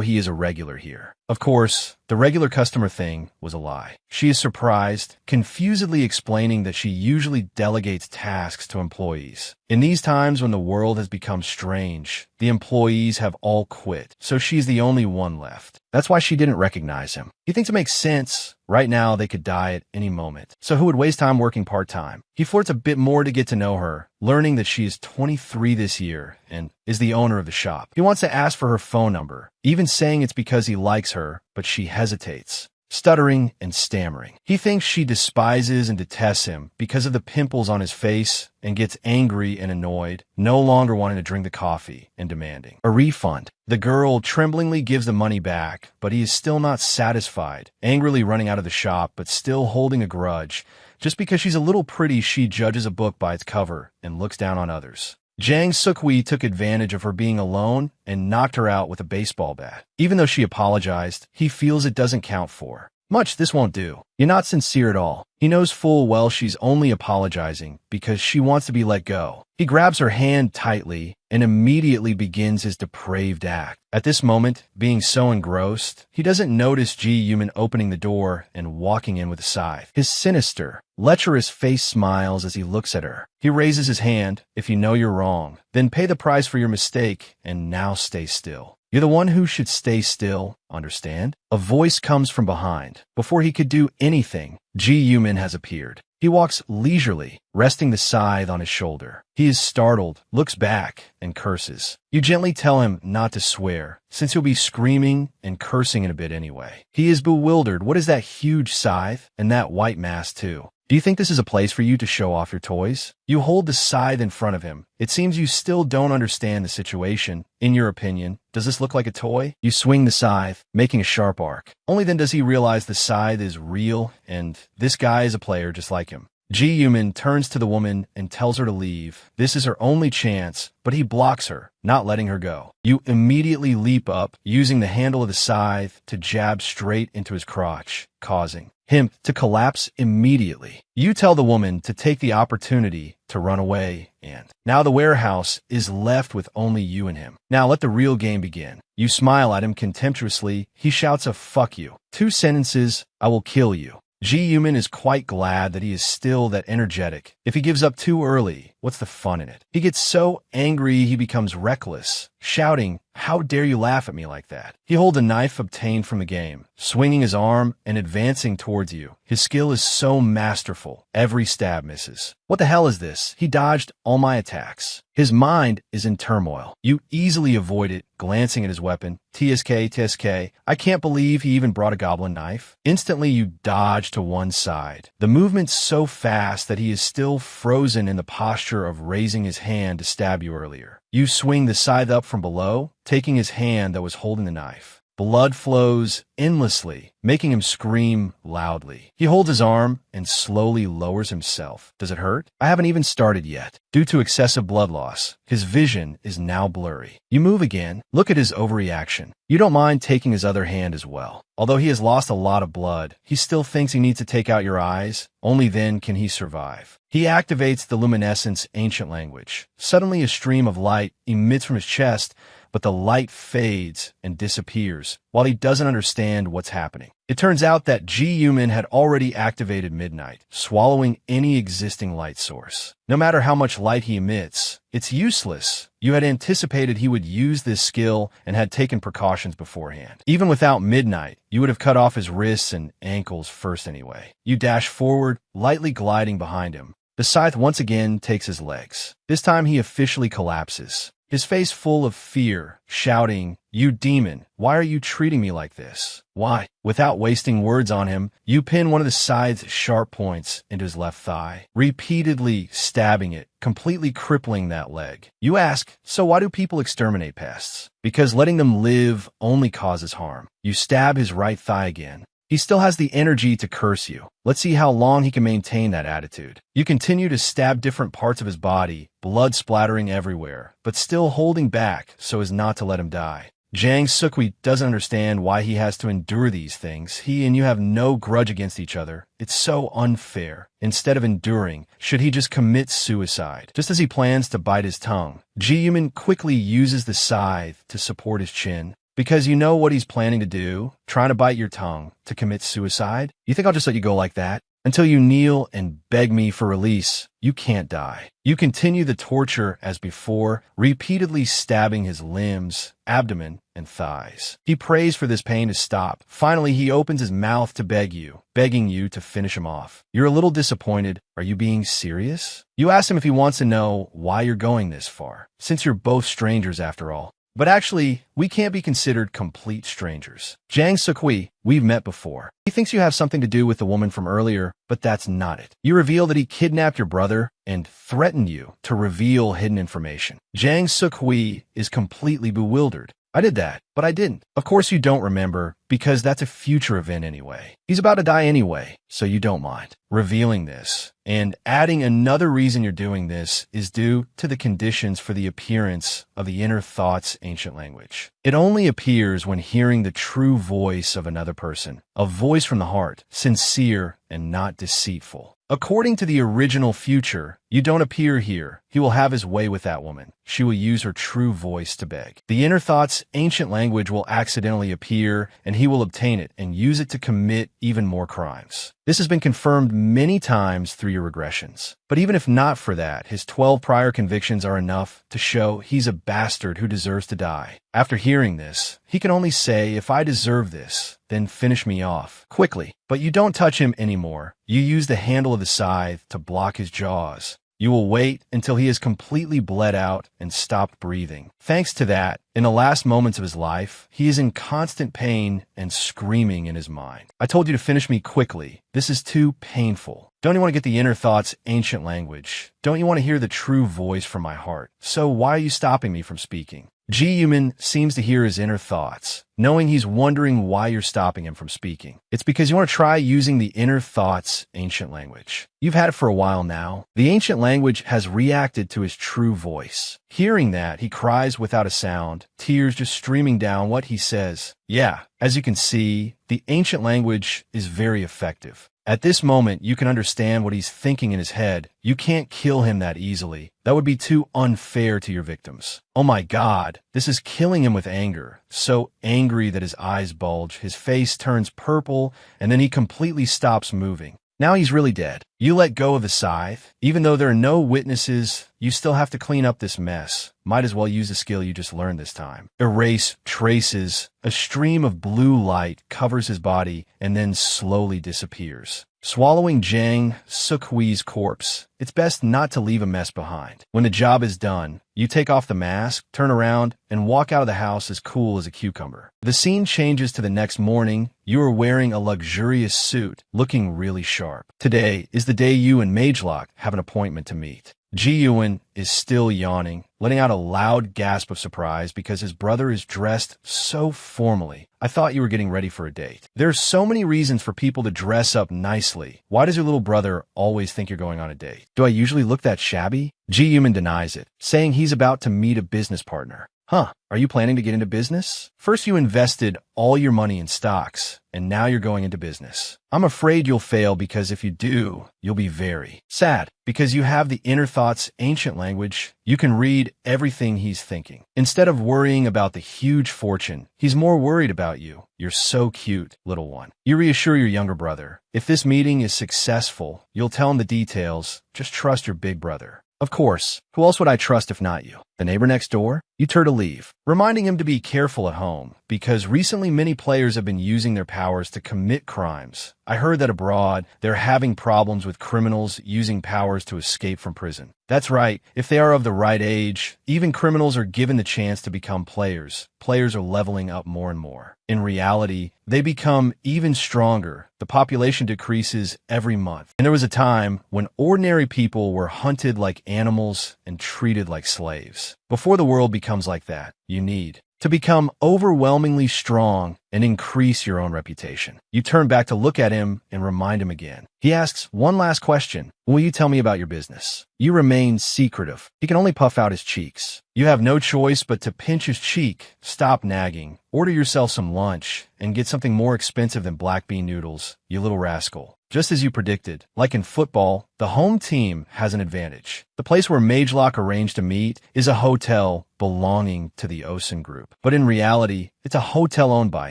he is a regular here. Of course, the regular customer thing was a lie. She is surprised, confusedly explaining that she usually delegates tasks to employees. In these times when the world has become strange, the employees have all quit, so she's the only one left. That's why she didn't recognize him. He thinks it makes sense. Right now, they could die at any moment. So who would waste time working part-time? He flirts a bit more to get to know her, learning that she is 23 this year and is the owner of the shop. He wants to ask for her phone number, even saying it's because he likes her, but she hesitates, stuttering and stammering. He thinks she despises and detests him because of the pimples on his face and gets angry and annoyed, no longer wanting to drink the coffee and demanding a refund. The girl tremblingly gives the money back, but he is still not satisfied, angrily running out of the shop but still holding a grudge. Just because she's a little pretty, she judges a book by its cover and looks down on others. Jang Sukhui took advantage of her being alone and knocked her out with a baseball bat. Even though she apologized, he feels it doesn't count for much. This won't do. You're not sincere at all. He knows full well she's only apologizing because she wants to be let go. He grabs her hand tightly and immediately begins his depraved act. At this moment, being so engrossed, he doesn't notice Ji-Human opening the door and walking in with a scythe. His sinister, lecherous face smiles as he looks at her. He raises his hand. If you know you're wrong, then pay the price for your mistake and now stay still. You're the one who should stay still, understand? A voice comes from behind. Before he could do anything, G-Human has appeared. He walks leisurely, resting the scythe on his shoulder. He is startled, looks back, and curses. You gently tell him not to swear, since he'll be screaming and cursing in a bit anyway. He is bewildered. What is that huge scythe? And that white mask, too. Do you think this is a place for you to show off your toys? You hold the scythe in front of him. It seems you still don't understand the situation. In your opinion, does this look like a toy? You swing the scythe, making a sharp arc. Only then does he realize the scythe is real, and this guy is a player just like him. G-Human turns to the woman and tells her to leave. This is her only chance, but he blocks her, not letting her go. You immediately leap up, using the handle of the scythe to jab straight into his crotch, causing him to collapse immediately. You tell the woman to take the opportunity to run away, and now the warehouse is left with only you and him. Now let the real game begin. You smile at him contemptuously. He shouts a "fuck you." 2 sentences, "I will kill you." G-Human is quite glad that he is still that energetic. If he gives up too early, what's the fun in it? He gets so angry he becomes reckless, shouting, "How dare you laugh at me like that?" He holds a knife obtained from the game, swinging his arm and advancing towards you. His skill is so masterful, every stab misses. What the hell is this? He dodged all my attacks. His mind is in turmoil. You easily avoid it, glancing at his weapon. TSK, TSK. I can't believe he even brought a goblin knife. Instantly, you dodge to one side. The movement's so fast that he is still frozen in the posture of raising his hand to stab you earlier. You swing the scythe up from below, taking his hand that was holding the knife. Blood flows endlessly, making him scream loudly. He holds his arm and slowly lowers himself. Does it hurt? I haven't even started yet. Due to excessive blood loss, his vision is now blurry. You move again. Look at his overreaction. You don't mind taking his other hand as well. Although he has lost a lot of blood, he still thinks he needs to take out your eyes. Only then can he survive. He activates the luminescence ancient language. Suddenly a stream of light emits from his chest, but the light fades and disappears while he doesn't understand what's happening. It turns out that G-Human had already activated Midnight, swallowing any existing light source. No matter how much light he emits, it's useless. You had anticipated he would use this skill and had taken precautions beforehand. Even without Midnight, you would have cut off his wrists and ankles first anyway. You dash forward, lightly gliding behind him. The scythe once again takes his legs. This time he officially collapses. His face full of fear, shouting, "You demon, why are you treating me like this? Why?" Without wasting words on him, you pin one of the scythe's sharp points into his left thigh, repeatedly stabbing it, completely crippling that leg. You ask, so why do people exterminate pests? Because letting them live only causes harm. You stab his right thigh again. He still has the energy to curse you. Let's see how long he can maintain that attitude. You continue to stab different parts of his body, blood splattering everywhere, but still holding back so as not to let him die. Jang Sukwi doesn't understand why he has to endure these things. He and you have no grudge against each other. It's so unfair. Instead of enduring, should he just commit suicide? Just as he plans to bite his tongue, G-Human quickly uses the scythe to support his chin. Because you know what he's planning to do, trying to bite your tongue, to commit suicide. You think I'll just let you go like that? Until you kneel and beg me for release, you can't die. You continue the torture as before, repeatedly stabbing his limbs, abdomen, and thighs. He prays for this pain to stop. Finally, he opens his mouth to beg you, begging you to finish him off. You're a little disappointed. Are you being serious? You ask him if he wants to know why you're going this far, since you're both strangers after all. But actually, we can't be considered complete strangers. Jang Sukwi, we've met before. He thinks you have something to do with the woman from earlier, but that's not it. You reveal that he kidnapped your brother and threatened you to reveal hidden information. Jang Sukwi is completely bewildered. I did that, but I didn't. Of course you don't remember, because that's a future event anyway. He's about to die anyway, so you don't mind revealing this. And adding another reason you're doing this is due to the conditions for the appearance of the inner thoughts ancient language. It only appears when hearing the true voice of another person, a voice from the heart, sincere and not deceitful. According to the original future, you don't appear here. He will have his way with that woman. She will use her true voice to beg. The inner thoughts ancient language language will accidentally appear, and he will obtain it and use it to commit even more crimes. This has been confirmed many times through your regressions. But even if not for that, his 12 prior convictions are enough to show he's a bastard who deserves to die. After hearing this, he can only say, if I deserve this, then finish me off quickly. But you don't touch him anymore. You use the handle of the scythe to block his jaws. You will wait until he has completely bled out and stopped breathing. Thanks to that, in the last moments of his life, he is in constant pain and screaming in his mind. I told you to finish me quickly. This is too painful. Don't you want to get the inner thoughts, ancient language? Don't you want to hear the true voice from my heart? So why are you stopping me from speaking? G-Human seems to hear his inner thoughts, knowing he's wondering why you're stopping him from speaking. It's because you want to try using the inner thoughts, ancient language. You've had it for a while now. The ancient language has reacted to his true voice. Hearing that, he cries without a sound, tears just streaming down what he says. Yeah, as you can see, the ancient language is very effective. At this moment, you can understand what he's thinking in his head. You can't kill him that easily. That would be too unfair to your victims. Oh my God, this is killing him with anger. So angry that his eyes bulge, his face turns purple, and then he completely stops moving. Now he's really dead. You let go of the scythe. Even though there are no witnesses, you still have to clean up this mess. Might as well use the skill you just learned this time. Erase traces. A stream of blue light covers his body and then slowly disappears. Swallowing Jang Sukhui's corpse, it's best not to leave a mess behind. When the job is done, you take off the mask, turn around, and walk out of the house as cool as a cucumber. The scene changes to the next morning. You are wearing a luxurious suit, looking really sharp. Today is the day you and Magelock have an appointment to meet. Ji-Yuan is still yawning, letting out a loud gasp of surprise because his brother is dressed so formally. I thought you were getting ready for a date. There's so many reasons for people to dress up nicely. Why does your little brother always think you're going on a date? Do I usually look that shabby? Ji-Yuan denies it, saying he's about to meet a business partner. Huh, are you planning to get into business? First you invested all your money in stocks, and now you're going into business. I'm afraid you'll fail because if you do, you'll be very sad. Because you have the inner thoughts, ancient language, you can read everything he's thinking. Instead of worrying about the huge fortune, he's more worried about you. You're so cute, little one. You reassure your younger brother. If this meeting is successful, you'll tell him the details. Just trust your big brother. Of course, who else would I trust if not you? The neighbor next door? You turn to leave, reminding him to be careful at home, because recently many players have been using their powers to commit crimes. I heard that abroad, they're having problems with criminals using powers to escape from prison. That's right, if they are of the right age, even criminals are given the chance to become players. Players are leveling up more and more. In reality, they become even stronger. The population decreases every month. And there was a time when ordinary people were hunted like animals and treated like slaves. Before the world becomes like that, you need to become overwhelmingly strong and increase your own reputation. You turn back to look at him and remind him again. He asks one last question. Will you tell me about your business? You remain secretive. He can only puff out his cheeks. You have no choice but to pinch his cheek. Stop nagging. Order yourself some lunch and get something more expensive than black bean noodles, you little rascal. Just as you predicted, like in football, the home team has an advantage. The place where Magelock arranged to meet is a hotel belonging to the Osen group. But in reality, it's a hotel owned by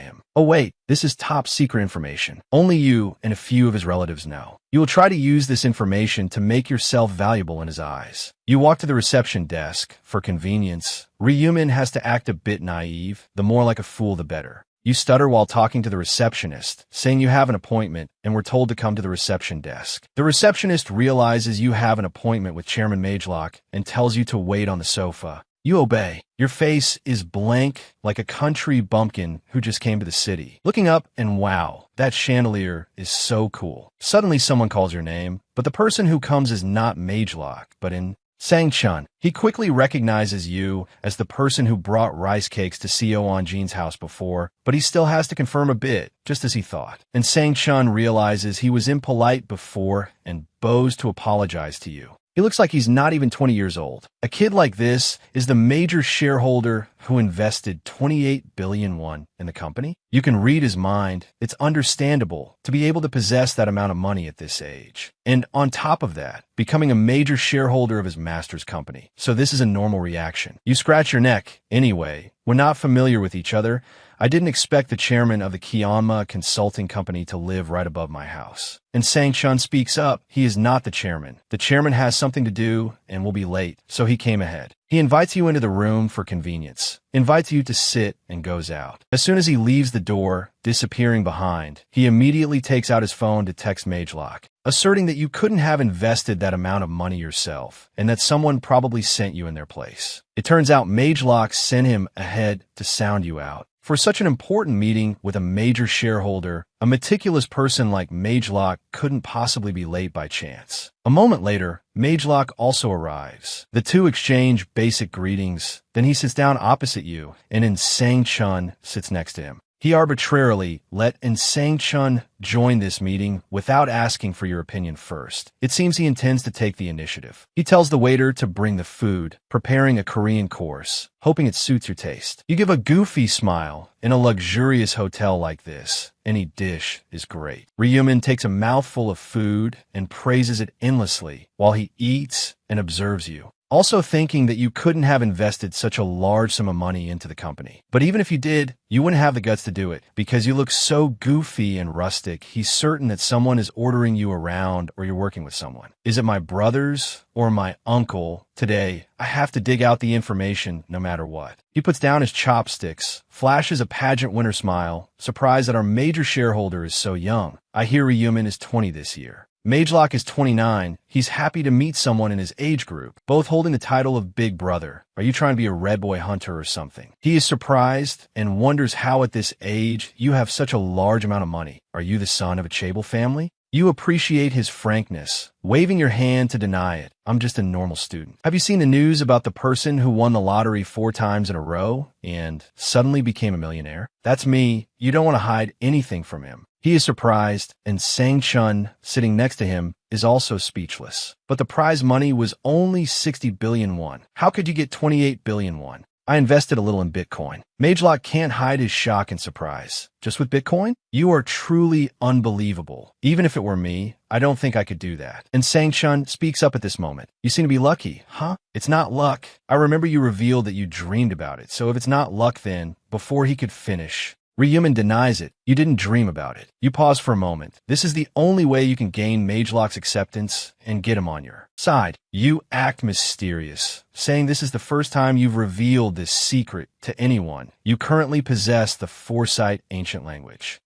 him. Oh wait, this is top secret information. Only you and a few of his relatives know. You will try to use this information to make yourself valuable in his eyes. You walk to the reception desk. For convenience, Ryumin has to act a bit naive. The more like a fool, the better. You stutter while talking to the receptionist, saying you have an appointment and were told to come to the reception desk. The receptionist realizes you have an appointment with Chairman Magelock and tells you to wait on the sofa. You obey. Your face is blank like a country bumpkin who just came to the city. Looking up and wow, that chandelier is so cool. Suddenly someone calls your name, but the person who comes is not Magelock, but in Sang-chun. He quickly recognizes you as the person who brought rice cakes to Co Onjin's house before, but he still has to confirm a bit, just as he thought. And Sang-chun realizes he was impolite before and bows to apologize to you. He looks like he's not even 20 years old. A kid like this is the major shareholder who invested 28 billion won in the company. You can read his mind. It's understandable to be able to possess that amount of money at this age. And on top of that, becoming a major shareholder of his master's company. So this is a normal reaction. You scratch your neck. Anyway, we're not familiar with each other. I didn't expect the chairman of the Kianma consulting company to live right above my house. And Sang-chun speaks up. He is not the chairman. The chairman has something to do and will be late, so he came ahead. He invites you into the room for convenience, invites you to sit, and goes out. As soon as he leaves the door, disappearing behind, he immediately takes out his phone to text Magelock, asserting that you couldn't have invested that amount of money yourself, and that someone probably sent you in their place. It turns out Magelock sent him ahead to sound you out. For such an important meeting with a major shareholder, a meticulous person like Magelock couldn't possibly be late by chance. A moment later, Magelock also arrives. The two exchange basic greetings, then he sits down opposite you, and Sang-chun sits next to him. He arbitrarily let Sang-chun join this meeting without asking for your opinion first. It seems he intends to take the initiative. He tells the waiter to bring the food, preparing a Korean course, hoping it suits your taste. You give a goofy smile. In a luxurious hotel like this, any dish is great. Ryumin takes a mouthful of food and praises it endlessly while he eats and observes you, also thinking that you couldn't have invested such a large sum of money into the company. But even if you did, you wouldn't have the guts to do it because you look so goofy and rustic. He's certain that someone is ordering you around or you're working with someone. Is it my brothers or my uncle? Today, I have to dig out the information no matter what. He puts down his chopsticks, flashes a pageant winner smile, surprised that our major shareholder is so young. I hear Ryumin is 20 this year. Magelock is 29. He's happy to meet someone in his age group, both holding the title of Big Brother. Are you trying to be a red boy hunter or something? He is surprised and wonders how at this age you have such a large amount of money. Are you the son of a chaebol family? You appreciate his frankness, waving your hand to deny it. I'm just a normal student. Have you seen the news about the person who won the lottery 4 times in a row and suddenly became a millionaire? That's me. You don't want to hide anything from him. He is surprised, and Sang-chun, sitting next to him, is also speechless. But the prize money was only 60 billion won. How could you get 28 billion won? I invested a little in Bitcoin. Magelock can't hide his shock and surprise. Just with Bitcoin? You are truly unbelievable. Even if it were me, I don't think I could do that. And Sang-chun speaks up at this moment. You seem to be lucky, huh? It's not luck. I remember you revealed that you dreamed about it. So if it's not luck then, before he could finish, Ryumin denies it. You didn't dream about it. You pause for a moment. This is the only way you can gain Magelock's acceptance and get him on your side. You act mysterious, saying this is the first time you've revealed this secret to anyone. You currently possess the foresight ancient language.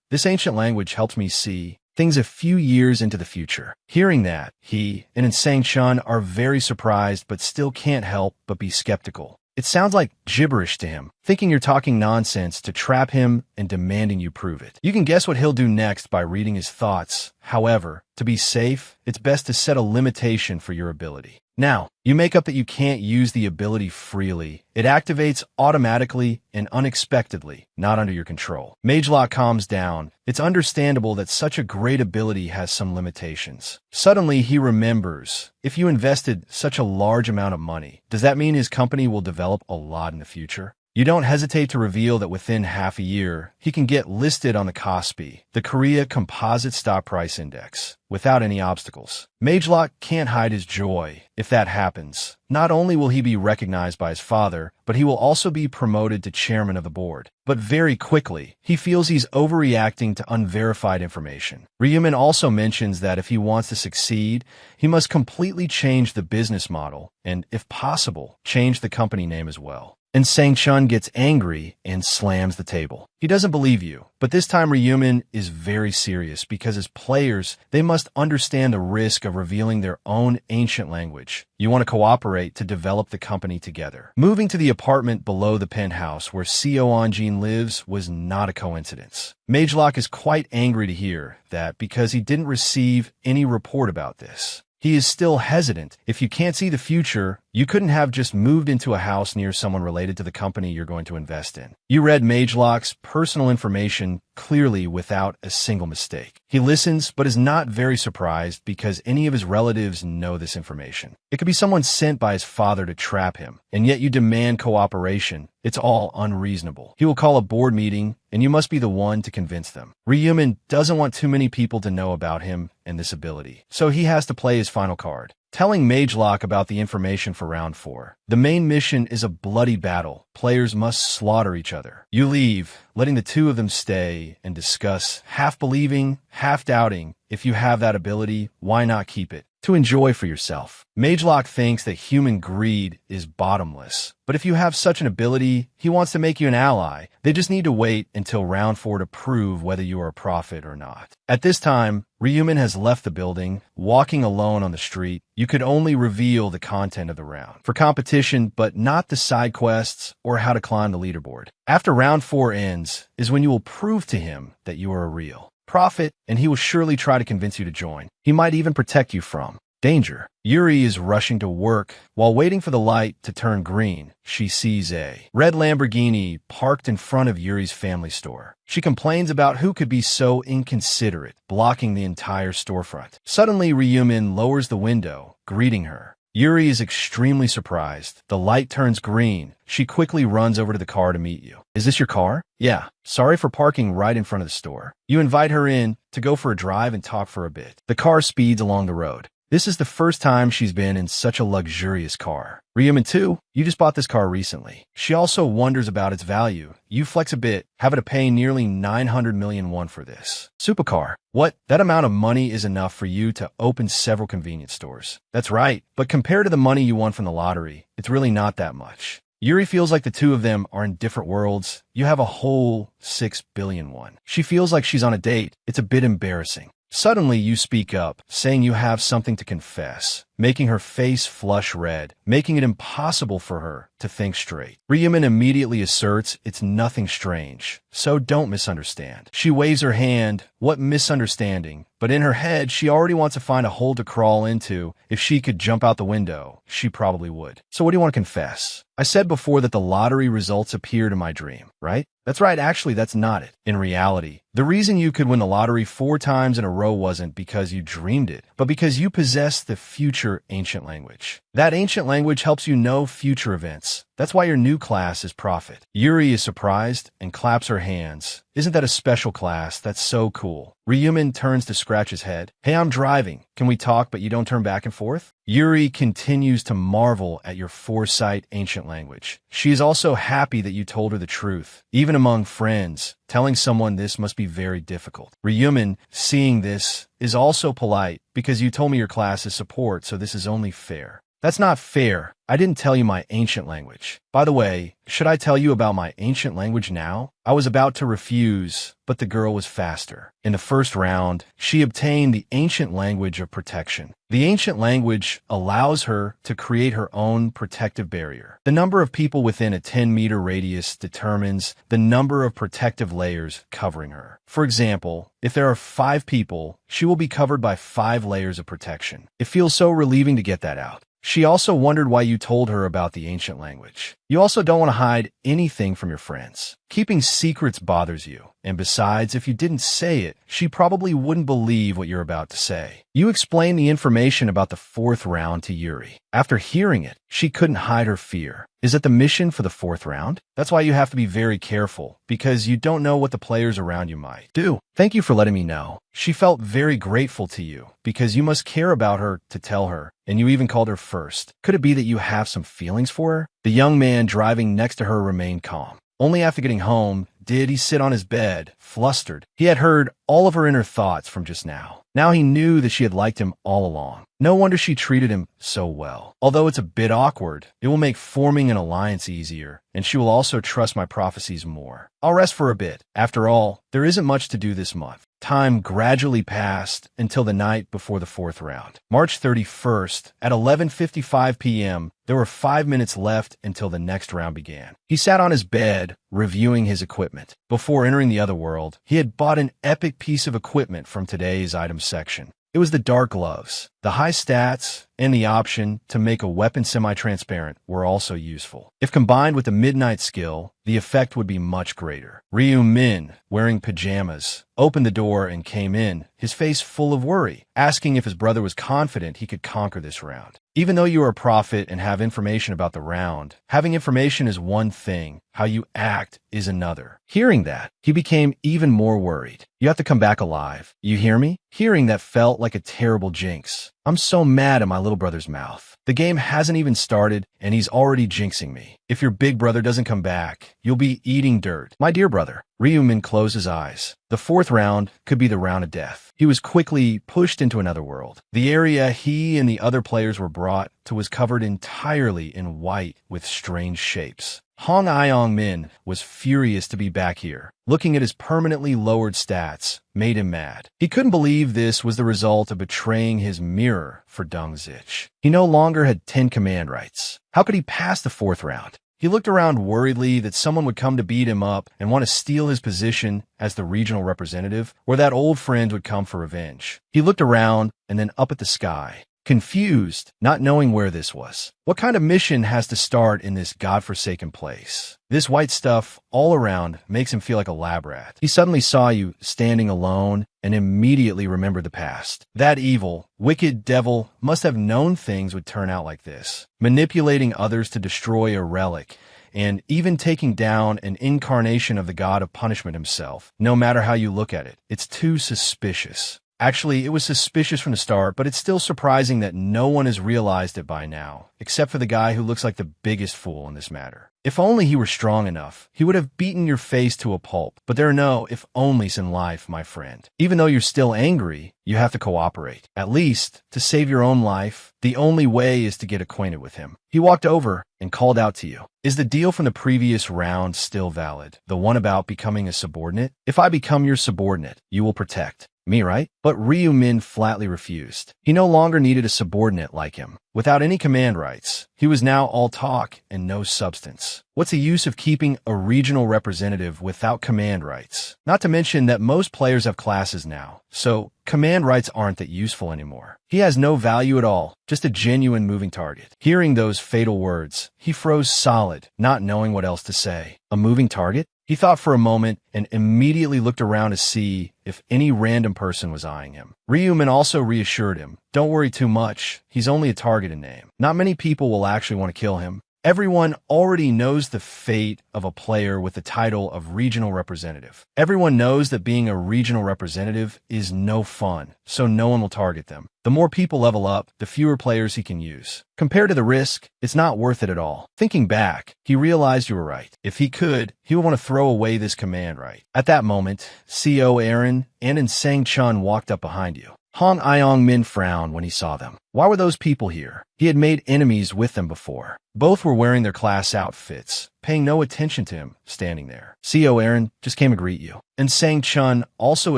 This ancient language helps me see things a few years into the future. Hearing that, he and Sang-chun are very surprised but still can't help but be skeptical. It sounds like gibberish to him, thinking you're talking nonsense to trap him and demanding you prove it. You can guess what he'll do next by reading his thoughts. However, to be safe, it's best to set a limitation for your ability. Now, you make up that you can't use the ability freely. It activates automatically and unexpectedly, not under your control. Magelock calms down. It's understandable that such a great ability has some limitations. Suddenly, he remembers, if you invested such a large amount of money, does that mean his company will develop a lot in the future? You don't hesitate to reveal that within half a year, he can get listed on the KOSPI, the Korea Composite Stock Price Index, without any obstacles. Magelock can't hide his joy. If that happens, not only will he be recognized by his father, but he will also be promoted to chairman of the board. But very quickly, he feels he's overreacting to unverified information. Ryumin also mentions that if he wants to succeed, he must completely change the business model and, if possible, change the company name as well. And Sang-chun gets angry and slams the table. He doesn't believe you, but this time Ryumin is very serious because as players, they must understand the risk of revealing their own ancient language. You want to cooperate to develop the company together. Moving to the apartment below the penthouse where Seo Onjin lives was not a coincidence. Magelock is quite angry to hear that because he didn't receive any report about this. He is still hesitant. If you can't see the future, you couldn't have just moved into a house near someone related to the company you're going to invest in. You read Magelock's personal information clearly without a single mistake. He listens, but is not very surprised because any of his relatives know this information. It could be someone sent by his father to trap him, and yet you demand cooperation. It's all unreasonable. He will call a board meeting, and you must be the one to convince them. Ryumin doesn't want too many people to know about him and this ability, so he has to play his final card, telling Magelock about the information for round 4. The main mission is a bloody battle. Players must slaughter each other. You leave, letting the two of them stay and discuss, half believing, half doubting. If you have that ability, why not keep it? To enjoy for yourself. Magelock thinks that human greed is bottomless, but if you have such an ability, he wants to make you an ally. They just need to wait until round 4 to prove whether you are a prophet or not. At this time, Ryumin has left the building, walking alone on the street. You could only reveal the content of the round for competition, but not the side quests or how to climb the leaderboard. After round 4 ends is when you will prove to him that you are a real prophet, and he will surely try to convince you to join. He might even protect you from danger. Yuri is rushing to work. While waiting for the light to turn green, she sees a red Lamborghini parked in front of Yuri's family store. She complains about who could be so inconsiderate, blocking the entire storefront. Suddenly, Ryumin lowers the window, greeting her. Yuri is extremely surprised. The light turns green. She quickly runs over to the car to meet you. Is this your car? Yeah. Sorry for parking right in front of the store. You invite her in to go for a drive and talk for a bit. The car speeds along the road. This is the first time she's been in such a luxurious car. Ryumin too, you just bought this car recently. She also wonders about its value. You flex a bit, having to pay nearly 900 million won for this supercar. What? That amount of money is enough for you to open several convenience stores. That's right, but compared to the money you won from the lottery, it's really not that much. Yuri feels like the two of them are in different worlds. You have a whole 6 billion won. She feels like she's on a date. It's a bit embarrassing. Suddenly, you speak up, saying you have something to confess, making her face flush red, making it impossible for her to think straight. Ryumin immediately asserts it's nothing strange, so don't misunderstand. She waves her hand. What misunderstanding? But in her head, she already wants to find a hole to crawl into. If she could jump out the window, she probably would. So what do you want to confess? I said before that the lottery results appeared in my dream, right? That's right, actually, that's not it. In reality, the reason you could win the lottery 4 times in a row wasn't because you dreamed it, but because you possess the future ancient language. That ancient language helps you know future events. That's why your new class is Prophet. Yuri is surprised and claps her hands. Isn't that a special class? That's so cool. Ryumin turns to scratch his head. Hey, I'm driving. Can we talk but you don't turn back and forth? Yuri continues to marvel at your foresight ancient language. She is also happy that you told her the truth. Even among friends, telling someone this must be very difficult. Ryumin, seeing this, is also polite because you told me your class is support, so this is only fair. That's not fair. I didn't tell you my ancient language. By the way, should I tell you about my ancient language now? I was about to refuse, but the girl was faster. In the first round, she obtained the ancient language of protection. The ancient language allows her to create her own protective barrier. The number of people within a 10-meter radius determines the number of protective layers covering her. For example, if there are 5 people, she will be covered by 5 layers of protection. It feels so relieving to get that out. She also wondered why you told her about the ancient language. You also don't want to hide anything from your friends. Keeping secrets bothers you. And besides, if you didn't say it, she probably wouldn't believe what you're about to say. You explain the information about the 4th round to Yuri. After hearing it, she couldn't hide her fear. Is it the mission for the 4th round? That's why you have to be very careful, because you don't know what the players around you might do. Thank you for letting me know. She felt very grateful to you, because you must care about her to tell her, and you even called her first. Could it be that you have some feelings for her? The young man driving next to her remained calm. Only after getting home did he sit on his bed, flustered. He had heard all of her inner thoughts from just now. Now he knew that she had liked him all along. No wonder she treated him so well. Although it's a bit awkward, it will make forming an alliance easier, and she will also trust my prophecies more. I'll rest for a bit. After all, there isn't much to do this month. Time gradually passed until the night before the 4th round. March 31st, at 11:55 p.m., there were 5 minutes left until the next round began. He sat on his bed, reviewing his equipment. Before entering the other world, he had bought an epic piece of equipment from today's items section. It was the dark gloves, the The high stats and the option to make a weapon semi-transparent were also useful. If combined with the midnight skill, the effect would be much greater. Ryu Min, wearing pajamas, opened the door and came in, his face full of worry, asking if his brother was confident he could conquer this round. Even though you are a prophet and have information about the round, having information is one thing, how you act is another. Hearing that, he became even more worried. You have to come back alive. You hear me? Hearing that felt like a terrible jinx. I'm so mad at my little brother's mouth. The game hasn't even started, and he's already jinxing me. If your big brother doesn't come back, you'll be eating dirt. My dear brother. Ryumin closed his eyes. The fourth round could be the round of death. He was quickly pushed into another world. The area he and the other players were brought to was covered entirely in white with strange shapes. Hong Iong Min was furious to be back here. Looking at his permanently lowered stats made him mad. He couldn't believe this was the result of betraying his mirror for Deng Zich. He no longer had 10 command rights. How could he pass the fourth round? He looked around worriedly that someone would come to beat him up and want to steal his position as the regional representative, or that old friend would come for revenge. He looked around and then up at the sky, confused, not knowing where this was. What kind of mission has to start in this godforsaken place? This white stuff all around makes him feel like a lab rat. He suddenly saw you standing alone and immediately remembered the past. That evil, wicked devil must have known things would turn out like this, manipulating others to destroy a relic, and even taking down an incarnation of the god of punishment himself. No matter how you look at it, it's too suspicious. Actually, it was suspicious from the start, but it's still surprising that no one has realized it by now, except for the guy who looks like the biggest fool in this matter. If only he were strong enough, he would have beaten your face to a pulp. But there are no if-onlys in life, my friend. Even though you're still angry, you have to cooperate. At least, to save your own life, the only way is to get acquainted with him. He walked over and called out to you. Is the deal from the previous round still valid? The one about becoming a subordinate? If I become your subordinate, you will protect me, right? But Ryu Min flatly refused. He no longer needed a subordinate like him. Without any command rights, he was now all talk and no substance. What's the use of keeping a regional representative without command rights? Not to mention that most players have classes now, so command rights aren't that useful anymore. He has no value at all, just a genuine moving target. Hearing those fatal words, he froze solid, not knowing what else to say. A moving target? He thought for a moment and immediately looked around to see if any random person was eyeing him. Ryumin also reassured him, don't worry too much, he's only a target in name. Not many people will actually want to kill him. Everyone already knows the fate of a player with the title of regional representative. Everyone knows that being a regional representative is no fun, so no one will target them. The more people level up, the fewer players he can use. Compared to the risk, it's not worth it at all. Thinking back, he realized you were right. If he could, he would want to throw away this command right. At that moment, CO Aaron and Sang Chun walked up behind you. Hong Iong Min frowned when he saw them. Why were those people here? He had made enemies with them before. Both were wearing their class outfits, paying no attention to him standing there. CO Aaron just came to greet you. And Sang Chun also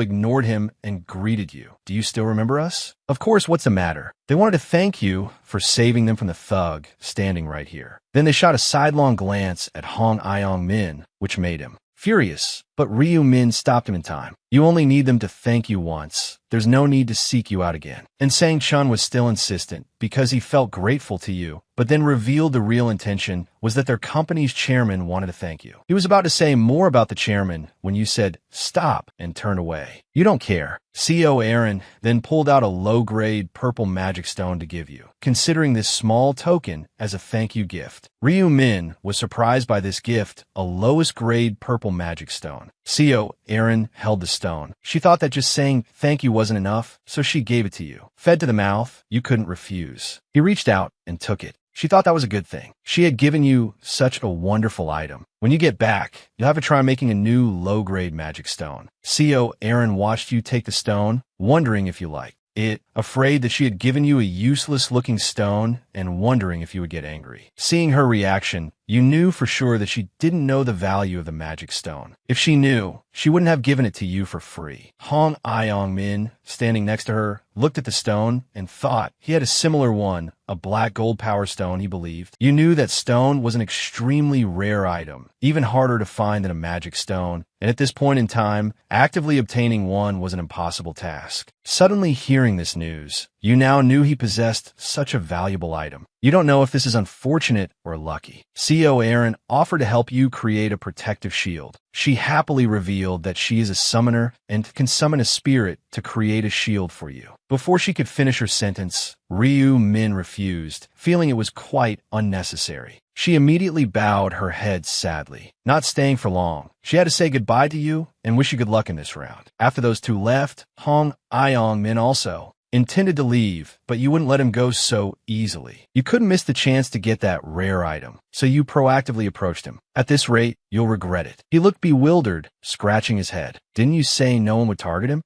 ignored him and greeted you. Do you still remember us? Of course, what's the matter? They wanted to thank you for saving them from the thug standing right here. Then they shot a sidelong glance at Hong Iong Min, which made him furious. But Ryu Min stopped him in time. You only need them to thank you once. There's no need to seek you out again. And Sang Chun was still insistent because he felt grateful to you, but then revealed the real intention was that their company's chairman wanted to thank you. He was about to say more about the chairman when you said, stop, and turned away. You don't care. CO Aaron then pulled out a low-grade purple magic stone to give you, considering this small token as a thank you gift. Ryu Min was surprised by this gift, a lowest-grade purple magic stone. CO Aaron held the stone. She thought that just saying thank you wasn't enough, so she gave it to you. Fed to the mouth, you couldn't refuse. He reached out and took it. She thought that was a good thing. She had given you such a wonderful item. When you get back, you'll have to try making a new low-grade magic stone. CO Aaron watched you take the stone, wondering if you liked it, afraid that she had given you a useless-looking stone and wondering if you would get angry. Seeing her reaction, you knew for sure that she didn't know the value of the magic stone. If she knew, she wouldn't have given it to you for free. Hong Iong Min, standing next to her, looked at the stone and thought he had a similar one, a black gold power stone, he believed. You knew that stone was an extremely rare item, even harder to find than a magic stone, and at this point in time, actively obtaining one was an impossible task. Suddenly hearing this news, news. You now knew he possessed such a valuable item. You don't know if this is unfortunate or lucky. CO Aaron offered to help you create a protective shield. She happily revealed that she is a summoner and can summon a spirit to create a shield for you. Before she could finish her sentence, Ryu Min refused, feeling it was quite unnecessary. She immediately bowed her head sadly, not staying for long. She had to say goodbye to you and wish you good luck in this round. After those two left, Hong Ayong Min also intended to leave, but you wouldn't let him go so easily. You couldn't miss the chance to get that rare item, so you proactively approached him. At this rate, you'll regret it. He looked bewildered, scratching his head. Didn't you say no one would target him?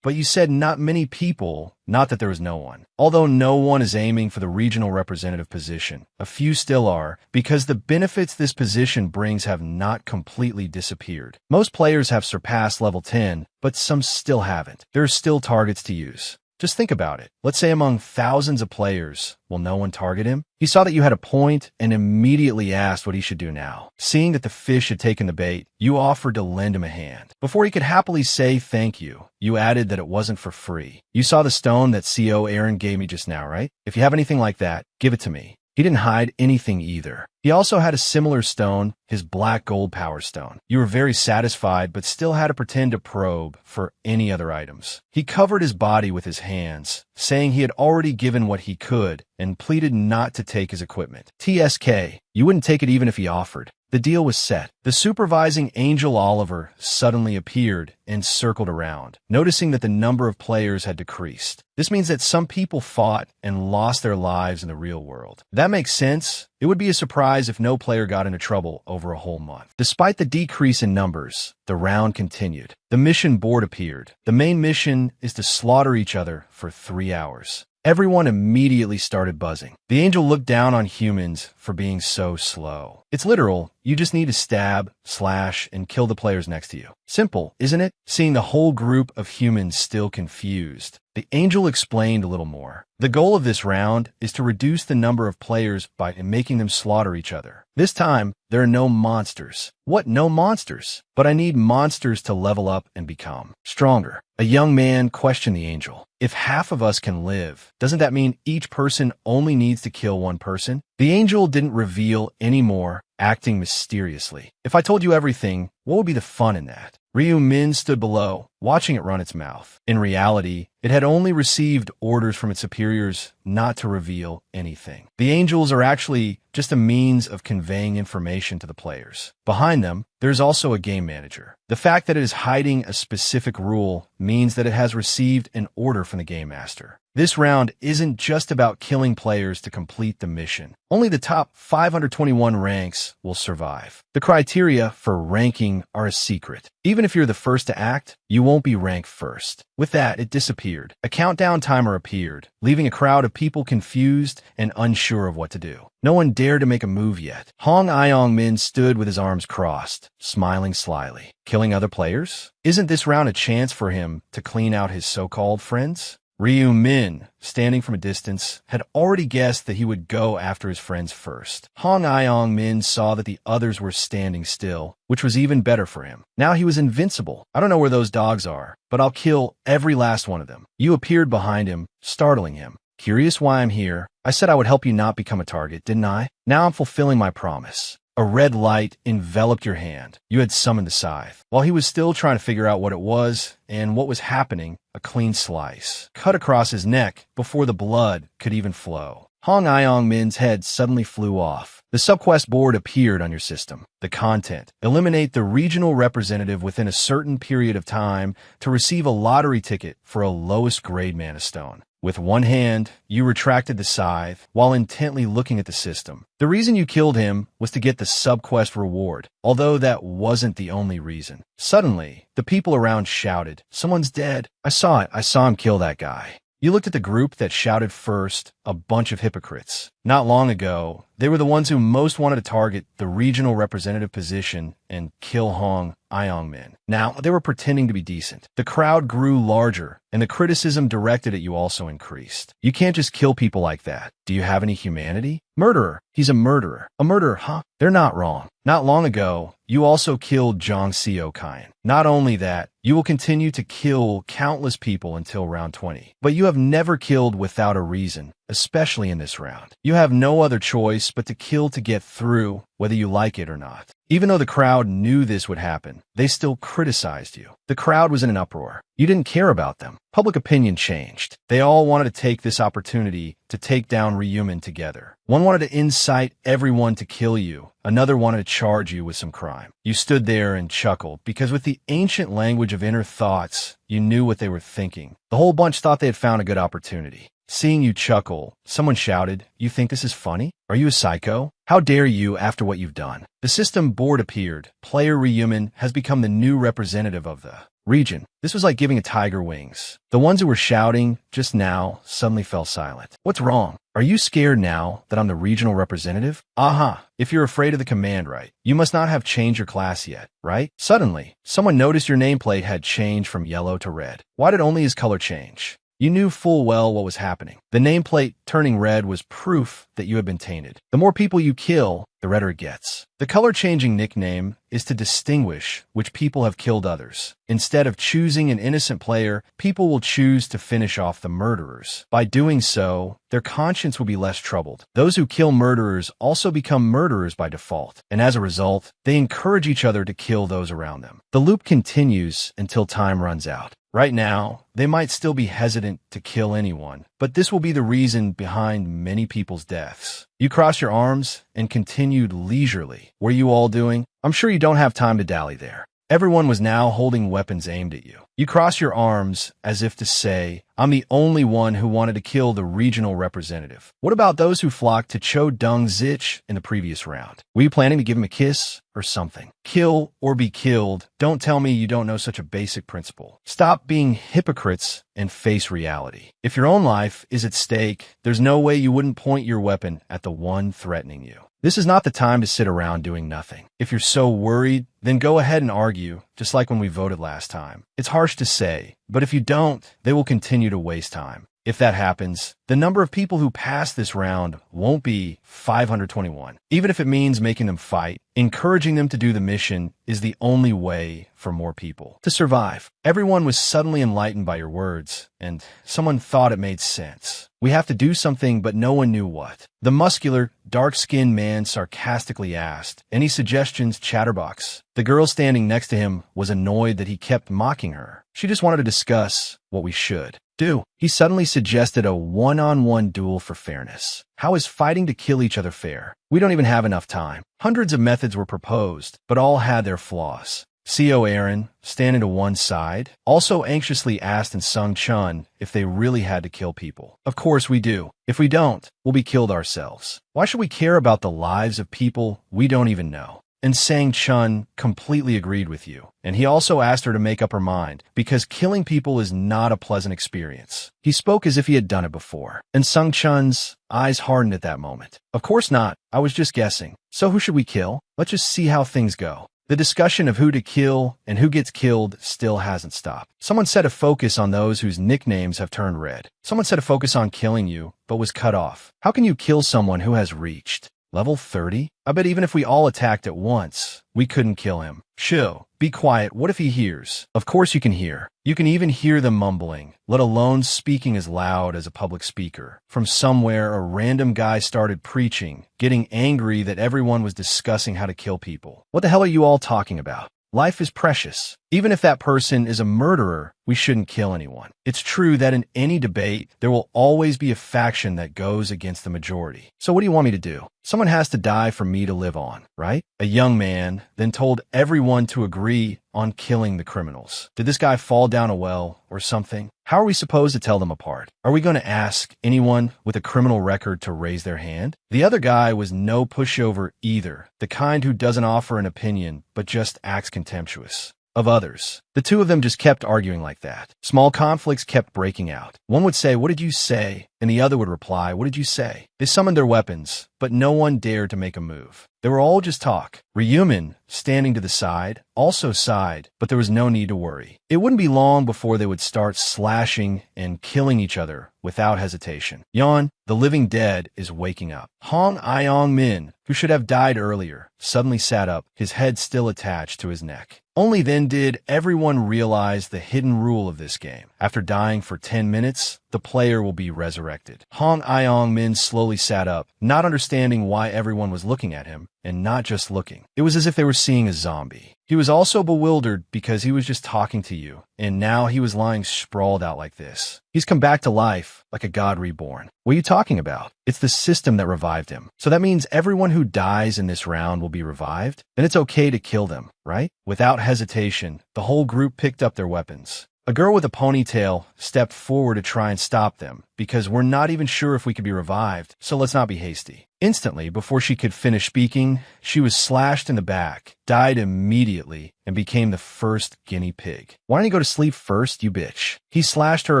But you said not many people, not that there was no one. Although no one is aiming for the regional representative position, a few still are, because the benefits this position brings have not completely disappeared. Most players have surpassed level 10, but some still haven't. There are still targets to use. Just think about it. Let's say among thousands of players, will no one target him? He saw that you had a point and immediately asked what he should do now. Seeing that the fish had taken the bait, you offered to lend him a hand. Before he could happily say thank you, you added that it wasn't for free. You saw the stone that CO Aaron gave me just now, right? If you have anything like that, give it to me. He didn't hide anything either. He also had a similar stone, his black gold power stone. You were very satisfied, but still had to pretend to probe for any other items. He covered his body with his hands, saying he had already given what he could and pleaded not to take his equipment. TSK, you wouldn't take it even if he offered. The deal was set. The supervising Angel Oliver suddenly appeared and circled around, noticing that the number of players had decreased. This means that some people fought and lost their lives in the real world. That makes sense. It would be a surprise if no player got into trouble over a whole month. Despite the decrease in numbers, the round continued. The mission board appeared. The main mission is to slaughter each other for 3 hours. Everyone immediately started buzzing. The angel looked down on humans for being so slow. It's literal. You just need to stab, slash, and kill the players next to you. Simple, isn't it? Seeing the whole group of humans still confused, the angel explained a little more. The goal of this round is to reduce the number of players by making them slaughter each other. This time, there are no monsters. What, no monsters? But I need monsters to level up and become stronger. A young man questioned the angel. If half of us can live, doesn't that mean each person only needs to kill one person? The angel didn't reveal any more, acting mysteriously. If I told you everything, what would be the fun in that? Ryu Min stood below, watching it run its mouth. In reality, it had only received orders from its superiors not to reveal anything. The angels are actually just a means of conveying information to the players. Behind them, there's also a game manager. The fact that it is hiding a specific rule means that it has received an order from the game master. This round isn't just about killing players to complete the mission. Only the top 521 ranks will survive. The criteria for ranking are a secret. Even if you're the first to act, you won't be ranked first. With that, it disappeared. A countdown timer appeared, leaving a crowd of people confused and unsure of what to do. No one dared to make a move yet. Hong Ayong Min stood with his arms crossed, smiling slyly. Killing other players? Isn't this round a chance for him to clean out his so-called friends? Ryu Min, standing from a distance, had already guessed that he would go after his friends first. Hong Ayong Min saw that the others were standing still, which was even better for him. Now he was invincible. I don't know where those dogs are, but I'll kill every last one of them. You appeared behind him, startling him. Curious why I'm here? I said I would help you not become a target, didn't I? Now I'm fulfilling my promise. A red light enveloped your hand. You had summoned the scythe. While he was still trying to figure out what it was and what was happening, a clean slice cut across his neck before the blood could even flow. Hong Ayong Min's head suddenly flew off. The subquest board appeared on your system. The content: eliminate the regional representative within a certain period of time to receive a lottery ticket for a lowest grade mana stone. With one hand, you retracted the scythe while intently looking at the system. The reason you killed him was to get the subquest reward, although that wasn't the only reason. Suddenly, the people around shouted, "Someone's dead." I saw it. I saw him kill that guy. You looked at the group that shouted first, a bunch of hypocrites. Not long ago, they were the ones who most wanted to target the regional representative position and kill Hong Iong-min. Now, they were pretending to be decent. The crowd grew larger, and the criticism directed at you also increased. You can't just kill people like that. Do you have any humanity? Murderer. He's a murderer. A murderer, huh? They're not wrong. Not long ago, you also killed Jong Seo-kyan. Not only that, you will continue to kill countless people until round 20. But you have never killed without a reason, especially in this round. You have no other choice but to kill to get through, whether you like it or not. Even though the crowd knew this would happen, they still criticized you. The crowd was in an uproar. You didn't care about them. Public opinion changed. They all wanted to take this opportunity to take down Ryumin together. One wanted to incite everyone to kill you. Another wanted to charge you with some crime. You stood there and chuckled, because with the ancient language of inner thoughts, you knew what they were thinking. The whole bunch thought they had found a good opportunity. Seeing you chuckle, someone shouted, "You think this is funny? Are you a psycho? How dare you after what you've done?" The system board appeared. Player Ryumin has become the new representative of the region. This was like giving a tiger wings. The ones who were shouting just now suddenly fell silent. What's wrong? Are you scared now that I'm the regional representative? Aha! If you're afraid of the command right, you must not have changed your class yet, right? Suddenly, someone noticed your nameplate had changed from yellow to red. Why did only his color change? You knew full well what was happening. The nameplate turning red was proof that you had been tainted. The more people you kill, the redder it gets. The color-changing nickname is to distinguish which people have killed others. Instead of choosing an innocent player, people will choose to finish off the murderers. By doing so, their conscience will be less troubled. Those who kill murderers also become murderers by default, and as a result, they encourage each other to kill those around them. The loop continues until time runs out. Right now, they might still be hesitant to kill anyone, but this will be the reason behind many people's deaths. You crossed your arms and continued leisurely. Were you all doing? I'm sure you don't have time to dally there. Everyone was now holding weapons aimed at you. You cross your arms as if to say, I'm the only one who wanted to kill the regional representative. What about those who flocked to Cho Dong-zich in the previous round? Were you planning to give him a kiss or something? Kill or be killed. Don't tell me you don't know such a basic principle. Stop being hypocrites and face reality. If your own life is at stake, there's no way you wouldn't point your weapon at the one threatening you. This is not the time to sit around doing nothing. If you're so worried, then go ahead and argue, just like when we voted last time. It's harsh to say, but if you don't, they will continue to waste time. If that happens, the number of people who pass this round won't be 521. Even if it means making them fight, encouraging them to do the mission is the only way for more people to survive. Everyone was suddenly enlightened by your words, and someone thought it made sense. We have to do something, but no one knew what. The muscular, dark-skinned man sarcastically asked, "Any suggestions, Chatterbox?" The girl standing next to him was annoyed that he kept mocking her. She just wanted to discuss what we should do. He suddenly suggested a one-on-one duel for fairness. How is fighting to kill each other fair? We don't even have enough time. Hundreds of methods were proposed, but all had their flaws. Co Aaron, standing to one side, also anxiously asked and Sung Chun if they really had to kill people. Of course we do. If we don't, we'll be killed ourselves. Why should we care about the lives of people we don't even know? And Sang Chun completely agreed with you. And he also asked her to make up her mind, because killing people is not a pleasant experience. He spoke as if he had done it before, and Sung Chun's eyes hardened at that moment. Of course not. I was just guessing. So who should we kill? Let's just see how things go. The discussion of who to kill and who gets killed still hasn't stopped. Someone said to focus on those whose nicknames have turned red. Someone said to focus on killing you, but was cut off. How can you kill someone who has reached level 30? I bet even if we all attacked at once, we couldn't kill him. Shoo, be quiet. What if he hears? Of course you can hear. You can even hear them mumbling, let alone speaking as loud as a public speaker. From somewhere, a random guy started preaching, getting angry that everyone was discussing how to kill people. What the hell are you all talking about? Life is precious. Even if that person is a murderer, we shouldn't kill anyone. It's true that in any debate, there will always be a faction that goes against the majority. So what do you want me to do? Someone has to die for me to live on, right? A young man then told everyone to agree on killing the criminals. Did this guy fall down a well or something? How are we supposed to tell them apart? Are we going to ask anyone with a criminal record to raise their hand? The other guy was no pushover either, the kind who doesn't offer an opinion, but just acts contemptuous of others. The two of them just kept arguing like that. Small conflicts kept breaking out. One would say, "What did you say?" and the other would reply, "What did you say?" They summoned their weapons, but no one dared to make a move. They were all just talk. Ryumin, standing to the side, also sighed, but there was no need to worry. It wouldn't be long before they would start slashing and killing each other without hesitation. Yon, the living dead, is waking up. Hong Iong Min, who should have died earlier, suddenly sat up, his head still attached to his neck. Only then did everyone realize the hidden rule of this game. After dying for 10 minutes, the player will be resurrected. Hong Iong Min slowly sat up, not understanding why everyone was looking at him, and not just looking. It was as if they were seeing a zombie. He was also bewildered because he was just talking to you, and now he was lying sprawled out like this. He's come back to life, like a god reborn. What are you talking about? It's the system that revived him. So that means everyone who dies in this round will be revived? Then it's okay to kill them, right? Without hesitation, the whole group picked up their weapons. A girl with a ponytail stepped forward to try and stop them, because we're not even sure if we could be revived, so let's not be hasty. Instantly, before she could finish speaking, she was slashed in the back, died immediately, and became the first guinea pig. "Why don't you go to sleep first, you bitch?" He slashed her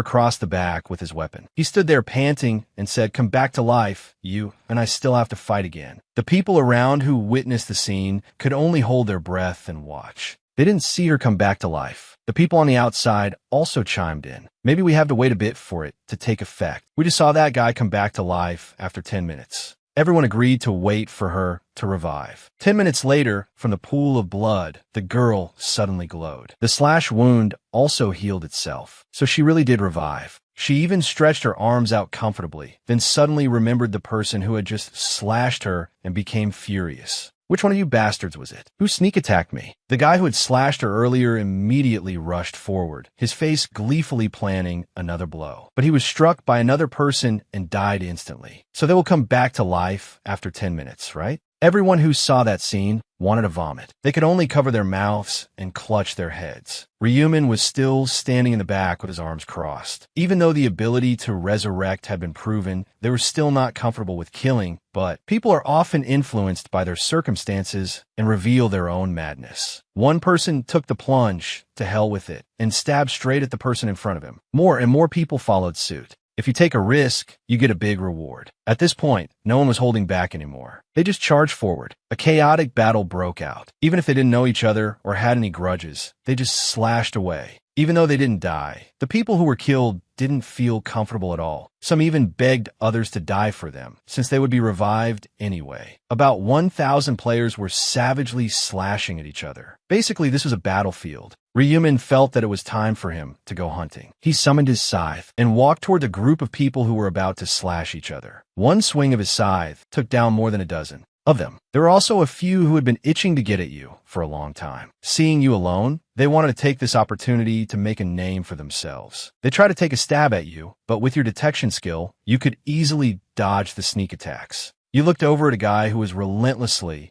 across the back with his weapon. He stood there panting and said, "Come back to life, you, and I still have to fight again." The people around who witnessed the scene could only hold their breath and watch. They didn't see her come back to life. The people on the outside also chimed in. Maybe we have to wait a bit for it to take effect. We just saw that guy come back to life after 10 minutes. Everyone agreed to wait for her to revive. 10 minutes later, from the pool of blood, the girl suddenly glowed. The slash wound also healed itself, so she really did revive. She even stretched her arms out comfortably, then suddenly remembered the person who had just slashed her and became furious. Which one of you bastards was it? Who sneak attacked me? The guy who had slashed her earlier immediately rushed forward, his face gleefully planning another blow. But he was struck by another person and died instantly. So they will come back to life after 10 minutes, right? Everyone who saw that scene wanted to vomit. They could only cover their mouths and clutch their heads. Ryumin was still standing in the back with his arms crossed. Even though the ability to resurrect had been proven, they were still not comfortable with killing, but people are often influenced by their circumstances and reveal their own madness. One person took the plunge, to hell with it, and stabbed straight at the person in front of him. More and more people followed suit. If you take a risk, you get a big reward. At this point, no one was holding back anymore. They just charged forward. A chaotic battle broke out. Even if they didn't know each other or had any grudges, they just slashed away. Even though they didn't die, the people who were killed didn't feel comfortable at all. Some even begged others to die for them, since they would be revived anyway. About 1,000 players were savagely slashing at each other. Basically, this was a battlefield. Ryumin felt that it was time for him to go hunting. He summoned his scythe and walked toward the group of people who were about to slash each other. One swing of his scythe took down more than a dozen of them. There were also a few who had been itching to get at you for a long time. Seeing you alone, they wanted to take this opportunity to make a name for themselves. They tried to take a stab at you, but with your detection skill, you could easily dodge the sneak attacks. You looked over at a guy who was relentlessly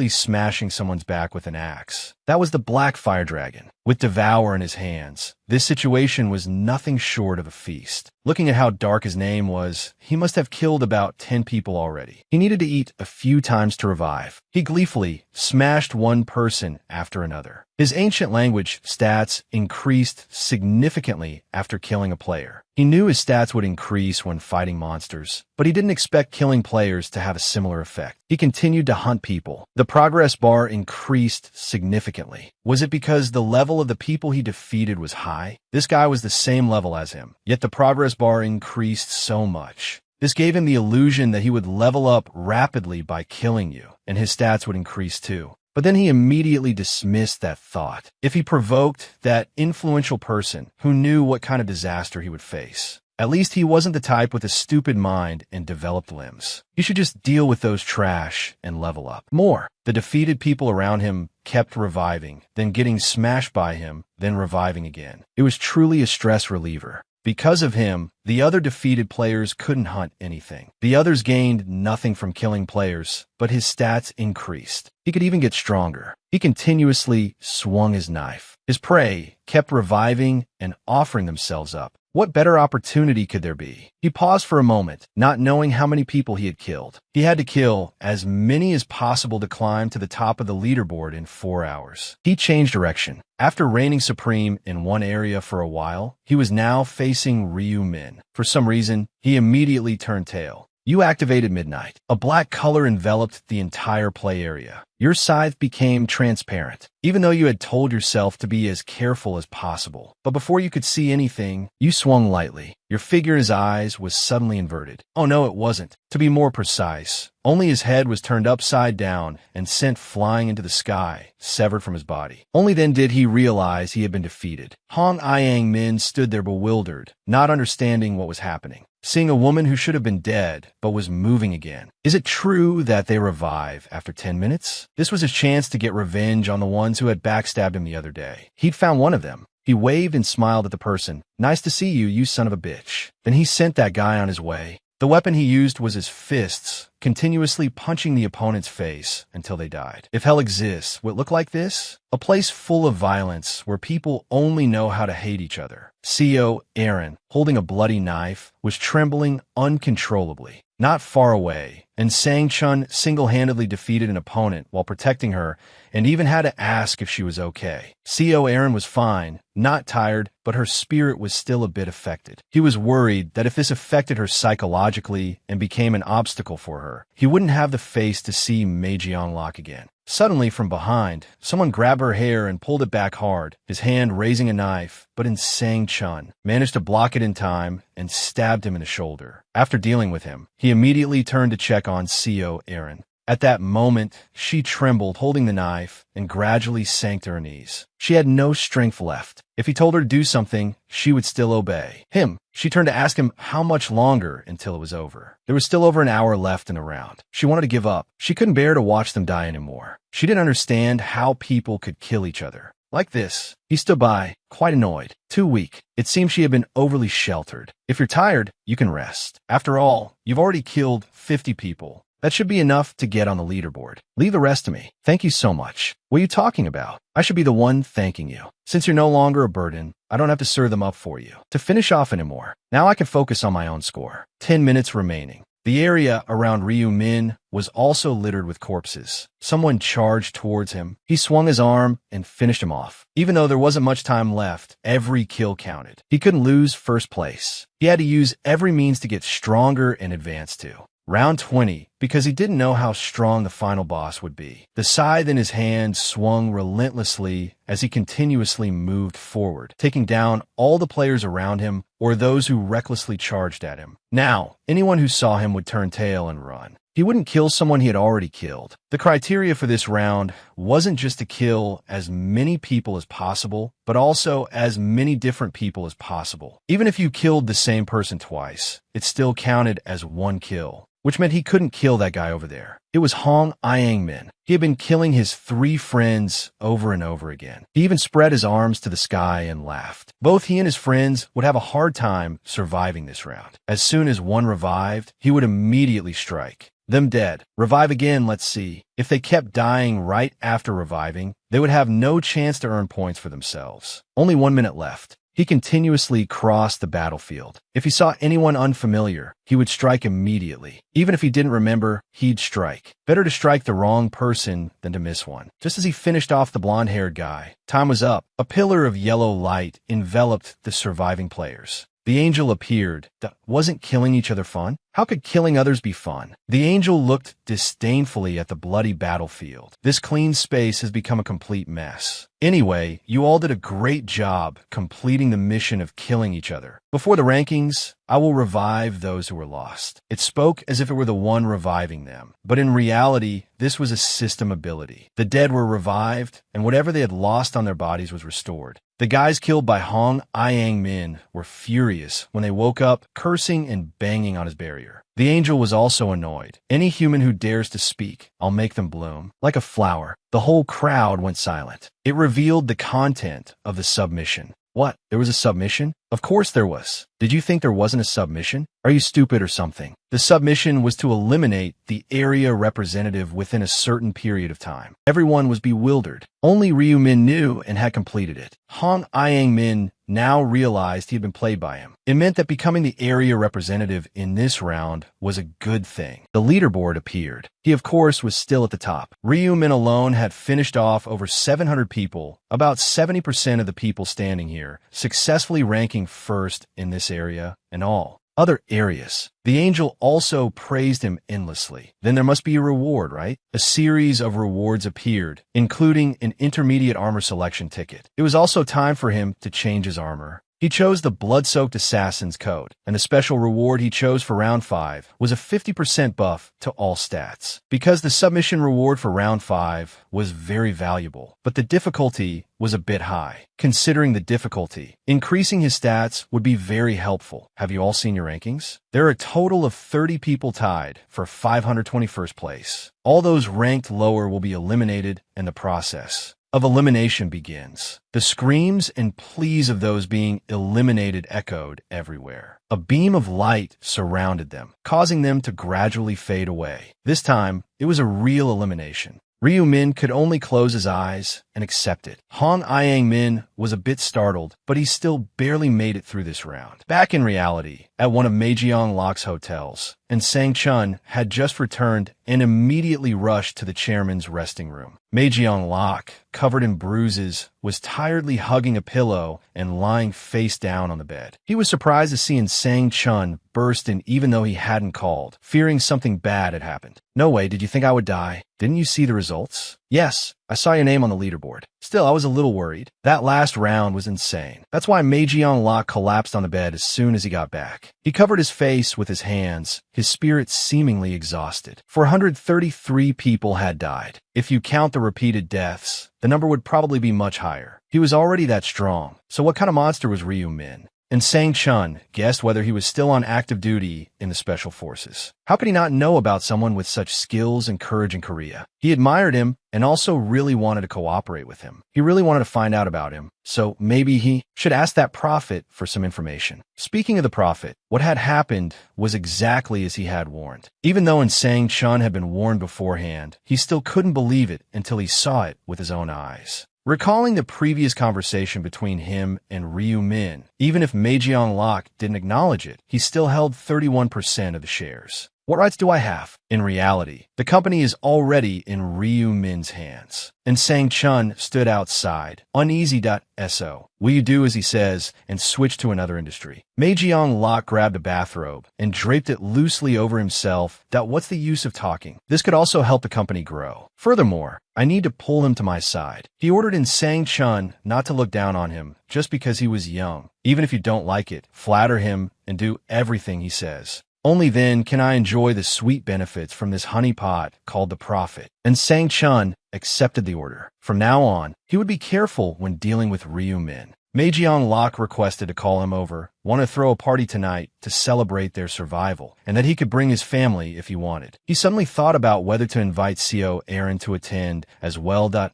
smashing someone's back with an axe. That was the Black Fire Dragon, with Devour in his hands. This situation was nothing short of a feast. Looking at how dark his name was, he must have killed about 10 people already. He needed to eat a few times to revive. He gleefully smashed one person after another. His ancient language stats increased significantly after killing a player. He knew his stats would increase when fighting monsters, but he didn't expect killing players to have a similar effect. He continued to hunt people. The progress bar increased significantly. Was it because the level of the people he defeated was high? This guy was the same level as him, yet the progress bar increased so much. This gave him the illusion that he would level up rapidly by killing you, and his stats would increase too. But then he immediately dismissed that thought. If he provoked that influential person who knew what kind of disaster he would face, at least he wasn't the type with a stupid mind and developed limbs. He should just deal with those trash and level up more. The defeated people around him kept reviving, then getting smashed by him, then reviving again. It was truly a stress reliever. Because of him, the other defeated players couldn't hunt anything. The others gained nothing from killing players, but his stats increased. He could even get stronger. He continuously swung his knife. His prey kept reviving and offering themselves up. What better opportunity could there be? He paused for a moment, not knowing how many people he had killed. He had to kill as many as possible to climb to the top of the leaderboard in 4 hours. He changed direction. After reigning supreme in one area for a while, he was now facing Ryu Min. For some reason, he immediately turned tail. You activated Midnight. A black color enveloped the entire play area. Your scythe became transparent, even though you had told yourself to be as careful as possible. But before you could see anything, you swung lightly. Your figure's eyes was suddenly inverted. Oh no, it wasn't. To be more precise, only his head was turned upside down and sent flying into the sky, severed from his body. Only then did he realize he had been defeated. Hong Iang Min stood there bewildered, not understanding what was happening. Seeing a woman who should have been dead, but was moving again. Is it true that they revive after 10 minutes? This was his chance to get revenge on the ones who had backstabbed him the other day. He'd found one of them. He waved and smiled at the person. Nice to see you, you son of a bitch. Then he sent that guy on his way. The weapon he used was his fists, continuously punching the opponent's face until they died. If hell exists, would it look like this? A place full of violence where people only know how to hate each other. CEO Aaron, holding a bloody knife, was trembling uncontrollably. Not far away, and Sang Chun single-handedly defeated an opponent while protecting her and even had to ask if she was okay. CO Aaron was fine, not tired, but her spirit was still a bit affected. He was worried that if this affected her psychologically and became an obstacle for her, he wouldn't have the face to see Mei Jianglok again. Suddenly, from behind, someone grabbed her hair and pulled it back hard, his hand raising a knife, but Sang Chun managed to block it in time and stabbed him in the shoulder. After dealing with him, he immediately turned to check on CO Aaron. At that moment, she trembled, holding the knife, and gradually sank to her knees. She had no strength left. If he told her to do something, she would still obey. She turned to ask him how much longer until it was over. There was still over an hour left in the round. She wanted to give up. She couldn't bear to watch them die anymore. She didn't understand how people could kill each other. Like this. He stood by, quite annoyed. Too weak. It seemed she had been overly sheltered. If you're tired, you can rest. After all, you've already killed 50 people. That should be enough to get on the leaderboard. Leave the rest to me. Thank you so much. What are you talking about? I should be the one thanking you. Since you're no longer a burden, I don't have to serve them up for you to finish off anymore. Now I can focus on my own score. 10 minutes remaining. The area around Ryu Min was also littered with corpses. Someone charged towards him. He swung his arm and finished him off. Even though there wasn't much time left, every kill counted. He couldn't lose first place. He had to use every means to get stronger and advance to Round 20, because he didn't know how strong the final boss would be. The scythe in his hand swung relentlessly as he continuously moved forward, taking down all the players around him or those who recklessly charged at him. Now, anyone who saw him would turn tail and run. He wouldn't kill someone he had already killed. The criteria for this round wasn't just to kill as many people as possible, but also as many different people as possible. Even if you killed the same person twice, it still counted as one kill, which meant he couldn't kill that guy over there. It was Hong Iang Min. He had been killing his 3 friends over and over again. He even spread his arms to the sky and laughed. Both he and his friends would have a hard time surviving this round. As soon as one revived, he would immediately strike. Them dead. Revive again, let's see. If they kept dying right after reviving, they would have no chance to earn points for themselves. Only 1 minute left. He continuously crossed the battlefield. If he saw anyone unfamiliar, he would strike immediately. Even if he didn't remember, he'd strike. Better to strike the wrong person than to miss one. Just as he finished off the blonde-haired guy, time was up. A pillar of yellow light enveloped the surviving players. The angel appeared. Wasn't killing each other fun? How could killing others be fun? The angel looked disdainfully at the bloody battlefield. This clean space has become a complete mess. Anyway, you all did a great job completing the mission of killing each other. Before the rankings, I will revive those who were lost. It spoke as if it were the one reviving them. But in reality, this was a system ability. The dead were revived, and whatever they had lost on their bodies was restored. The guys killed by Hong Iang Min were furious when they woke up, cursing and banging on his barrier. The angel was also annoyed. Any human who dares to speak, I'll make them bloom. Like a flower, the whole crowd went silent. It revealed the content of the submission. What? There was a submission? Of course there was. Did you think there wasn't a submission? Are you stupid or something? The submission was to eliminate the area representative within a certain period of time. Everyone was bewildered. Only Ryu Min knew and had completed it. Han Iang Min now realized he had been played by him. It meant that becoming the area representative in this round was a good thing. The leaderboard appeared. He, of course, was still at the top. Ryu Min alone had finished off over 700 people, about 70% of the people standing here, successfully ranking first in this area and all other areas. The angel also praised him endlessly. Then there must be a reward, right? A series of rewards appeared, including an intermediate armor selection ticket. It was also time for him to change his armor. He chose the blood-soaked assassin's coat, and the special reward he chose for round 5 was a 50% buff to all stats. Because the submission reward for round 5 was very valuable, but the difficulty was a bit high. Considering the difficulty, increasing his stats would be very helpful. Have you all seen your rankings? There are a total of 30 people tied for 521st place. All those ranked lower will be eliminated, and the process of elimination begins. The screams and pleas of those being eliminated echoed everywhere. A beam of light surrounded them, causing them to gradually fade away. This time, it was a real elimination. Ryu Min could only close his eyes and accept it. Han Iang Min was a bit startled, but he still barely made it through this round. Back in reality, at one of Meijiang Lok's hotels, and Sang Chun had just returned and immediately rushed to the chairman's resting room. Meijiang Lok, covered in bruises, was tiredly hugging a pillow and lying face down on the bed. He was surprised to see Sang Chun burst in even though he hadn't called, fearing something bad had happened. No way, did you think I would die? Didn't you see the results? Yes, I saw your name on the leaderboard. Still, I was a little worried. That last round was insane. That's why Meijiang Lok collapsed on the bed as soon as he got back. He covered his face with his hands, his spirit seemingly exhausted. 433 people had died. If you count the repeated deaths, the number would probably be much higher. He was already that strong. So what kind of monster was Ryu Min? And Sang Chun guessed whether he was still on active duty in the Special Forces. How could he not know about someone with such skills and courage in Korea? He admired him and also really wanted to cooperate with him. He really wanted to find out about him, so maybe he should ask that prophet for some information. Speaking of the prophet, what had happened was exactly as he had warned. Even though Sang Chun had been warned beforehand, he still couldn't believe it until he saw it with his own eyes. Recalling the previous conversation between him and Ryu Min, even if Meijiang Lok didn't acknowledge it, he still held 31% of the shares. What rights do I have? In reality, the company is already in Ryu Min's hands. And Sang Chun stood outside, uneasy.so. Will you do as he says and switch to another industry? Meijiang Lok grabbed a bathrobe and draped it loosely over himself. What's the use of talking? This could also help the company grow. Furthermore, I need to pull him to my side. He ordered Sang Chun not to look down on him just because he was young. Even if you don't like it, flatter him and do everything he says. Only then can I enjoy the sweet benefits from this honeypot called the prophet. And Sang Chun accepted the order. From now on, he would be careful when dealing with Ryu Min. Meijiang Lok requested to call him over, wanted to throw a party tonight to celebrate their survival, and that he could bring his family if he wanted. He suddenly thought about whether to invite CO Aaron to attend as well. At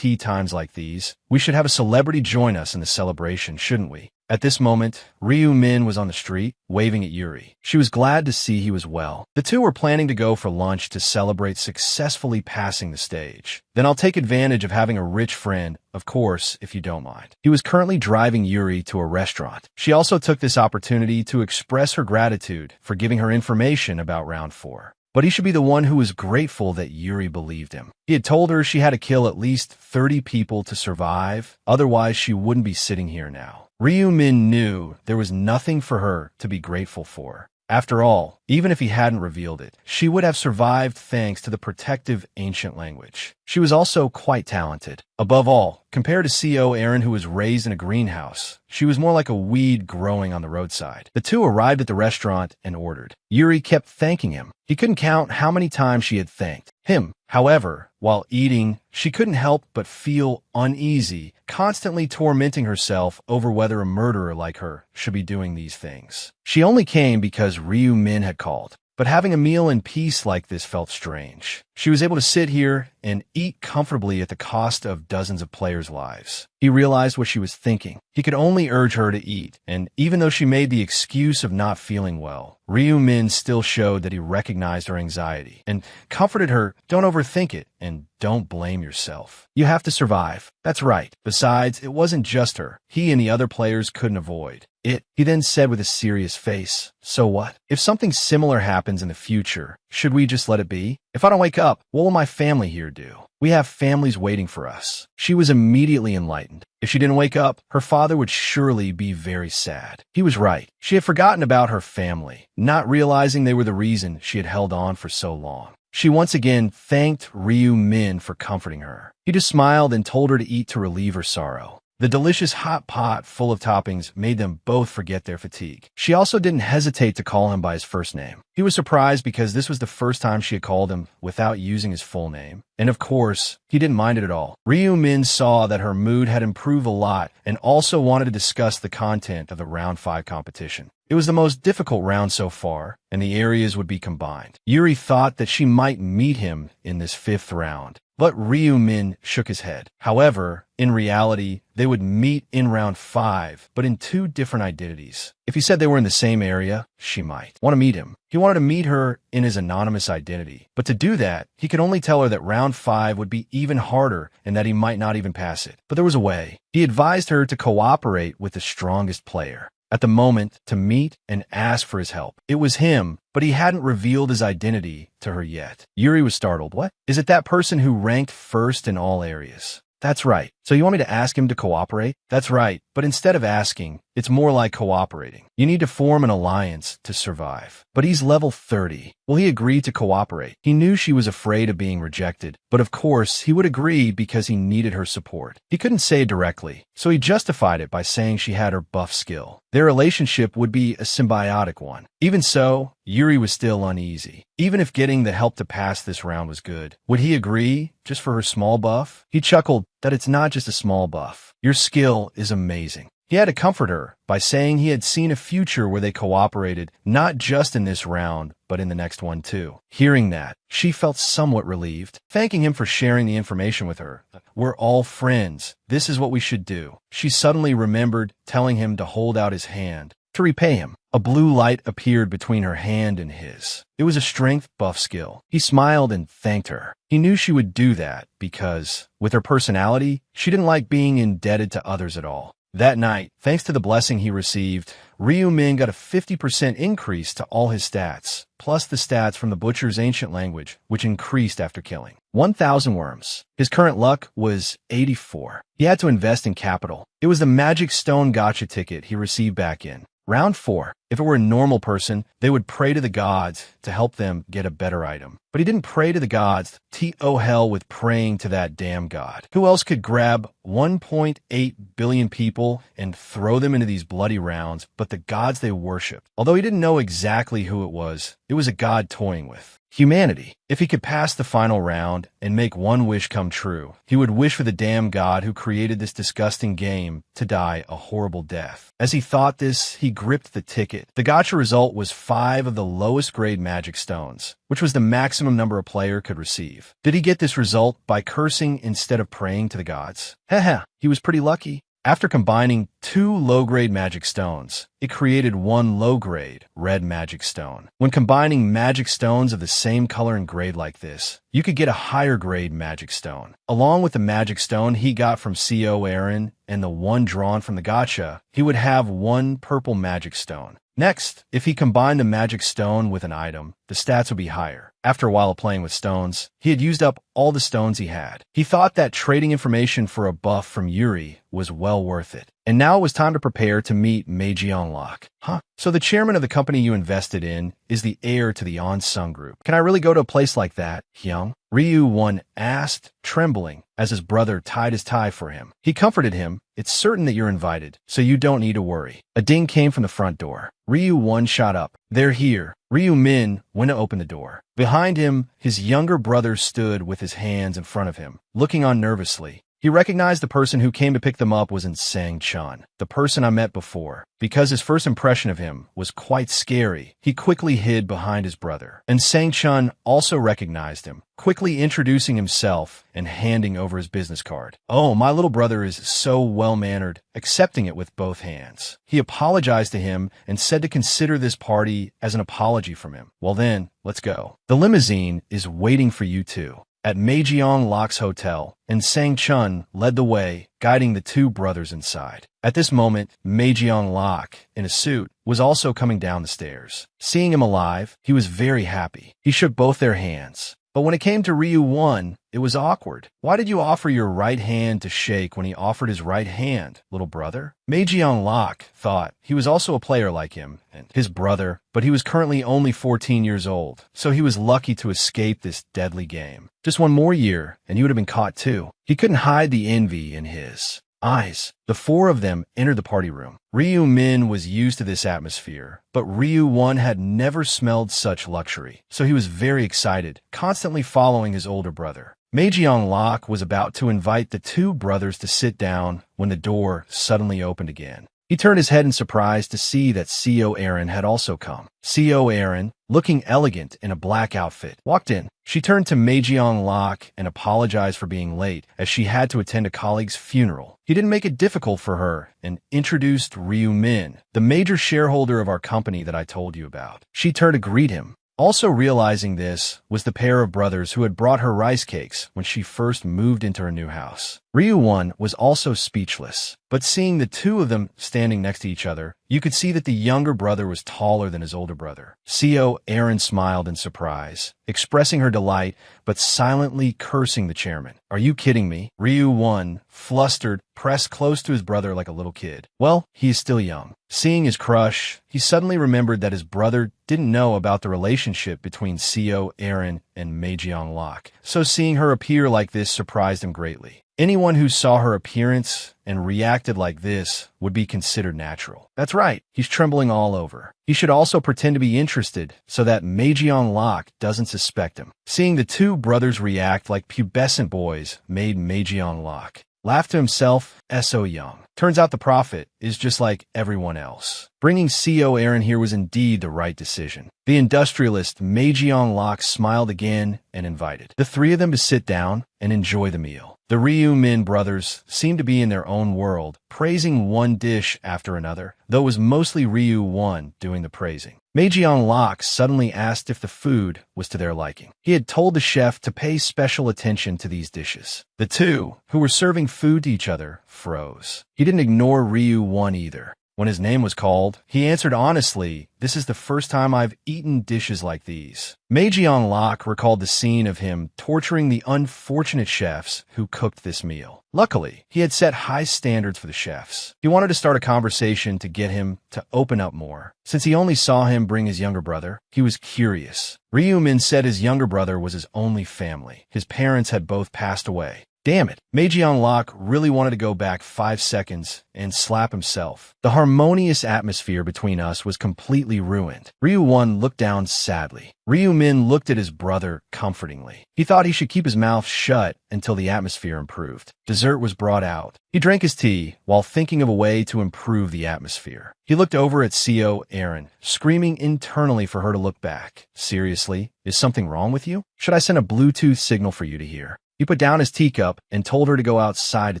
times like these, we should have a celebrity join us in the celebration, shouldn't we? At this moment, Ryu Min was on the street, waving at Yuri. She was glad to see he was well. The two were planning to go for lunch to celebrate successfully passing the stage. Then I'll take advantage of having a rich friend, of course, if you don't mind. He was currently driving Yuri to a restaurant. She also took this opportunity to express her gratitude for giving her information about round 4. But he should be the one who was grateful that Yuri believed him. He had told her she had to kill at least 30 people to survive, otherwise she wouldn't be sitting here now. Ryu Min knew there was nothing for her to be grateful for. After all, even if he hadn't revealed it, she would have survived thanks to the protective ancient language. She was also quite talented. Above all, compared to CO Aaron, who was raised in a greenhouse, she was more like a weed growing on the roadside. The two arrived at the restaurant and ordered. Yuri kept thanking him. He couldn't count how many times she had thanked him. However, while eating, she couldn't help but feel uneasy, constantly tormenting herself over whether a murderer like her should be doing these things. She only came because Ryu Min had called. but having a meal in peace like this felt strange. She was able to sit here and eat comfortably at the cost of dozens of players' lives. He realized what she was thinking. He could only urge her to eat, and even though she made the excuse of not feeling well, Ryu Min still showed that he recognized her anxiety and comforted her, "Don't overthink it, and don't blame yourself. You have to survive." That's right. Besides, it wasn't just her. He and the other players couldn't avoid it. He then said with a serious face, "So what? If something similar happens in the future, should we just let it be? If I don't wake up, what will my family here do? We have families waiting for us." She was immediately enlightened. If she didn't wake up, her father would surely be very sad. He was right. She had forgotten about her family, not realizing they were the reason she had held on for so long. She once again thanked Ryu Min for comforting her. He just smiled and told her to eat to relieve her sorrow. The delicious hot pot full of toppings made them both forget their fatigue. She also didn't hesitate to call him by his first name. He was surprised because this was the first time she had called him without using his full name. And of course, he didn't mind it at all. Ryu Min saw that her mood had improved a lot and also wanted to discuss the content of the round 5 competition. It was the most difficult round so far, and the areas would be combined. Yuri thought that she might meet him in this 5th round, but Ryu Min shook his head. However, in reality, they would meet in round 5, but in 2 different identities. If he said they were in the same area, she might want to meet him. He wanted to meet her in his anonymous identity, but to do that, he could only tell her that round 5 would be even harder and that he might not even pass it. But there was a way. He advised her to cooperate with the strongest player at the moment to meet and ask for his help. It was him, but he hadn't revealed his identity to her yet. Yuri was startled. "What? Is it that person who ranked first in all areas?" "That's right. So you want me to ask him to cooperate?" "That's right. But instead of asking, it's more like cooperating. You need to form an alliance to survive." "But he's level 30. Well, he agreed to cooperate. He knew she was afraid of being rejected, but of course, he would agree because he needed her support. He couldn't say it directly, so he justified it by saying she had her buff skill. Their relationship would be a symbiotic one. Even so, Yuri was still uneasy. Even if getting the help to pass this round was good, would he agree just for her small buff? He chuckled that it's not just a small buff. Your skill is amazing. He had to comfort her by saying he had seen a future where they cooperated, not just in this round, but in the next one too. Hearing that, she felt somewhat relieved, thanking him for sharing the information with her. "We're all friends. This is what we should do." She suddenly remembered telling him to hold out his hand to repay him. A blue light appeared between her hand and his. It was a strength buff skill. He smiled and thanked her. He knew she would do that because, with her personality, she didn't like being indebted to others at all. That night, thanks to the blessing he received, Ryu Min got a 50% increase to all his stats, plus the stats from the butcher's ancient language, which increased after killing 1,000 worms. His current luck was 84. He had to invest in capital. It was the magic stone gacha ticket he received back in round 4. If it were a normal person, they would pray to the gods to help them get a better item. But he didn't pray to the gods. T.O. hell with praying to that damn god. Who else could grab 1.8 billion people and throw them into these bloody rounds but the gods they worshiped? Although he didn't know exactly who it was a god toying with humanity. If he could pass the final round and make one wish come true, he would wish for the damn god who created this disgusting game to die a horrible death. As he thought this, he gripped the ticket. The gacha result was 5 of the lowest grade magic stones, which was the maximum number a player could receive. Did he get this result by cursing instead of praying to the gods? Haha, he was pretty lucky. After combining 2 low-grade magic stones, it created 1 low-grade red magic stone. When combining magic stones of the same color and grade like this, you could get a higher grade magic stone. Along with the magic stone he got from C.O. Aaron and the one drawn from the gacha, he would have 1 purple magic stone. Next, if he combined a magic stone with an item, the stats would be higher. After a while of playing with stones, he had used up all the stones he had. He thought that trading information for a buff from Yuri was well worth it. And now it was time to prepare to meet Meiji Unlock. Huh? So the chairman of the company you invested in is the heir to the Onsung Group. Can I really go to a place like that, Hyung? Ryu Won asked, trembling, as his brother tied his tie for him. He comforted him. It's certain that you're invited, so you don't need to worry. A ding came from the front door. Ryu Won shot up. They're here. Ryu Min went to open the door. Behind him, his younger brother stood with his hands in front of him, looking on nervously. He recognized the person who came to pick them up was Sang Chun, the person I met before. Because his first impression of him was quite scary, he quickly hid behind his brother. And Sang Chun also recognized him, quickly introducing himself and handing over his business card. Oh, my little brother is so well-mannered, accepting it with both hands. He apologized to him and said to consider this party as an apology from him. Well then, let's go. The limousine is waiting for you too at Meijiang Lok's hotel, and Sang Chun led the way, guiding the two brothers inside. At this moment, Meijiang Lok, in a suit, was also coming down the stairs. Seeing him alive, he was very happy. He shook both their hands. But when it came to Ryu 1, it was awkward. Why did you offer your right hand to shake when he offered his right hand, little brother? Meijiang Lok thought he was also a player like him, and his brother, but he was currently only 14 years old, so he was lucky to escape this deadly game. Just one more year, and he would have been caught too. He couldn't hide the envy in his eyes. The four of them entered the party room. Ryu Min was used to this atmosphere, but Ryu 1 had never smelled such luxury, so he was very excited, constantly following his older brother. Meijiang Lok was about to invite the two brothers to sit down when the door suddenly opened again. He turned his head in surprise to see that CO Aaron had also come. CO Aaron, looking elegant in a black outfit, walked in. She turned to Meijiang Lok and apologized for being late, as she had to attend a colleague's funeral. He didn't make it difficult for her and introduced Ryu Min, the major shareholder of our company that I told you about. She turned to greet him. Also realizing this was the pair of brothers who had brought her rice cakes when she first moved into her new house. Ryu 1 was also speechless, but seeing the two of them standing next to each other, you could see that the younger brother was taller than his older brother. CO Aaron smiled in surprise, expressing her delight, but silently cursing the chairman. Are you kidding me? Ryu 1, flustered, pressed close to his brother like a little kid. Well, he is still young. Seeing his crush, he suddenly remembered that his brother didn't know about the relationship between CO Aaron and Meijiang Lok, so seeing her appear like this surprised him greatly. Anyone who saw her appearance and reacted like this would be considered natural. That's right, he's trembling all over. He should also pretend to be interested so that Meijiang Lok doesn't suspect him. Seeing the two brothers react like pubescent boys made Meijiang Lok laugh to himself, so young. Turns out the prophet is just like everyone else. Bringing CO Aaron here was indeed the right decision. The industrialist Meijiang Lok smiled again and invited the three of them to sit down and enjoy the meal. The Ryu Min brothers seemed to be in their own world, praising one dish after another, though it was mostly Ryu 1 doing the praising. Meijiang Lok suddenly asked if the food was to their liking. He had told the chef to pay special attention to these dishes. The two, who were serving food to each other, froze. He didn't ignore Ryu 1 either. When his name was called, he answered honestly, "This is the first time I've eaten dishes like these." Meijiang Lok recalled the scene of him torturing the unfortunate chefs who cooked this meal. Luckily, he had set high standards for the chefs. He wanted to start a conversation to get him to open up more. Since he only saw him bring his younger brother, he was curious. Ryu Min said his younger brother was his only family. His parents had both passed away. Damn it, Meijiang Lok really wanted to go back 5 seconds and slap himself. The harmonious atmosphere between us was completely ruined. Ryu 1 looked down sadly. Ryu Min looked at his brother comfortingly. He thought he should keep his mouth shut until the atmosphere improved. Dessert was brought out. He drank his tea while thinking of a way to improve the atmosphere. He looked over at CO Aaron, screaming internally for her to look back. Seriously, is something wrong with you? Should I send a Bluetooth signal for you to hear? He put down his teacup and told her to go outside to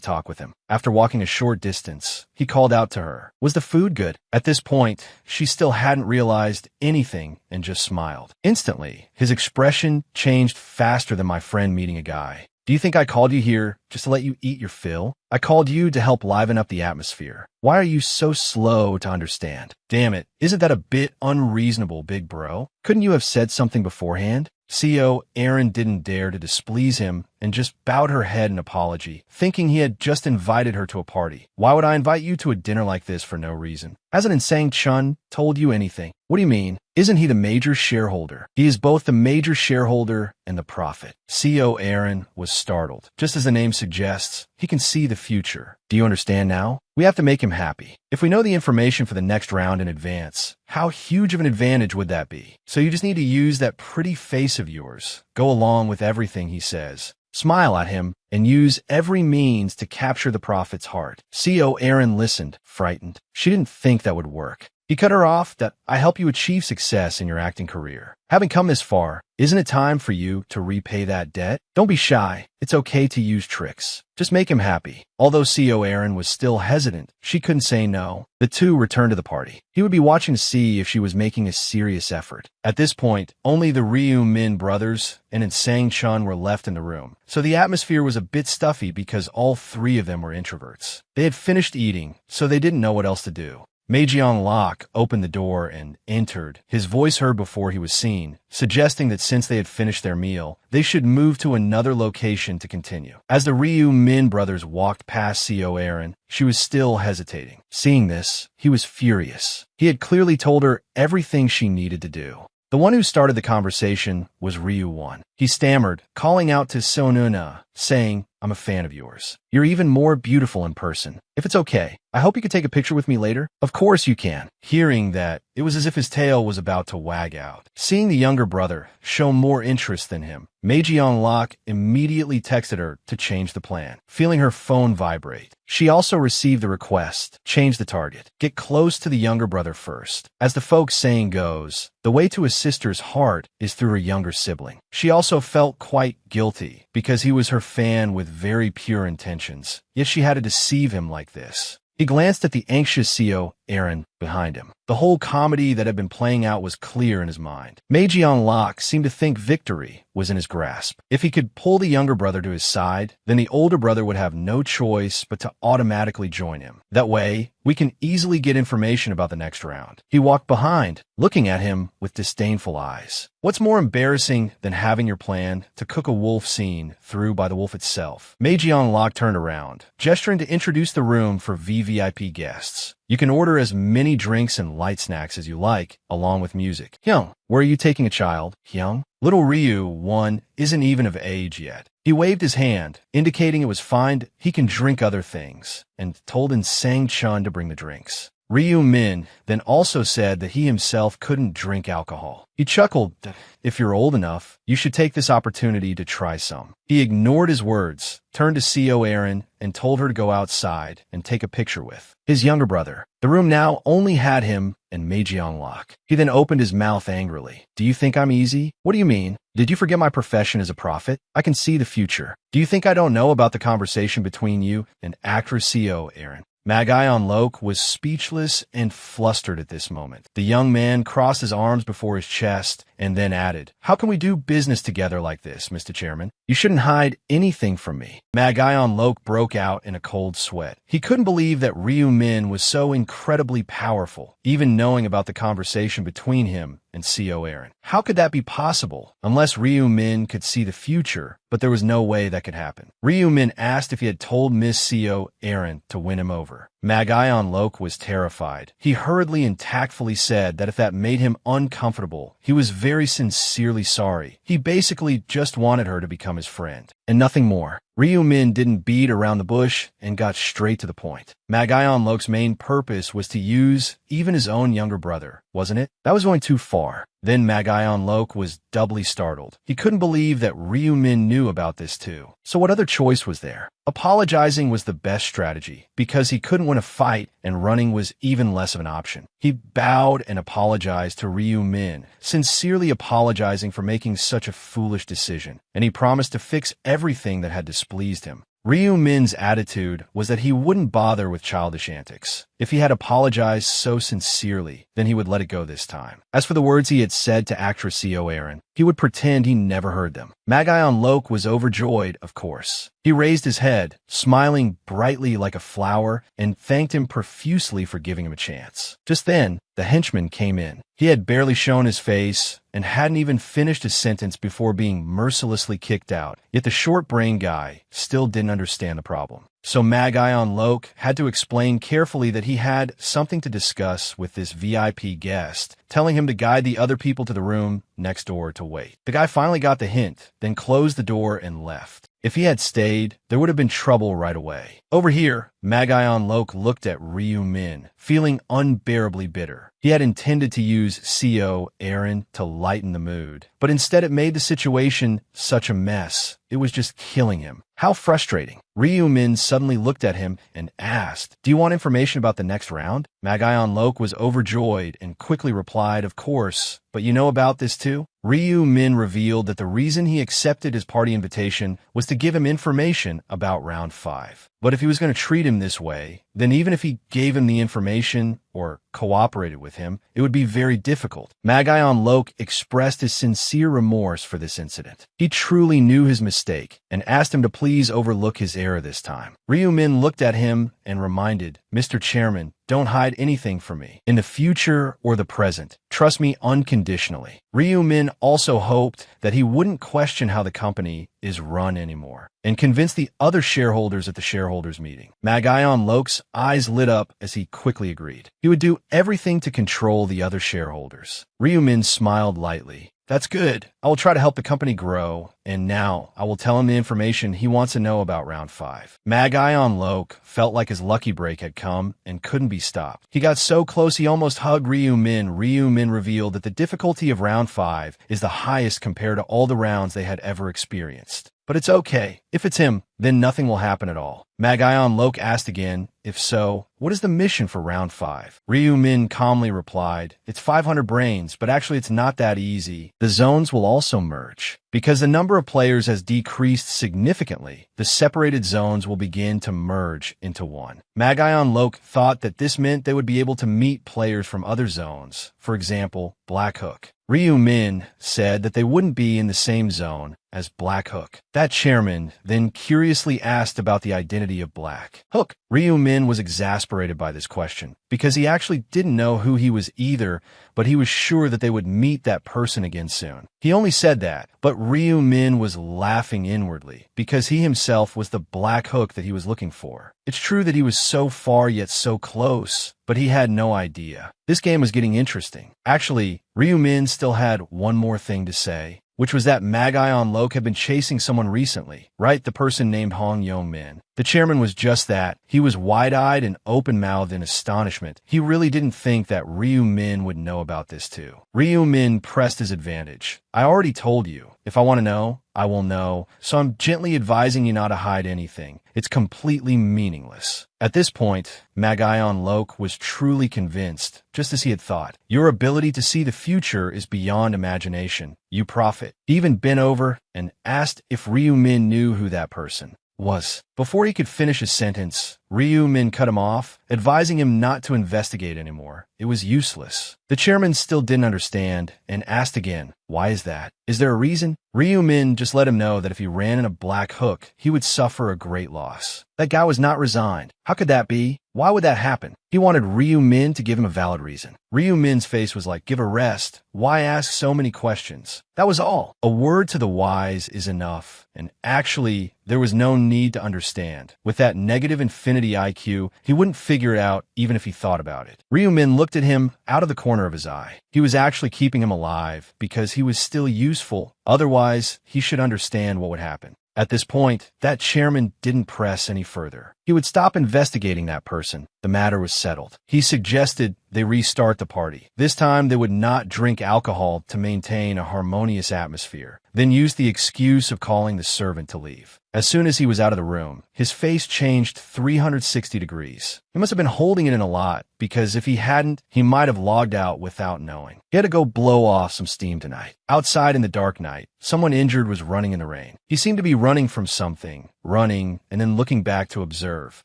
talk with him. After walking a short distance, he called out to her. Was the food good? At this point, she still hadn't realized anything and just smiled. Instantly, his expression changed faster than my friend meeting a guy. Do you think I called you here just to let you eat your fill? I called you to help liven up the atmosphere. Why are you so slow to understand? Damn it, isn't that a bit unreasonable, big bro? Couldn't you have said something beforehand? CO Aaron didn't dare to displease him and just bowed her head in apology, thinking he had just invited her to a party. Why would I invite you to a dinner like this for no reason? Hasn't Sang Chun told you anything? What do you mean? Isn't he the major shareholder? He is both the major shareholder and the prophet. CO Aaron was startled. Just as the name suggests, he can see the future. Do you understand now? We have to make him happy. If we know the information for the next round in advance, how huge of an advantage would that be? So you just need to use that pretty face of yours. Go along with everything he says. smile at him, and use every means to capture the prophet's heart. CO Aaron listened, frightened. She didn't think that would work. He cut her off. That I help you achieve success in your acting career. Having come this far, isn't it time for you to repay that debt? Don't be shy. It's okay to use tricks. Just make him happy. Although CO Aaron was still hesitant, she couldn't say no. The two returned to the party. He would be watching to see if she was making a serious effort. At this point, only the Ryu Min brothers and Sang Chun were left in the room, so the atmosphere was a bit stuffy because all three of them were introverts. They had finished eating, so they didn't know what else to do. Maejiang Lok opened the door and entered, his voice heard before he was seen, suggesting that since they had finished their meal, they should move to another location to continue. As the Ryu Min brothers walked past CO Aaron, she was still hesitating. Seeing this, he was furious. He had clearly told her everything she needed to do. The one who started the conversation was Ryu 1. He stammered, calling out to Sonuna, saying, "I'm a fan of yours. You're even more beautiful in person. If it's okay, I hope you could take a picture with me later." "Of course you can." Hearing that, it was as if his tail was about to wag out. Seeing the younger brother show more interest than him, Maejiang Lok immediately texted her to change the plan. Feeling her phone vibrate, she also received the request, change the target. Get close to the younger brother first. As the folk saying goes, the way to a sister's heart is through her younger sibling. She also felt quite guilty because he was her fan with very pure intentions, yet she had to deceive him like this. He glanced at the anxious CO Aaron behind him. The whole comedy that had been playing out was clear in his mind. Maejiang Lok seemed to think victory was in his grasp. If he could pull the younger brother to his side, then the older brother would have no choice but to automatically join him. That way, we can easily get information about the next round. He walked behind, looking at him with disdainful eyes. What's more embarrassing than having your plan to cook a wolf seen through by the wolf itself? Maejiang Lok turned around, gesturing to introduce the room for VVIP guests. You can order as many drinks and light snacks as you like, along with music. Hyung, where are you taking a child? Hyung? Little Ryu 1 isn't even of age yet. He waved his hand, indicating it was fine, he can drink other things, and told Sang Chun to bring the drinks. Ryu Min then also said that he himself couldn't drink alcohol. He chuckled that if you're old enough, you should take this opportunity to try some. He ignored his words, turned to CO Aaron, and told her to go outside and take a picture with his younger brother. The room now only had him and Maejiang Lok. He then opened his mouth angrily. "Do you think I'm easy? What do you mean? Did you forget my profession as a prophet? I can see the future. Do you think I don't know about the conversation between you and actress CO Aaron?" Magayon Lok was speechless and flustered at this moment. The young man crossed his arms before his chest and then added, "How can we do business together like this, Mr. Chairman? You shouldn't hide anything from me." Magayon Lok broke out in a cold sweat. He couldn't believe that Ryu Min was so incredibly powerful, even knowing about the conversation between him and CO Aaron. How could that be possible? Unless Ryu Min could see the future, but there was no way that could happen. Ryu Min asked if he had told Miss CO Aaron to win him over. Magayon Lok was terrified. He hurriedly and tactfully said that if that made him uncomfortable, he was very sincerely sorry. He basically just wanted her to become his friend, and nothing more. Ryu Min didn't beat around the bush and got straight to the point. Magayon Lok's main purpose was to use even his own younger brother, wasn't it? That was going too far. Then Magayon Lok was doubly startled. He couldn't believe that Ryu Min knew about this too. So what other choice was there? Apologizing was the best strategy, because he couldn't win a fight and running was even less of an option. He bowed and apologized to Ryu Min, sincerely apologizing for making such a foolish decision, and he promised to fix everything that had displeased him. Ryu Min's attitude was that he wouldn't bother with childish antics. If he had apologized so sincerely, then he would let it go this time. As for the words he had said to actress CO Aaron, he would pretend he never heard them. Magayon Lok was overjoyed, of course. He raised his head, smiling brightly like a flower, and thanked him profusely for giving him a chance. Just then, the henchman came in. He had barely shown his face and hadn't even finished his sentence before being mercilessly kicked out. Yet the short-brained guy still didn't understand the problem. So Mag-Ion Lok had to explain carefully that he had something to discuss with this VIP guest, telling him to guide the other people to the room next door to wait. The guy finally got the hint, then closed the door and left. If he had stayed, there would have been trouble right away. Over here, Mag-Ion Lok looked at Ryu Min, feeling unbearably bitter. He had intended to use CO Aaron to lighten the mood, but instead it made the situation such a mess. It was just killing him. How frustrating. Ryu Min suddenly looked at him and asked, "Do you want information about the next round?" Mag-Ion Lok was overjoyed and quickly replied, "Of course, but you know about this too?" Ryu Min revealed that the reason he accepted his party invitation was to give him information about round 5. But if he was going to treat him this way, then even if he gave him the information or cooperated with him, it would be very difficult. Mag-Ion Lok expressed his sincere remorse for this incident. He truly knew his mistake and asked him to please overlook his error this time. Ryu Min looked at him and reminded, "Mr. Chairman, don't hide anything from me, in the future or the present. Trust me unconditionally." Ryu Min also hoped that he wouldn't question how the company is run anymore, and convince the other shareholders at the shareholders meeting. Mag-Ion Lok's eyes lit up as he quickly agreed. He would do everything to control the other shareholders. Ryu Min smiled lightly. "That's good. I will try to help the company grow, and now I will tell him the information he wants to know about round 5. Mag-Ion Lok felt like his lucky break had come and couldn't be stopped. He got so close he almost hugged Ryu Min. Ryu Min revealed that the difficulty of round 5 is the highest compared to all the rounds they had ever experienced. But it's okay. If it's him, then nothing will happen at all. Mag-Ion Lok asked again, "If so, what is the mission for round 5? Ryu Min calmly replied, "It's 500 brains, but actually it's not that easy. The zones will also merge. Because the number of players has decreased significantly, the separated zones will begin to merge into one." Mag-Ion Lok thought that this meant they would be able to meet players from other zones, for example, Black Hook. Ryu Min said that they wouldn't be in the same zone as Black Hook. That chairman then curiously asked about the identity of Black Hook. Ryu Min was exasperated by this question, because he actually didn't know who he was either, but he was sure that they would meet that person again soon. He only said that, but Ryu Min was laughing inwardly, because he himself was the Black Hook that he was looking for. It's true that he was so far yet so close, but he had no idea. This game was getting interesting. Actually, Ryu Min still had one more thing to say, which was that Mag-Ion Lok had been chasing someone recently, right? The person named Hong Yong-min. The chairman was just that. He was wide-eyed and open-mouthed in astonishment. He really didn't think that Ryu Min would know about this too. Ryu Min pressed his advantage. "I already told you. If I want to know, I will know, so I'm gently advising you not to hide anything. It's completely meaningless." At this point, Mag-Ion Lok was truly convinced, just as he had thought. Your ability to see the future is beyond imagination. You profit. He even bent over and asked if Ryu Min knew who that person was. Before he could finish his sentence, Ryu Min cut him off, advising him not to investigate anymore. It was useless. The chairman still didn't understand and asked again, "Why is that? Is there a reason?" Ryu Min just let him know that if he ran in a Black Hook, he would suffer a great loss. That guy was not resigned. How could that be? Why would that happen? He wanted Ryu Min to give him a valid reason. Ryu Min's face was like, "Give a rest. Why ask so many questions?" That was all. A word to the wise is enough. And actually, there was no need to understand. With that negative infinity IQ, he wouldn't figure it out even if he thought about it. Ryu Min looked at him out of the corner of his eye. He was actually keeping him alive because he was still useful. Otherwise, he should understand what would happen. At this point, that chairman didn't press any further. He would stop investigating that person. The matter was settled. He suggested they restart the party. This time, they would not drink alcohol to maintain a harmonious atmosphere, then use the excuse of calling the servant to leave. As soon as he was out of the room, his face changed 360 degrees. He must have been holding it in a lot, because if he hadn't, he might have logged out without knowing. He had to go blow off some steam tonight. Outside in the dark night, someone injured was running in the rain. He seemed to be running from something, running, and then looking back to observe.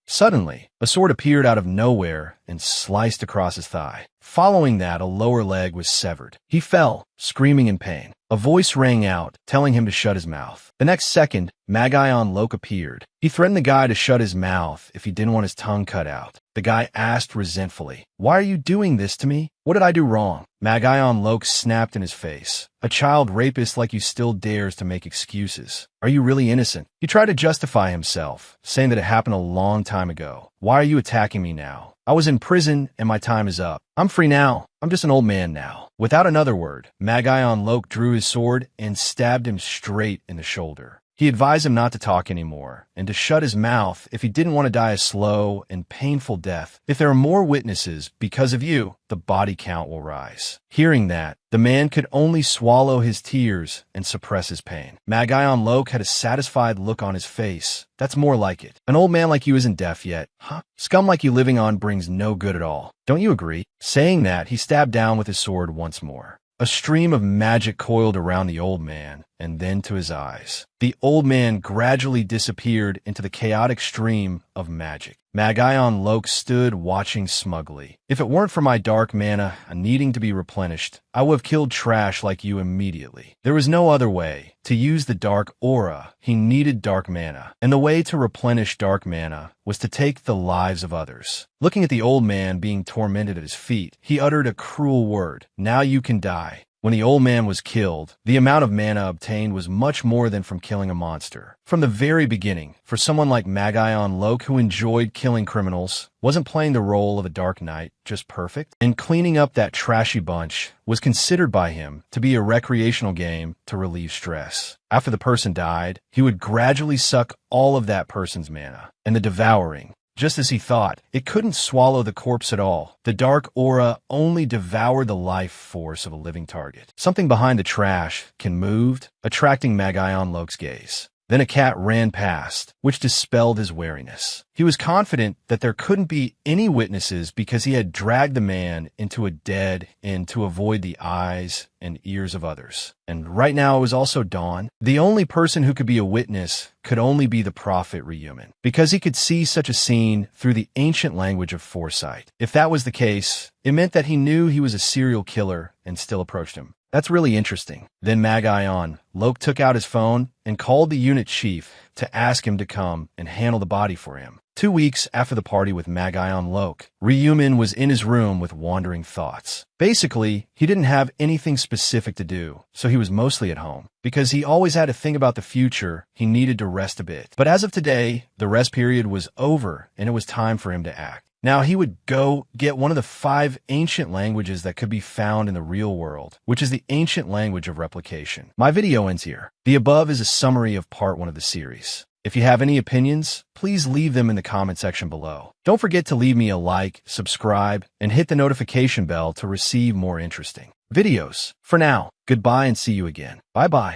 Suddenly, a sword appeared out of nowhere and sliced across his thigh. Following that, a lower leg was severed. He fell, screaming in pain. A voice rang out, telling him to shut his mouth. The next second, Magayon Lok appeared. He threatened the guy to shut his mouth if he didn't want his tongue cut out. The guy asked resentfully, "Why are you doing this to me? What did I do wrong?" Magayon Lok snapped in his face. "A child rapist like you still dares to make excuses. Are you really innocent?" He tried to justify himself, saying that it happened a long time ago. "Why are you attacking me now? I was in prison and my time is up. I'm free now. I'm just an old man now." Without another word, Magayon Lok drew his sword and stabbed him straight in the shoulder. He advised him not to talk anymore and to shut his mouth if he didn't want to die a slow and painful death. "If there are more witnesses because of you, the body count will rise." Hearing that, the man could only swallow his tears and suppress his pain. Magayon Lok had a satisfied look on his face. "That's more like it. An old man like you isn't deaf yet, huh? Scum like you living on brings no good at all. Don't you agree?" Saying that, he stabbed down with his sword once more. A stream of magic coiled around the old man, and then to his eyes. The old man gradually disappeared into the chaotic stream of magic. Magayon Lok stood watching smugly. "If it weren't for my dark mana needing to be replenished, I would have killed trash like you immediately. There was no other way. To use the dark aura, he needed dark mana, and the way to replenish dark mana was to take the lives of others." Looking at the old man being tormented at his feet, he uttered a cruel word. "Now you can die." When the old man was killed, the amount of mana obtained was much more than from killing a monster. From the very beginning, for someone like Magayon Lok who enjoyed killing criminals, wasn't playing the role of a Dark Knight just perfect? And cleaning up that trashy bunch was considered by him to be a recreational game to relieve stress. After the person died, he would gradually suck all of that person's mana, and the devouring, just as he thought, it couldn't swallow the corpse at all. The dark aura only devoured the life force of a living target. Something behind the trash can moved, attracting Magayon Lok's gaze. Then a cat ran past, which dispelled his wariness. He was confident that there couldn't be any witnesses because he had dragged the man into a dead end to avoid the eyes and ears of others. And right now it was also dawn. The only person who could be a witness could only be the prophet Rehuman, because he could see such a scene through the ancient language of foresight. If that was the case, it meant that he knew he was a serial killer and still approached him. That's really interesting. Then Magayon Lok took out his phone and called the unit chief to ask him to come and handle the body for him. 2 weeks after the party with Magayon Lok, Rehuman was in his room with wandering thoughts. Basically, he didn't have anything specific to do, so he was mostly at home. Because he always had to think about the future, he needed to rest a bit. But as of today, the rest period was over and it was time for him to act. Now he would go get one of the 5 ancient languages that could be found in the real world, which is the ancient language of replication. My video ends here. The above is a summary of part 1 of the series. If you have any opinions, please leave them in the comment section below. Don't forget to leave me a like, subscribe, and hit the notification bell to receive more interesting videos. For now, goodbye and see you again. Bye-bye.